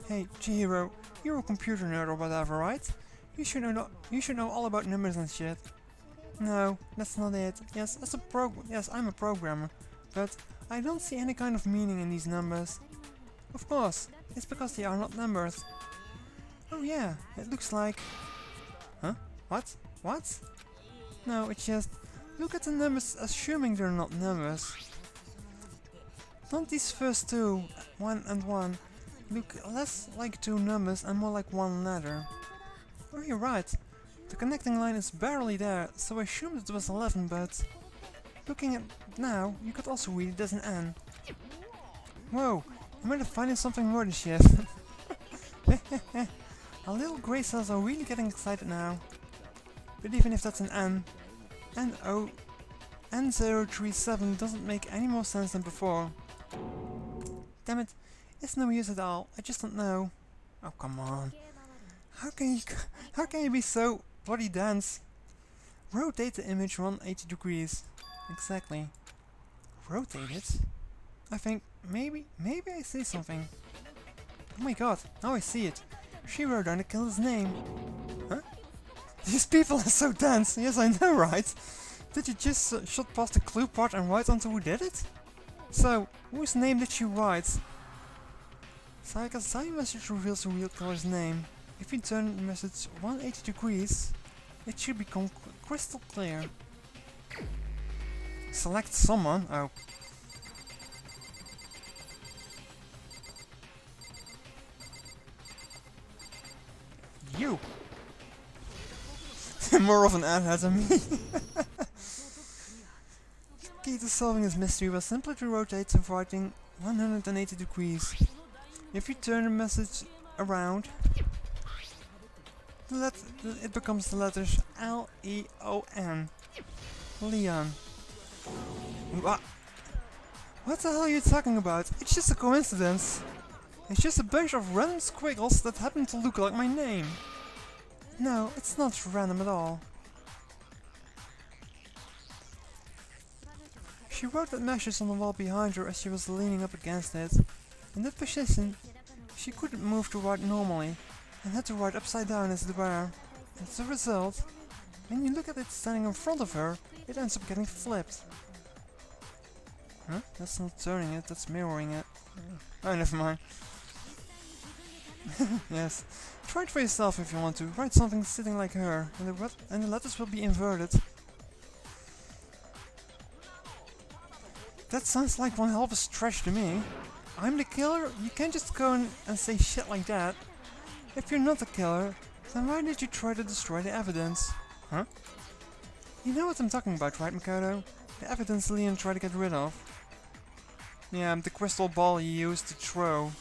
Hey, Chihiro, you're a computer nerd or whatever, right? You should know all about numbers and shit. No, that's not it. Yes, I'm a programmer, but I don't see any kind of meaning in these numbers. Of course, it's because they are not numbers. Oh yeah, it looks like... Huh? What? What? No, it's just... Look at the numbers assuming they're not numbers. Don't these first two, 1 and 1, look less like two numbers and more like one letter? Oh, you're right. The connecting line is barely there, so I assumed it was 11, but... Looking at it now, you could also read it as an N. Whoa, I might have finding something more than shit. Our little grey cells are really getting excited now. But even if that's an N, N037 doesn't make any more sense than before. Damn it, it's no use at all, I just don't know. Oh come on. How can you be so bloody dense? Rotate the image 180 degrees. Exactly. Rotate it? I think maybe I see something. Oh my god, now I see it. She wrote down the killer's name. Huh? These people are so dense. Yes, I know, right? Did you just shot past the clue part and write onto who did it? So, whose name did she write? Saika's dying message reveals the real killer's name. If you turn the message 180 degrees, it should become crystal clear. Select someone. Oh. You! More of an airhead than me. The key to solving this mystery was simply to rotate the writing 180 degrees. If you turn the message around, it becomes the letters L-E-O-N. Leon. What the hell are you talking about? It's just a coincidence. It's just a bunch of random squiggles that happen to look like my name. No, it's not random at all. She wrote that message on the wall behind her as she was leaning up against it. In that position, she couldn't move to write normally, and had to write upside down as it were. As a result, when you look at it standing in front of her, it ends up getting flipped. Huh? That's not turning it, that's mirroring it. Oh, never mind. Yes. Try it for yourself if you want to. Write something sitting like her, and the letters will be inverted. That sounds like one hell of a stretch to me. I'm the killer? You can't just go and say shit like that. If you're not the killer, then why did you try to destroy the evidence? Huh? You know what I'm talking about, right, Makoto? The evidence Leon tried to get rid of. Yeah, the crystal ball he used to throw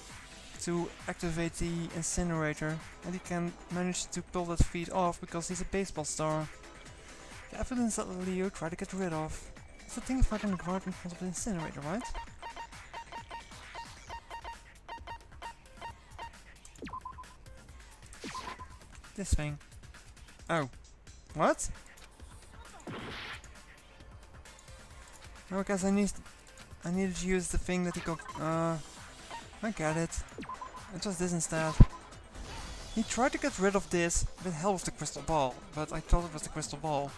to activate the incinerator, and he can manage to pull that feat off because he's a baseball star. The evidence that Leo tried to get rid of. It's the thing fighting the guard in front of the incinerator, right? This thing. Oh. What? Oh, I guess I needed to use the thing that he got. I get it. It was this instead. He tried to get rid of this with help of the crystal ball, but I thought it was the crystal ball.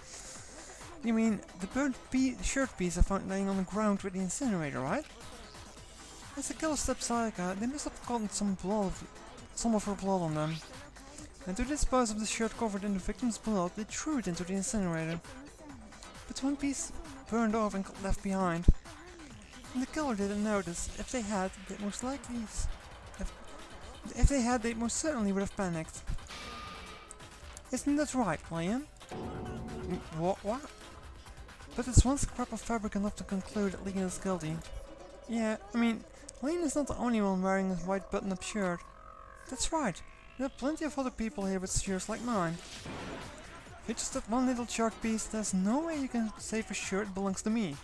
You mean the burnt shirt piece I found laying on the ground with the incinerator, right? As the killer stepped Sayaka, they must have gotten some of her blood on them. And to dispose of the shirt covered in the victim's blood, they threw it into the incinerator. But one piece burned off and got left behind. And the killer didn't notice. If they had, they most certainly would have panicked. Isn't that right, Liam? What? But it's one scrap of fabric enough to conclude that Leon is guilty. Yeah, I mean, Leon is not the only one wearing a white button-up shirt. That's right. There are plenty of other people here with shirts like mine. If it's just that one little chalk piece, there's no way you can say for sure it belongs to me.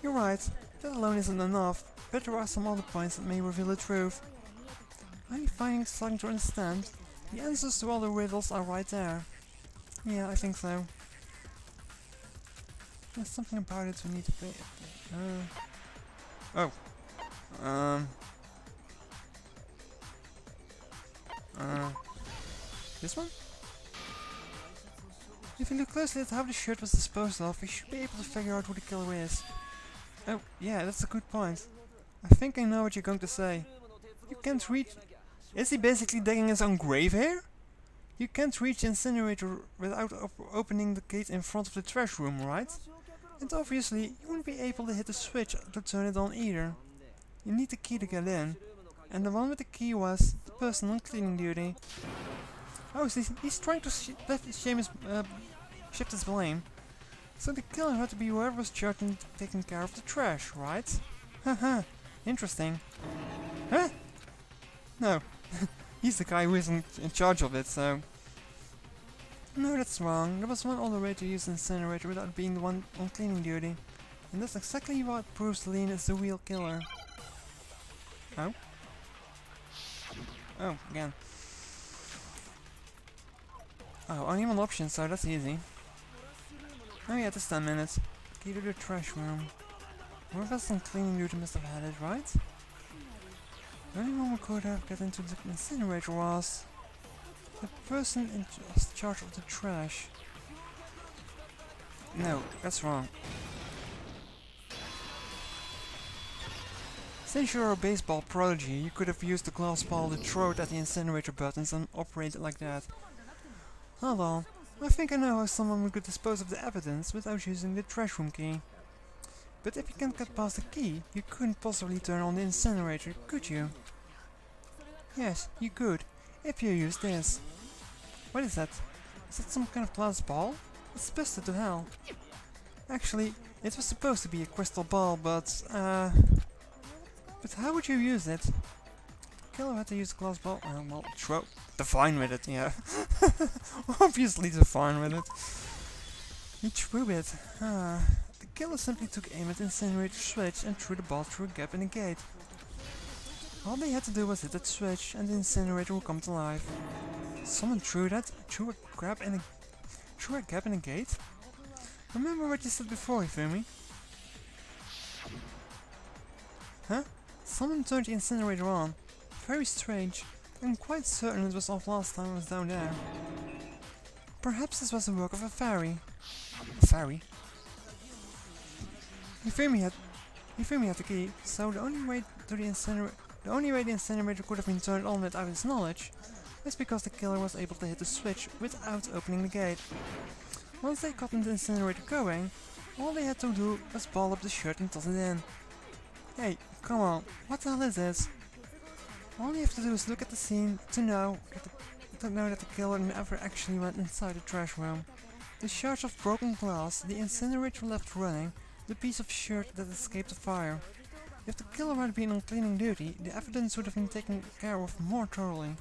You're right, that alone isn't enough, but there are some other points that may reveal the truth. I'm finally starting to understand. The answers to all the riddles are right there. Yeah, I think so. There's something about it we need to pay. This one? If you look closely at how the shirt was disposed of, you should be able to figure out who the killer is. Oh, yeah, that's a good point. I think I know what you're going to say. You can't reach... Is he basically digging his own grave here? You can't reach the incinerator without opening the gate in front of the trash room, right? And obviously, you wouldn't be able to hit the switch to turn it on either. You need the key to get in. And the one with the key was the person on cleaning duty. Oh, so he's trying to shift his blame. So the killer had to be whoever was charged and taking care of the trash, right? Haha, interesting. Huh? No, he's the guy who isn't in charge of it, so... No, that's wrong. There was one other way to use the incinerator without being the one on cleaning duty. And that's exactly what proves Lean is the real killer. Oh? Oh, again. Oh, only one option, so that's easy. Oh yeah, that's 10 minutes. Key to the trash room. Whoever was on cleaning duty must have had it, right? The only one who could have got into the incinerator was... the person in charge of the trash. No, that's wrong. Since you're a baseball prodigy, you could have used the glass ball to throw it at the incinerator buttons and operate it like that. Hold on, I think I know how someone could dispose of the evidence without using the trash room key. But if you can't get past the key, you couldn't possibly turn on the incinerator, could you? Yes, you could, if you use this. What is that? Is that some kind of glass ball? It's busted to hell. Actually, it was supposed to be a crystal ball, but how would you use it? The killer had to use a glass ball. Well, throw. Define with it, yeah. Obviously define with it. He threw it. The killer simply took aim at the incinerator switch and threw the ball through a gap in the gate. All they had to do was hit that switch and the incinerator would come to life. Someone threw a gap in a gate? Remember what you said before, Hifumi? Huh? Someone turned the incinerator on. Very strange. I'm quite certain it was off last time I was down there. Perhaps this was the work of a fairy. A fairy? Hifumi had the key, so the only way to the incinerator... The only way the incinerator could have been turned on without his knowledge is because the killer was able to hit the switch without opening the gate. Once they got the incinerator going, all they had to do was ball up the shirt and toss it in. Hey, come on, what the hell is this? All you have to do is look at the scene to know that the killer never actually went inside the trash room. The shards of broken glass, the incinerator left running, the piece of shirt that escaped the fire. If the killer had been on cleaning duty, the evidence would have been taken care of more thoroughly.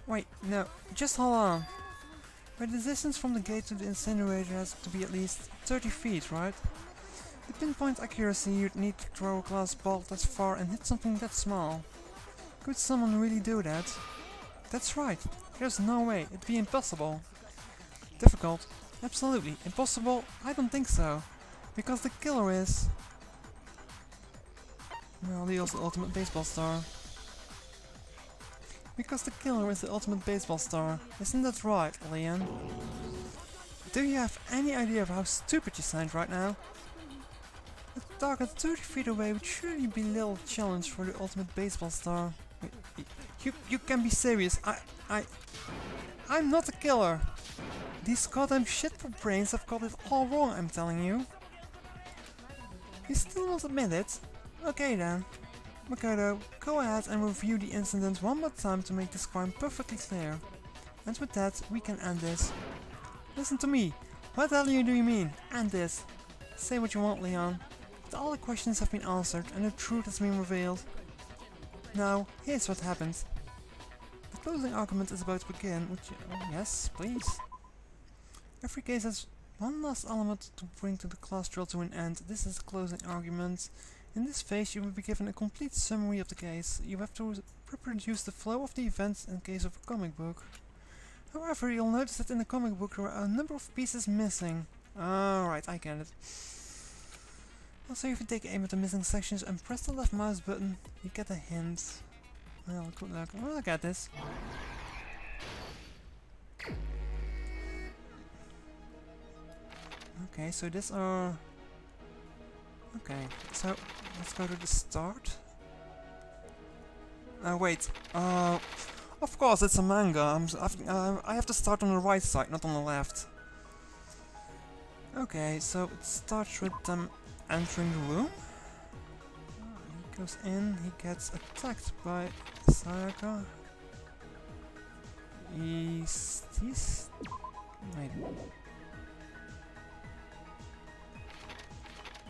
Wait, no, just hold on. But the distance from the gate to the incinerator has to be at least 30 feet, right? The pinpoint accuracy you'd need to throw a glass ball that far and hit something that small. Could someone really do that? That's right, there's no way, it'd be impossible. Difficult? Absolutely. Impossible? I don't think so. Because the killer is... well, the ultimate baseball star. Because the killer is the ultimate baseball star. Isn't that right, Leon? Do you have any idea of how stupid you sound right now? The target 30 feet away would surely be little challenge for the ultimate baseball star. You can be serious. I'm not a killer. These goddamn shitball brains have got it all wrong, I'm telling you. You still won't admit it? Okay then. Makoto, go ahead and review the incident one more time to make this crime perfectly clear. And with that, we can end this. Listen to me. What the hell do you mean, end this? Say what you want, Leon. But all the questions have been answered and the truth has been revealed. Now, here's what happened. The closing argument is about to begin. Yes, please. Every case has one last element to bring to the class trial to an end. This is the closing argument. In this phase you will be given a complete summary of the case. You have to reproduce the flow of the events in case of a comic book. However, you'll notice that in the comic book there are a number of pieces missing. Alright, I get it. Also, if you take aim at the missing sections and press the left mouse button, you get a hint. Well, good luck. Well, look at this. Okay, so these are... okay, so let's go to the start. Wait. Of course, it's a manga. I have to start on the right side, not on the left. Okay, so it starts with them entering the room. He goes in, he gets attacked by Sayaka. He's... wait.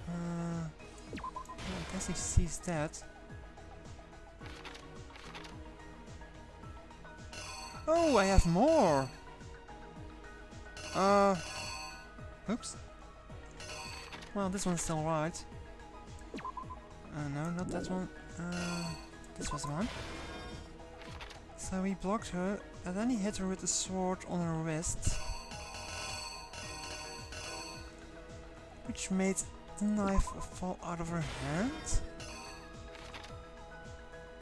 I guess he sees that. Oh, I have more! Oops. Well, this one's still right. No, not that one. This was one. So he blocked her, and then he hit her with the sword on her wrist. Which made the knife fall out of her hand.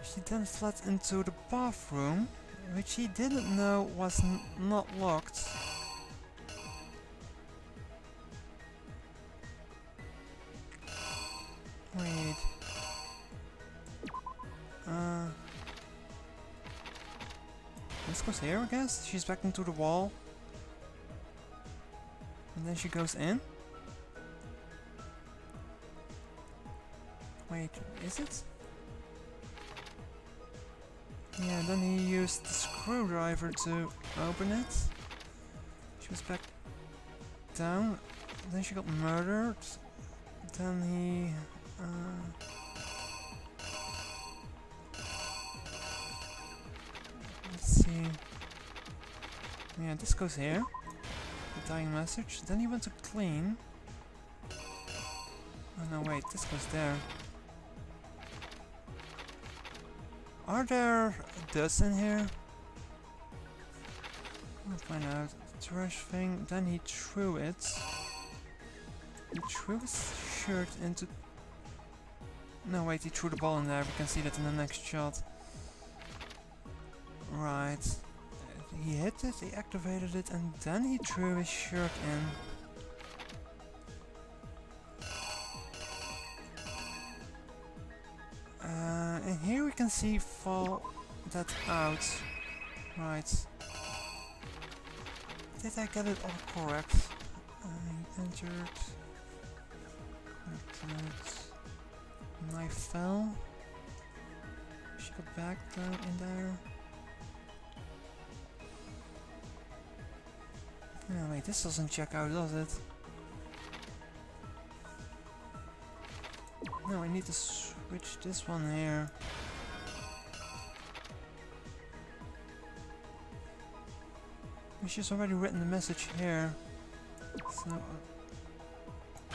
She then fled into the bathroom, which he didn't know was not locked. Wait. This goes here, I guess? She's back into the wall. And then she goes in. Wait, is it? Yeah, then he used the screwdriver to open it. She was back down. Then she got murdered. Then he... let's see. Yeah, this goes here. The dying message. Then he went to clean. Oh no, wait, this goes there. Are there dust in here? I'll find out. Trash thing. Then he threw it. He threw his shirt into... no, wait, he threw the ball in there. We can see that in the next shot. Right. He hit it, he activated it, and then he threw his shirt in. And here we can see fall that out. Right. Did I get it all correct? I entered. Knife fell. She got back down in there. No, wait, this doesn't check out, does it? No, I need to switch this one here. She's already written the message here. So I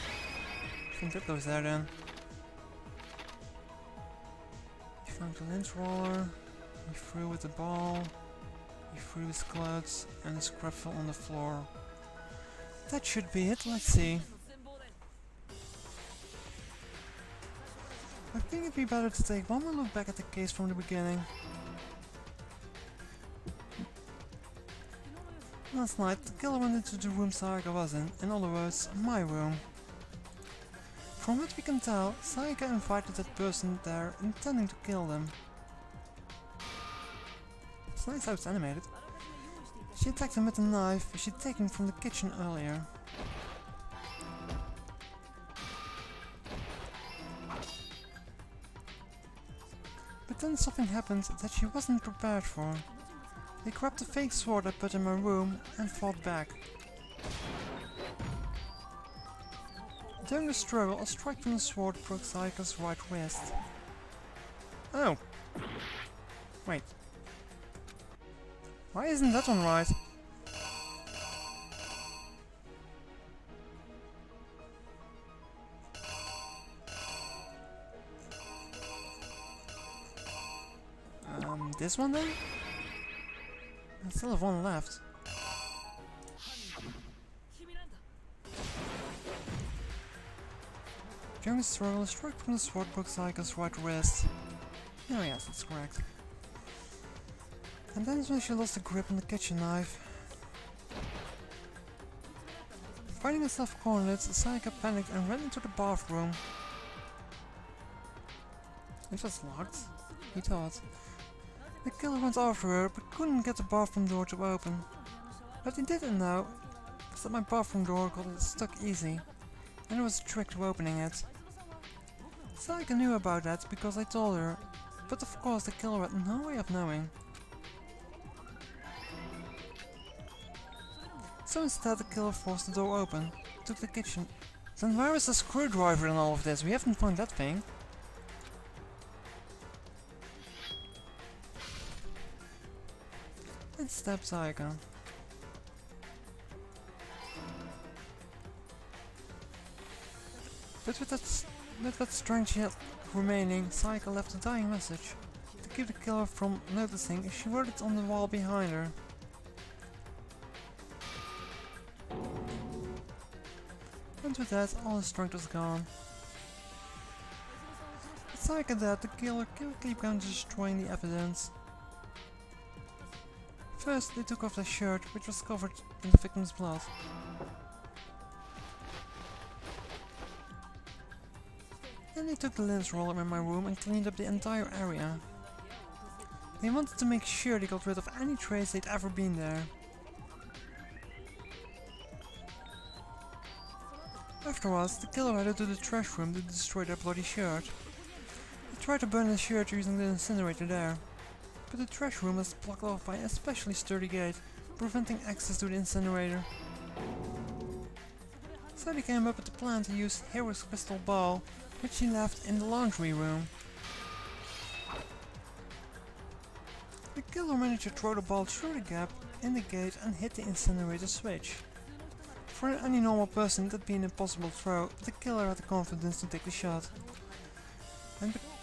think that goes there then. He found the lens roller. He threw with the ball. He threw his clothes and the scrap fell on the floor. That should be it, let's see. I think it'd be better to take one more look back at the case from the beginning. Last night, the killer went into the room Sayaka was in other words, my room. From what we can tell, Sayaka invited that person there intending to kill them. It's nice how it's animated. She attacked him with a knife she'd taken from the kitchen earlier. But then something happened that she wasn't prepared for. They grabbed the fake sword I put in my room and fought back. During the struggle, a strike from the sword broke Sayaka's right wrist. Oh! Wait. Why isn't that one right? This one then? I still have one left. During the struggle, a strike from the sword broke Sayaka's right wrist. Oh yes, that's correct. And then is when she lost the grip on the kitchen knife. Finding herself cornered, Sayaka panicked and ran into the bathroom. It was locked, he thought. The killer went after her, but couldn't get the bathroom door to open. What he didn't know was that my bathroom door got stuck easy, and there was a trick to opening it. Sayaka knew about that because I told her, but of course the killer had no way of knowing. So instead the killer forced the door open, took the kitchen. Then where is the screwdriver in all of this? We haven't found that thing. And stabbed Sayaka. But with that strength she had remaining, Sayaka left a dying message. To keep the killer from noticing, she wrote it on the wall behind her. And with that, all his strength was gone. With Sayaka dead, the killer quickly began destroying the evidence. First, they took off the shirt, which was covered in the victim's blood. Then they took the lens roller in my room and cleaned up the entire area. They wanted to make sure they got rid of any trace they'd ever been there. Afterwards, the killer headed to the trash room to destroy their bloody shirt. They tried to burn the shirt using the incinerator there, but the trash room was blocked off by an especially sturdy gate, preventing access to the incinerator. So they came up with the plan to use Havoc's crystal ball, which he left in the laundry room. The killer managed to throw the ball through the gap in the gate and hit the incinerator switch. For any normal person that'd be an impossible throw, but the killer had the confidence to take the shot.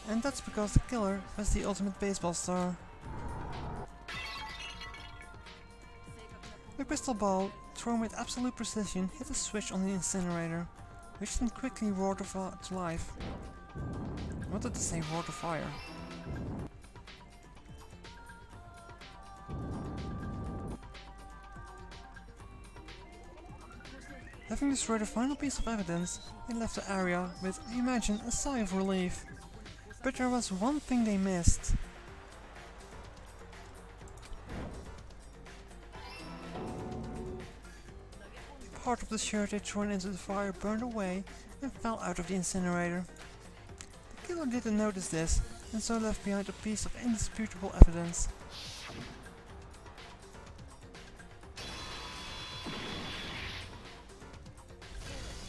And that's because the killer was the ultimate baseball star. The crystal ball, thrown with absolute precision, hit a switch on the incinerator, which then quickly roared to life. I wanted to say roared to fire. Having destroyed the final piece of evidence, they left the area with, I imagine, a sigh of relief. But there was one thing they missed. Part of the shirt they thrown into the fire burned away and fell out of the incinerator. The killer didn't notice this, and so left behind a piece of indisputable evidence.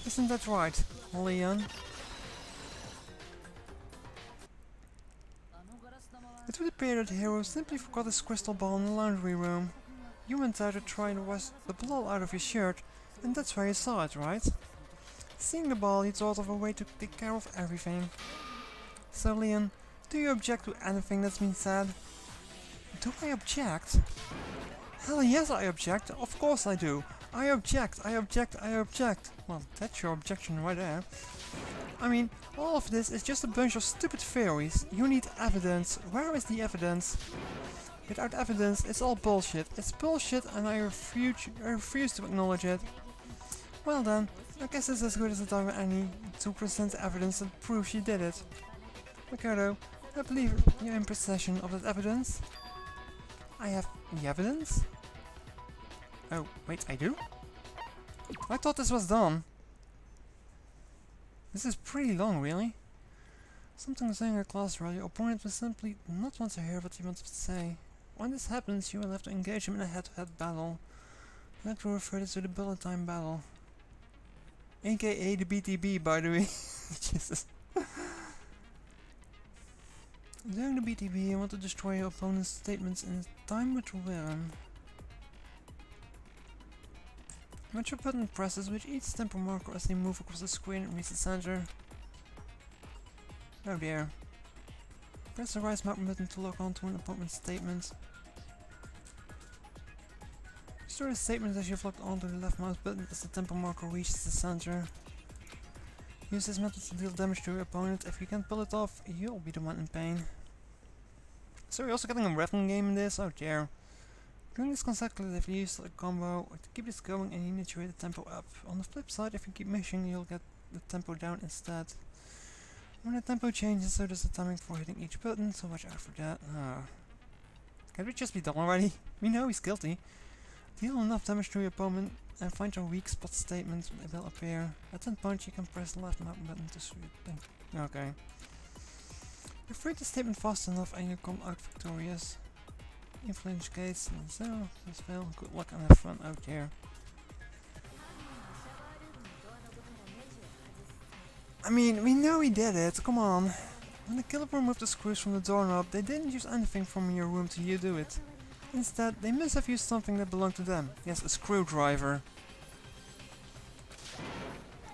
Isn't that right, Leon? It would appear that the hero simply forgot his crystal ball in the laundry room. You went out to try and wash the blood out of your shirt, and that's where you saw it, right? Seeing the ball, he thought of a way to take care of everything. So, Leon, do you object to anything that's been said? Do I object? Hell yes, I object. Of course I do. I object, I object, I object. Well, that's your objection right there. I mean, all of this is just a bunch of stupid theories. You need evidence. Where is the evidence? Without evidence, it's all bullshit. It's bullshit and I refuse to acknowledge it. Well then, I guess it's as good as the time of any to present evidence that proves you did it. Ricardo, I believe you're in possession of that evidence. I have the evidence? Oh, wait, I do? I thought this was done. This is pretty long, really. Something saying a class rally, your opponent will simply not want to hear what you want to say. When this happens, you will have to engage him in a head-to-head battle. I like to refer this to the bullet time battle. AKA the BTB, by the way. Jesus. During the BTB, you want to destroy your opponent's statements in a time with rhythm. Watch your button presses with each tempo marker as they move across the screen and reach the center. Oh dear. Press the right mouse button to lock onto an opponent's statement. Store the statement as you've locked onto the left mouse button as the tempo marker reaches the center. Use this method to deal damage to your opponent. If you can't pull it off, you'll be the one in pain. So you're also getting a rhythm game in this? Oh dear. Doing this consecutively, use a combo to keep this going and initiate the tempo up. On the flip side, if you keep missing, you'll get the tempo down instead. When the tempo changes, so does the timing for hitting each button, so watch out for that. Can we just be done already? We know he's guilty. Deal enough damage to your opponent and find your weak spot statement will appear. At that point, you can press the left mouse button to shoot them. Okay. You've read the statement fast enough and you come out victorious. Influence gates, so let's fail. Good luck and have fun out here. I mean, we know he did it, come on. When the killer removed the screws from the doorknob, they didn't use anything from your room to do it. Instead, they must have used something that belonged to them. Yes, a screwdriver.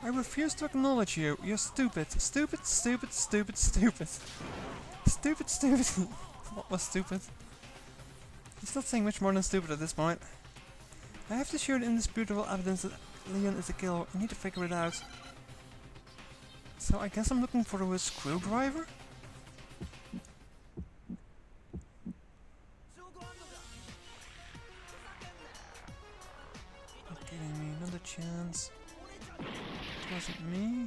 I refuse to acknowledge you. You're stupid. Stupid, stupid, stupid, stupid. Stupid, stupid. What was stupid? He's not saying much more than stupid at this point. I have to show the indisputable evidence that Leon is the killer. I need to figure it out. So I guess I'm looking for the word screwdriver? You're kidding me, another chance. It wasn't me.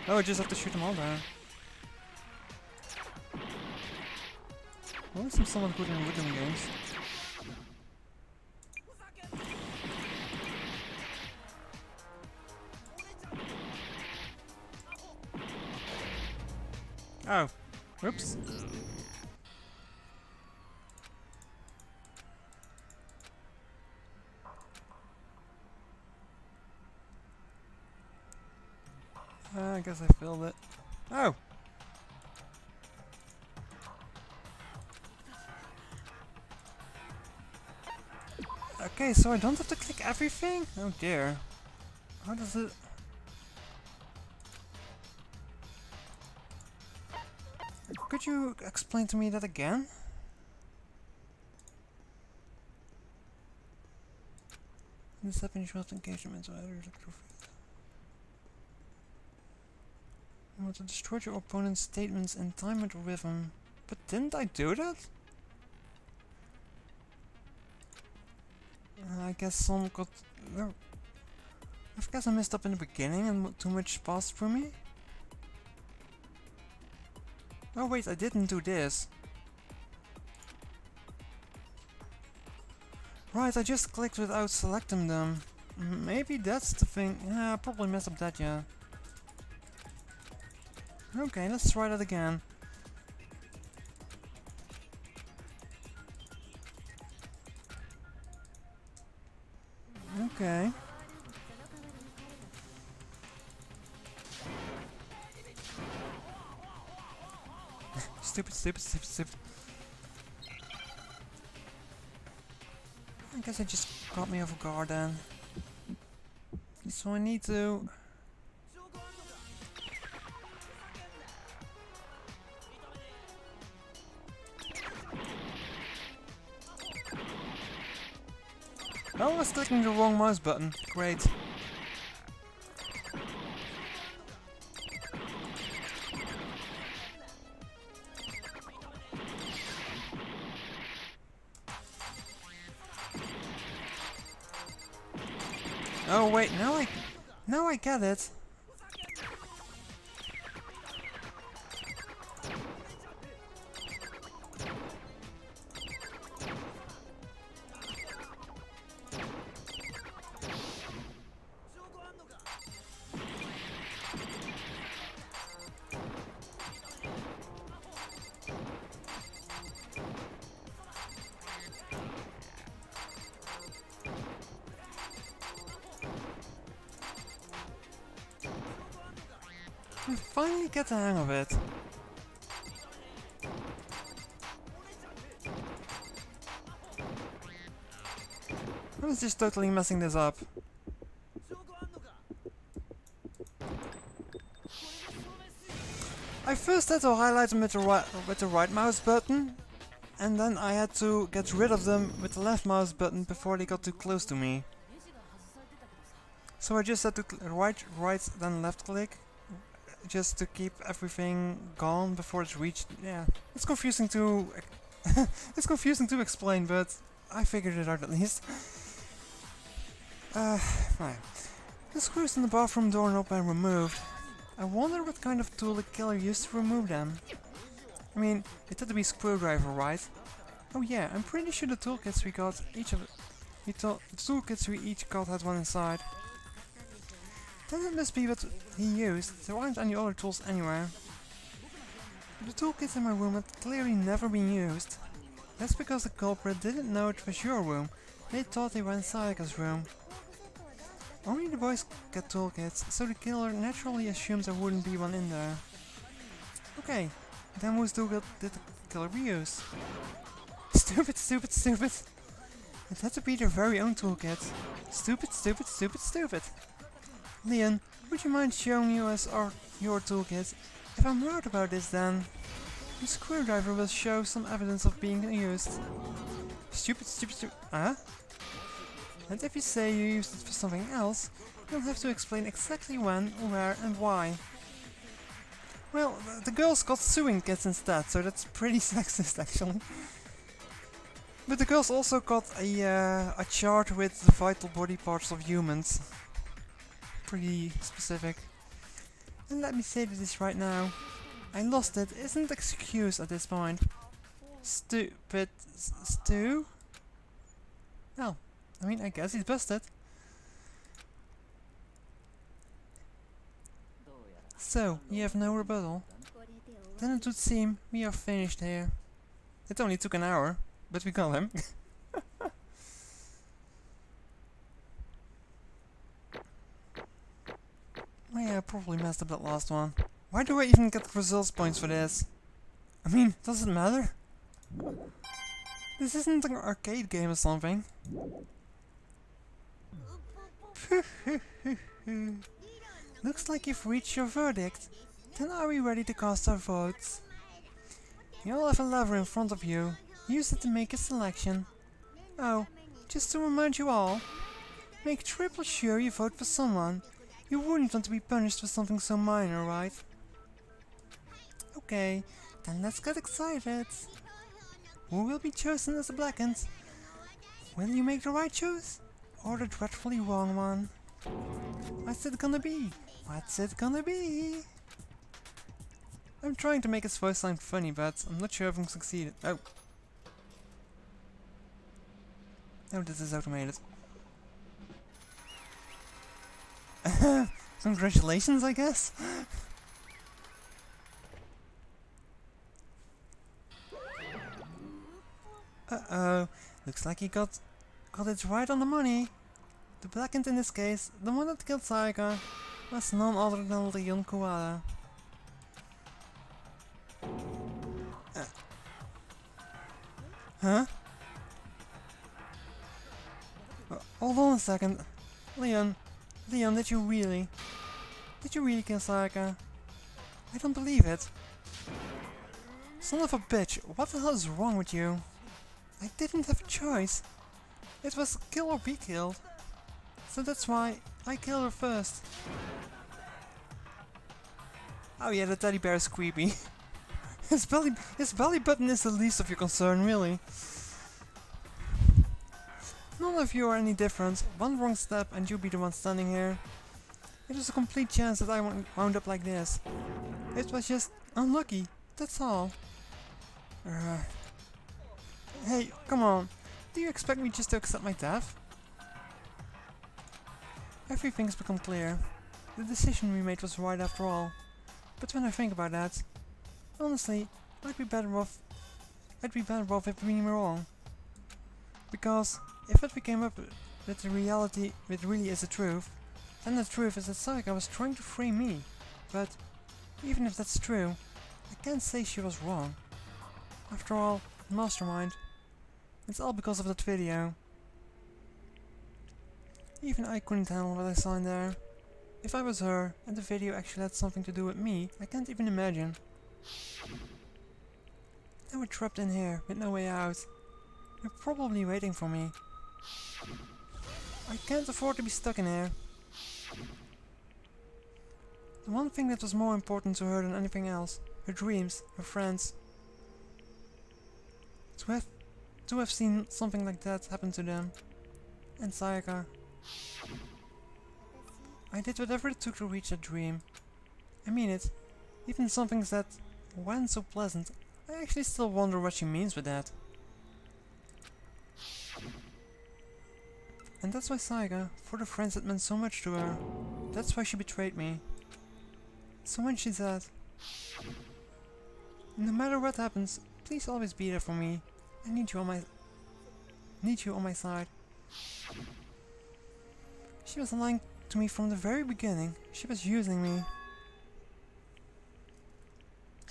Oh, I just have to shoot them all down. Well, at least I'm somewhat good in rhythm games. Oh, whoops. I guess I failed it. Oh! Okay, so I don't have to click everything? Oh dear. How does it... Could you explain to me that again? This happens with engagement or other electrofield. You want to destroy your opponent's statements in time and rhythm. But didn't I do that? I guess some got... I guess I messed up in the beginning and too much passed through me. Oh wait, I didn't do this. Right, I just clicked without selecting them. Maybe that's the thing. Yeah, I probably messed up that, yeah. Okay, let's try that again. Okay. Stupid, stupid, stupid, stupid. I guess it just caught me off guard then. So I need to... Oh, I was clicking the wrong mouse button. Great. Oh wait, now I get it. I finally get the hang of it. I was just totally messing this up. I first had to highlight them with the right mouse button, and then I had to get rid of them with the left mouse button before they got too close to me. So I just had to right, then left click, just to keep everything gone before it's reached. Yeah, it's confusing to it's confusing to explain, but I figured it out at least. Right. The screws in the bathroom door not been removed. I wonder what kind of tool the killer used to remove them. I mean, it had to be a screwdriver, right? Oh yeah, I'm pretty sure the toolkits we got, the toolkits we each got had one inside. Then it must be what he used. There aren't any other tools anywhere. The toolkits in my room had clearly never been used. That's because the culprit didn't know it was your room. They thought they were in Sayaka's room. Only the boys get toolkits, so the killer naturally assumes there wouldn't be one in there. Okay, then whose toolkit did the killer reuse? Stupid, stupid, stupid! It had to be their very own toolkit. Stupid, stupid, stupid, stupid! Leon, would you mind showing us your toolkit? If I'm right about this, then the screwdriver will show some evidence of being used. Stupid, stupid, stupid. Huh? And if you say you used it for something else, you'll have to explain exactly when, where, and why. Well, the girls got sewing kits instead, so that's pretty sexist actually. But the girls also got a chart with the vital body parts of humans. Pretty specific. And let me say this right now. I lost it isn't an excuse at this point. Stupid Stu? Well, I mean, I guess he's busted. So, you have no rebuttal? Then it would seem we are finished here. It only took an hour, but we got him. Oh yeah, I probably messed up that last one. Why do I even get results points for this? I mean, does it matter? This isn't an arcade game or something. Looks like you've reached your verdict. Then are we ready to cast our votes? You'll have a lever in front of you. Use it to make a selection. Oh, just to remind you all, make triple sure you vote for someone. You wouldn't want to be punished for something so minor, right? Okay, then let's get excited. Who will be chosen as the Blackened? Will you make the right choice? Or the dreadfully wrong one? What's it gonna be? What's it gonna be? I'm trying to make his voice sound funny, but I'm not sure if I'm succeeded. Oh. Oh, this is automated. Congratulations, I guess? Uh-oh. Looks like he got it right on the money. The blackened in this case, the one that killed Sayaka, was none other than Leon Koala. Huh? Hold on a second. Leon, did you really kill Sayaka? I don't believe it. Son of a bitch, what the hell is wrong with you? I didn't have a choice. It was kill or be killed. So that's why I killed her first. Oh yeah, the teddy bear is creepy. his belly button is the least of your concern, really. None of you are any different. One wrong step and you'll be the one standing here. It was a complete chance that I wound up like this. It was just unlucky, that's all. Hey, come on. Do you expect me just to accept my death? Everything's become clear. The decision we made was right after all. But when I think about that, honestly, I'd be better off if we were wrong. Because if what we came up with the reality, which really is the truth, then the truth is that Sayaka was trying to frame me. But even if that's true, I can't say she was wrong. After all, Mastermind. It's all because of that video. Even I couldn't handle what I saw in there. If I was her, and the video actually had something to do with me, I can't even imagine. They were trapped in here, with no way out. They're probably waiting for me. I can't afford to be stuck in here. The one thing that was more important to her than anything else, her dreams, her friends. To have seen something like that happen to them. And Sayaka. I did whatever it took to reach that dream. I mean it. Even some things that weren't so pleasant, I actually still wonder what she means with that. And that's why Sayaka, for the friends that meant so much to her, that's why she betrayed me. So when she said, no matter what happens, please always be there for me. I need you on my side. She was lying to me from the very beginning. She was using me.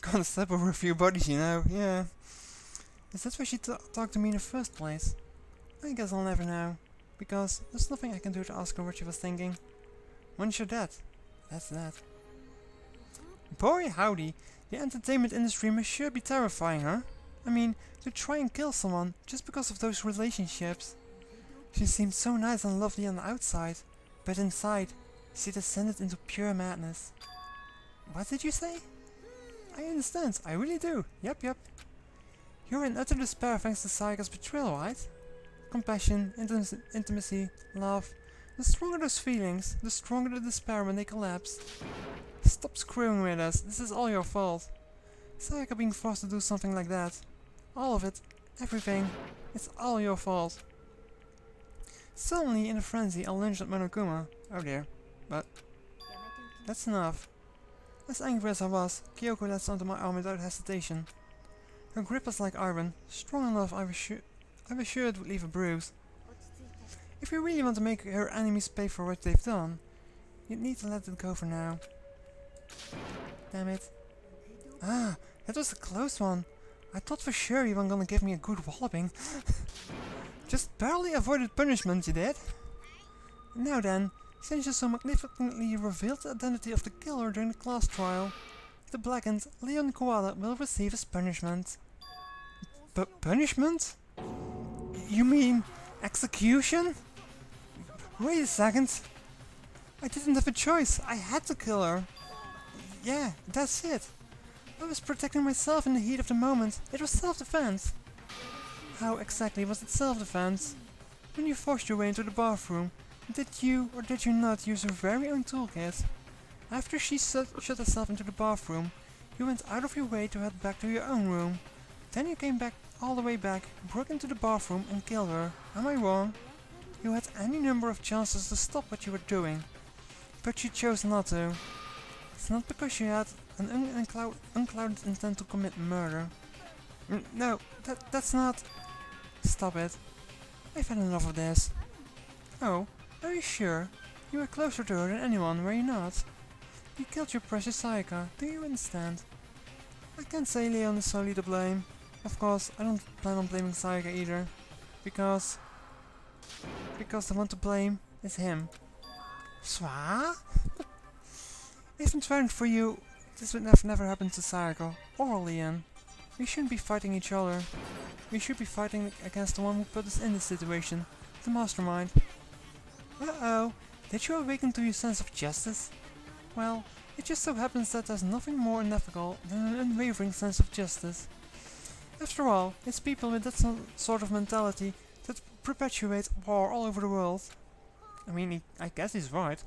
Gonna step over a few bodies, you know, yeah. Is that why she talked to me in the first place? I guess I'll never know. Because there's nothing I can do to ask her what she was thinking. Once you're dead, that's that. Boy howdy, the entertainment industry must sure be terrifying, huh? I mean, to try and kill someone just because of those relationships. She seemed so nice and lovely on the outside, but inside, she descended into pure madness. What did you say? I understand, I really do. Yep. You're in utter despair thanks to Sayaka's betrayal, right? Compassion, intimacy, love. The stronger those feelings, the stronger the despair when they collapse. Stop screwing with us, this is all your fault. Sayaka being forced to do something like that. All of it, everything, it's all your fault. Suddenly, in a frenzy, I lunged at Monokuma. Oh dear, but that's enough. As angry as I was, Kyoko latched onto my arm without hesitation. Her grip was like iron, strong enough I was sure it would leave a bruise. If you really want to make her enemies pay for what they've done, you'd need to let it go for now. Damn it. Ah, that was a close one. I thought for sure you weren't gonna give me a good walloping. Just barely avoided punishment, you did. Now then, since you so magnificently revealed the identity of the killer during the class trial, the blackened Leon Koala will receive his punishment. Punishment? You mean execution? Wait a second. I didn't have a choice. I had to kill her. Yeah, that's it. I was protecting myself in the heat of the moment. It was self-defense. How exactly was it self-defense? when you forced your way into the bathroom, did you or did you not use her very own toolkit? After she shut herself into the bathroom, you went out of your way to head back to your own room. Then you came back all the way back, broke into the bathroom and killed her. Am I wrong? You had any number of chances to stop what you were doing, but you chose not to. It's not because you had an unclouded intent to commit murder. No, that's not... Stop it. I've had enough of this. Oh, are you sure? You were closer to her than anyone, were you not? You killed your precious Sayaka, do you understand? I can't say Leon is solely to blame. Of course, I don't plan on blaming Sayaka either. Because the one to blame is him. Swa? If it weren't for you, this would never happen to Sayaka or Leon. We shouldn't be fighting each other. We should be fighting against the one who put us in this situation, the mastermind. Uh-oh, did you awaken to your sense of justice? Well, it just so happens that there's nothing more ineffable than an unwavering sense of justice. After all, it's people with that sort of mentality that perpetuate war all over the world. I mean, I guess he's right.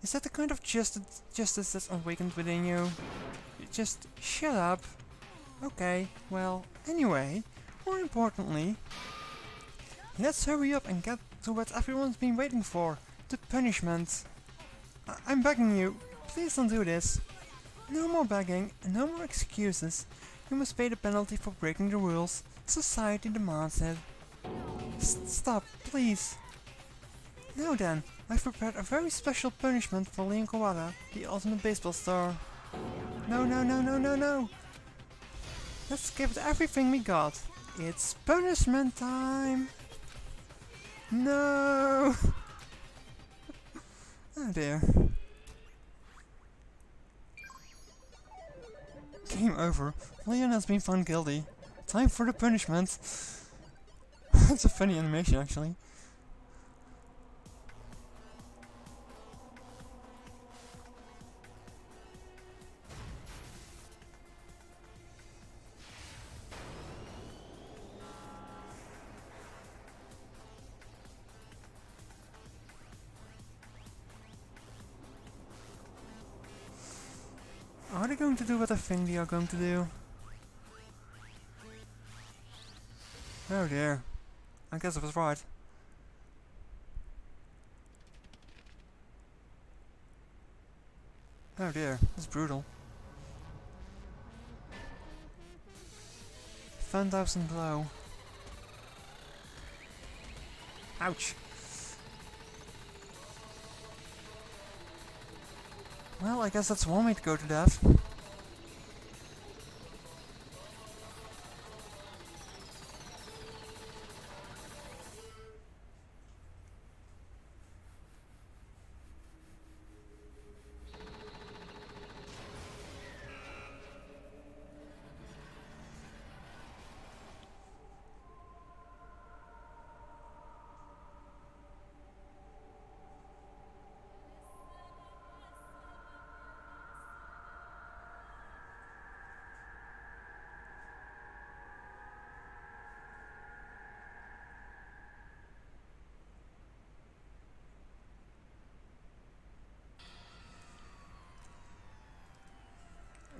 Is that the kind of justice that's awakened within you? Just shut up. Okay, well, anyway, more importantly, let's hurry up and get to what everyone's been waiting for, the punishment. I'm begging you, please don't do this. No more begging, and no more excuses. You must pay the penalty for breaking the rules. Society demands it. Stop, please. Now then, I've prepared a very special punishment for Leon Kawada, the ultimate baseball star. No, no, no, no, no, no! Let's give it everything we got. It's punishment time! No! Oh dear. Game over. Leon has been found guilty. Time for the punishment. That's a funny animation actually. Are they going to do what I think they are going to do? Oh dear. I guess I was right. Oh dear, that's brutal. 10,000 blow. Ouch. Well, I guess that's one way to go to death.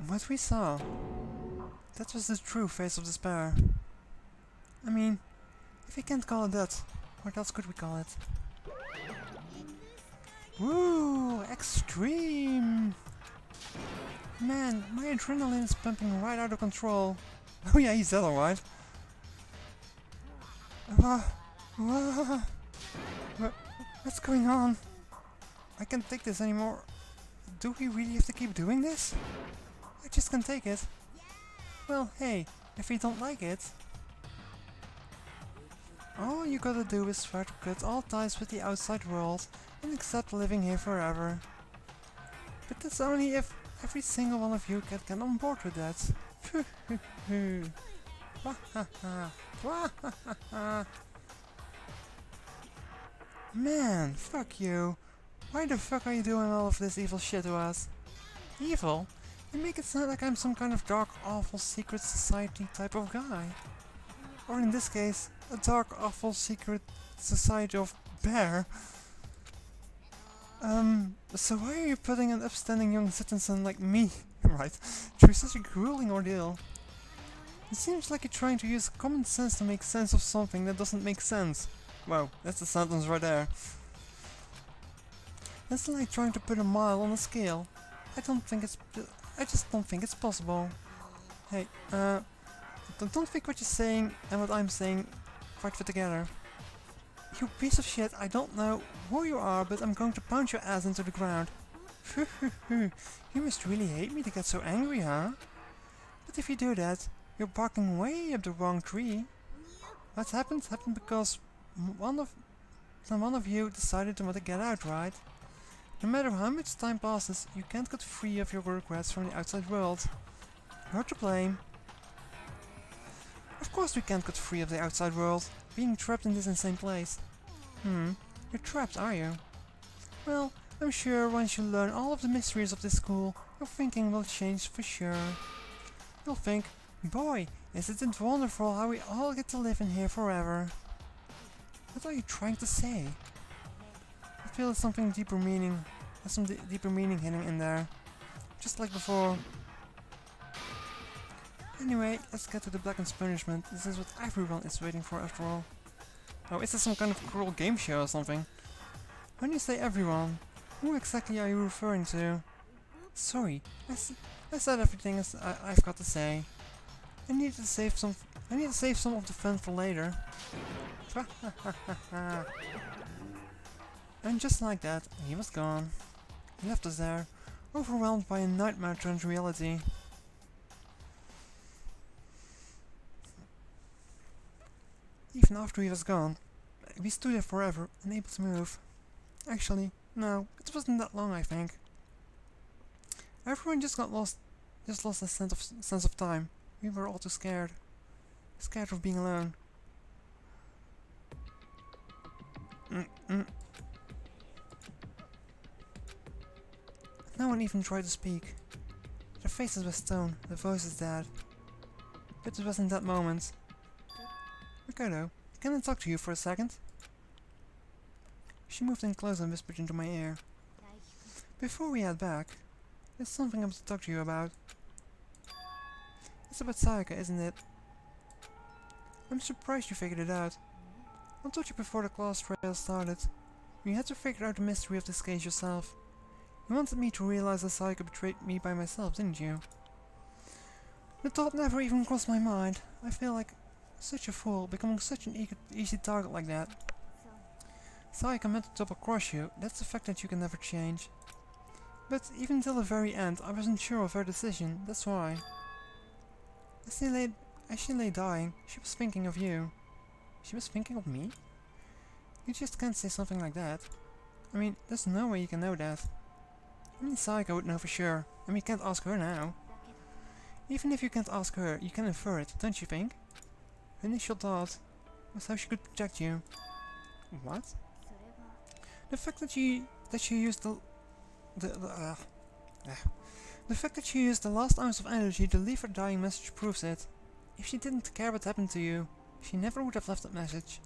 What we saw, that was the true face of despair. I mean, if we can't call it that, what else could we call it? Woo! Extreme! Man, my adrenaline is pumping right out of control. Oh yeah, he's dead alright. What's going on? I can't take this anymore. Do we really have to keep doing this? I just can't take it. Well, hey, if you don't like it, all you gotta do is try to cut all ties with the outside world and accept living here forever. But that's only if every single one of you can get on board with that. Man, fuck you. Why the fuck are you doing all of this evil shit to us? Evil? You make it sound like I'm some kind of dark, awful, secret society type of guy. Or in this case, a dark, awful secret society of bear. So why are you putting an upstanding young citizen like me, right, through such a grueling ordeal? It seems like you're trying to use common sense to make sense of something that doesn't make sense. Wow, that's a sentence right there. That's like trying to put a mile on a scale. I just don't think it's possible. Hey, don't think what you're saying and what I'm saying quite fit together. You piece of shit, I don't know who you are, but I'm going to pound your ass into the ground. You must really hate me to get so angry, huh? But if you do that, you're barking way up the wrong tree. What happened because one of you decided to want to get out, right? No matter how much time passes, you can't get free of your regrets from the outside world. You're to blame. Of course we can't get free of the outside world, being trapped in this insane place. You're trapped, are you? Well, I'm sure once you learn all of the mysteries of this school, your thinking will change for sure. You'll think, boy, isn't it wonderful how we all get to live in here forever. What are you trying to say? I feel there's something deeper meaning. There's some deeper meaning hidden in there. Just like before. Anyway, let's get to the Blacken's punishment. This is what everyone is waiting for after all. Oh, is this some kind of cruel game show or something? When you say everyone, who exactly are you referring to? Sorry, I said everything I've got to say. I need to save some of the fun for later. And just like that, he was gone. He left us there, overwhelmed by a nightmare turned reality. Even after he was gone, we stood there forever, unable to move. Actually, no, it wasn't that long, I think. Everyone just lost a sense of time. We were all too scared. Scared of being alone. No one even tried to speak. Their faces were stone, their voices dead. But it was in that moment. Ricardo, can I talk to you for a second? She moved in close and whispered into my ear. Before we head back, there's something I want to talk to you about. It's about Sayaka, isn't it? I'm surprised you figured it out. I told you before the class trial started. You had to figure out the mystery of this case yourself. You wanted me to realize that Sayaka betrayed me by myself, didn't you? The thought never even crossed my mind. I feel like such a fool, becoming such an easy target like that. Sayaka meant to double cross you, that's a fact that you can never change. But even till the very end, I wasn't sure of her decision, that's why. As she lay dying, she was thinking of you. She was thinking of me? You just can't say something like that. I mean, there's no way you can know that. I mean, Sayaka would know for sure, and we can't ask her now. Even if you can't ask her, you can infer it, don't you think? Her initial thought was how she could protect you. What? The fact that she used the fact that she used the last ounce of energy to leave her dying message proves it. If she didn't care what happened to you, she never would have left that message.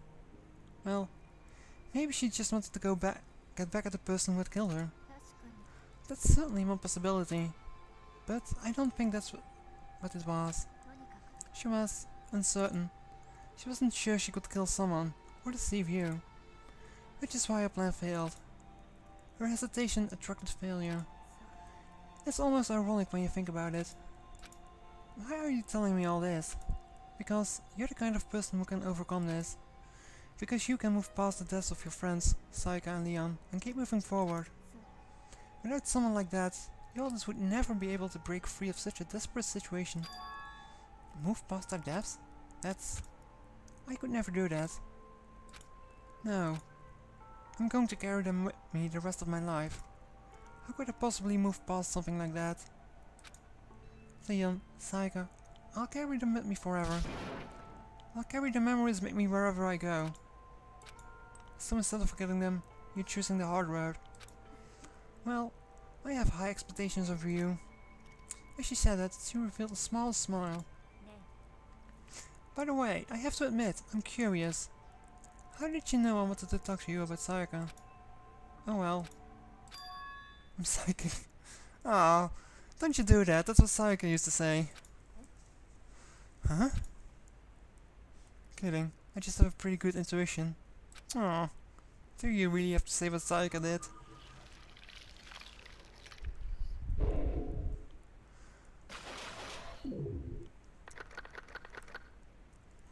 Well, maybe she just wanted to get back at the person who had killed her. That's certainly one possibility, but I don't think that's what it was. She was uncertain. She wasn't sure she could kill someone, or deceive you. Which is why her plan failed. Her hesitation attracted failure. It's almost ironic when you think about it. Why are you telling me all this? Because you're the kind of person who can overcome this. Because you can move past the deaths of your friends, Sayaka and Leon, and keep moving forward. Without someone like that, you others would never be able to break free of such a desperate situation. Move past their deaths? I could never do that. No. I'm going to carry them with me the rest of my life. How could I possibly move past something like that? Leon, Sayaka, I'll carry them with me forever. I'll carry the memories with me wherever I go. So instead of forgetting them, you're choosing the hard road. Well, I have high expectations of you. As she said that, she revealed a small smile. By the way, I have to admit, I'm curious. How did you know I wanted to talk to you about Sayaka? Oh well. I'm psychic. Oh, don't you do that, that's what Sayaka used to say. Huh? Kidding, I just have a pretty good intuition. Oh, do you really have to say what Sayaka did?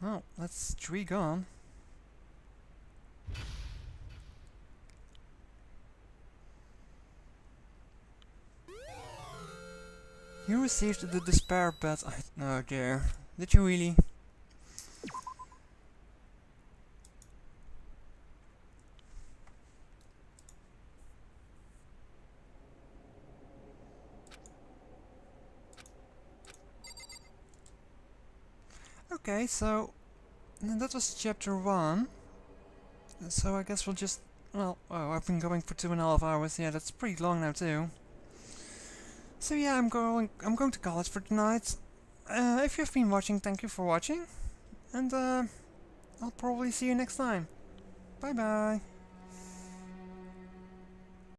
Well, that's 3 gone. You received the despair bet. Oh dear. Did you really? Okay, so that was chapter 1. So I guess we'll just... Well, oh, I've been going for 2.5 hours. Yeah, that's pretty long now too. So yeah, I'm going to college for tonight. If you've been watching, thank you for watching. And I'll probably see you next time. Bye bye.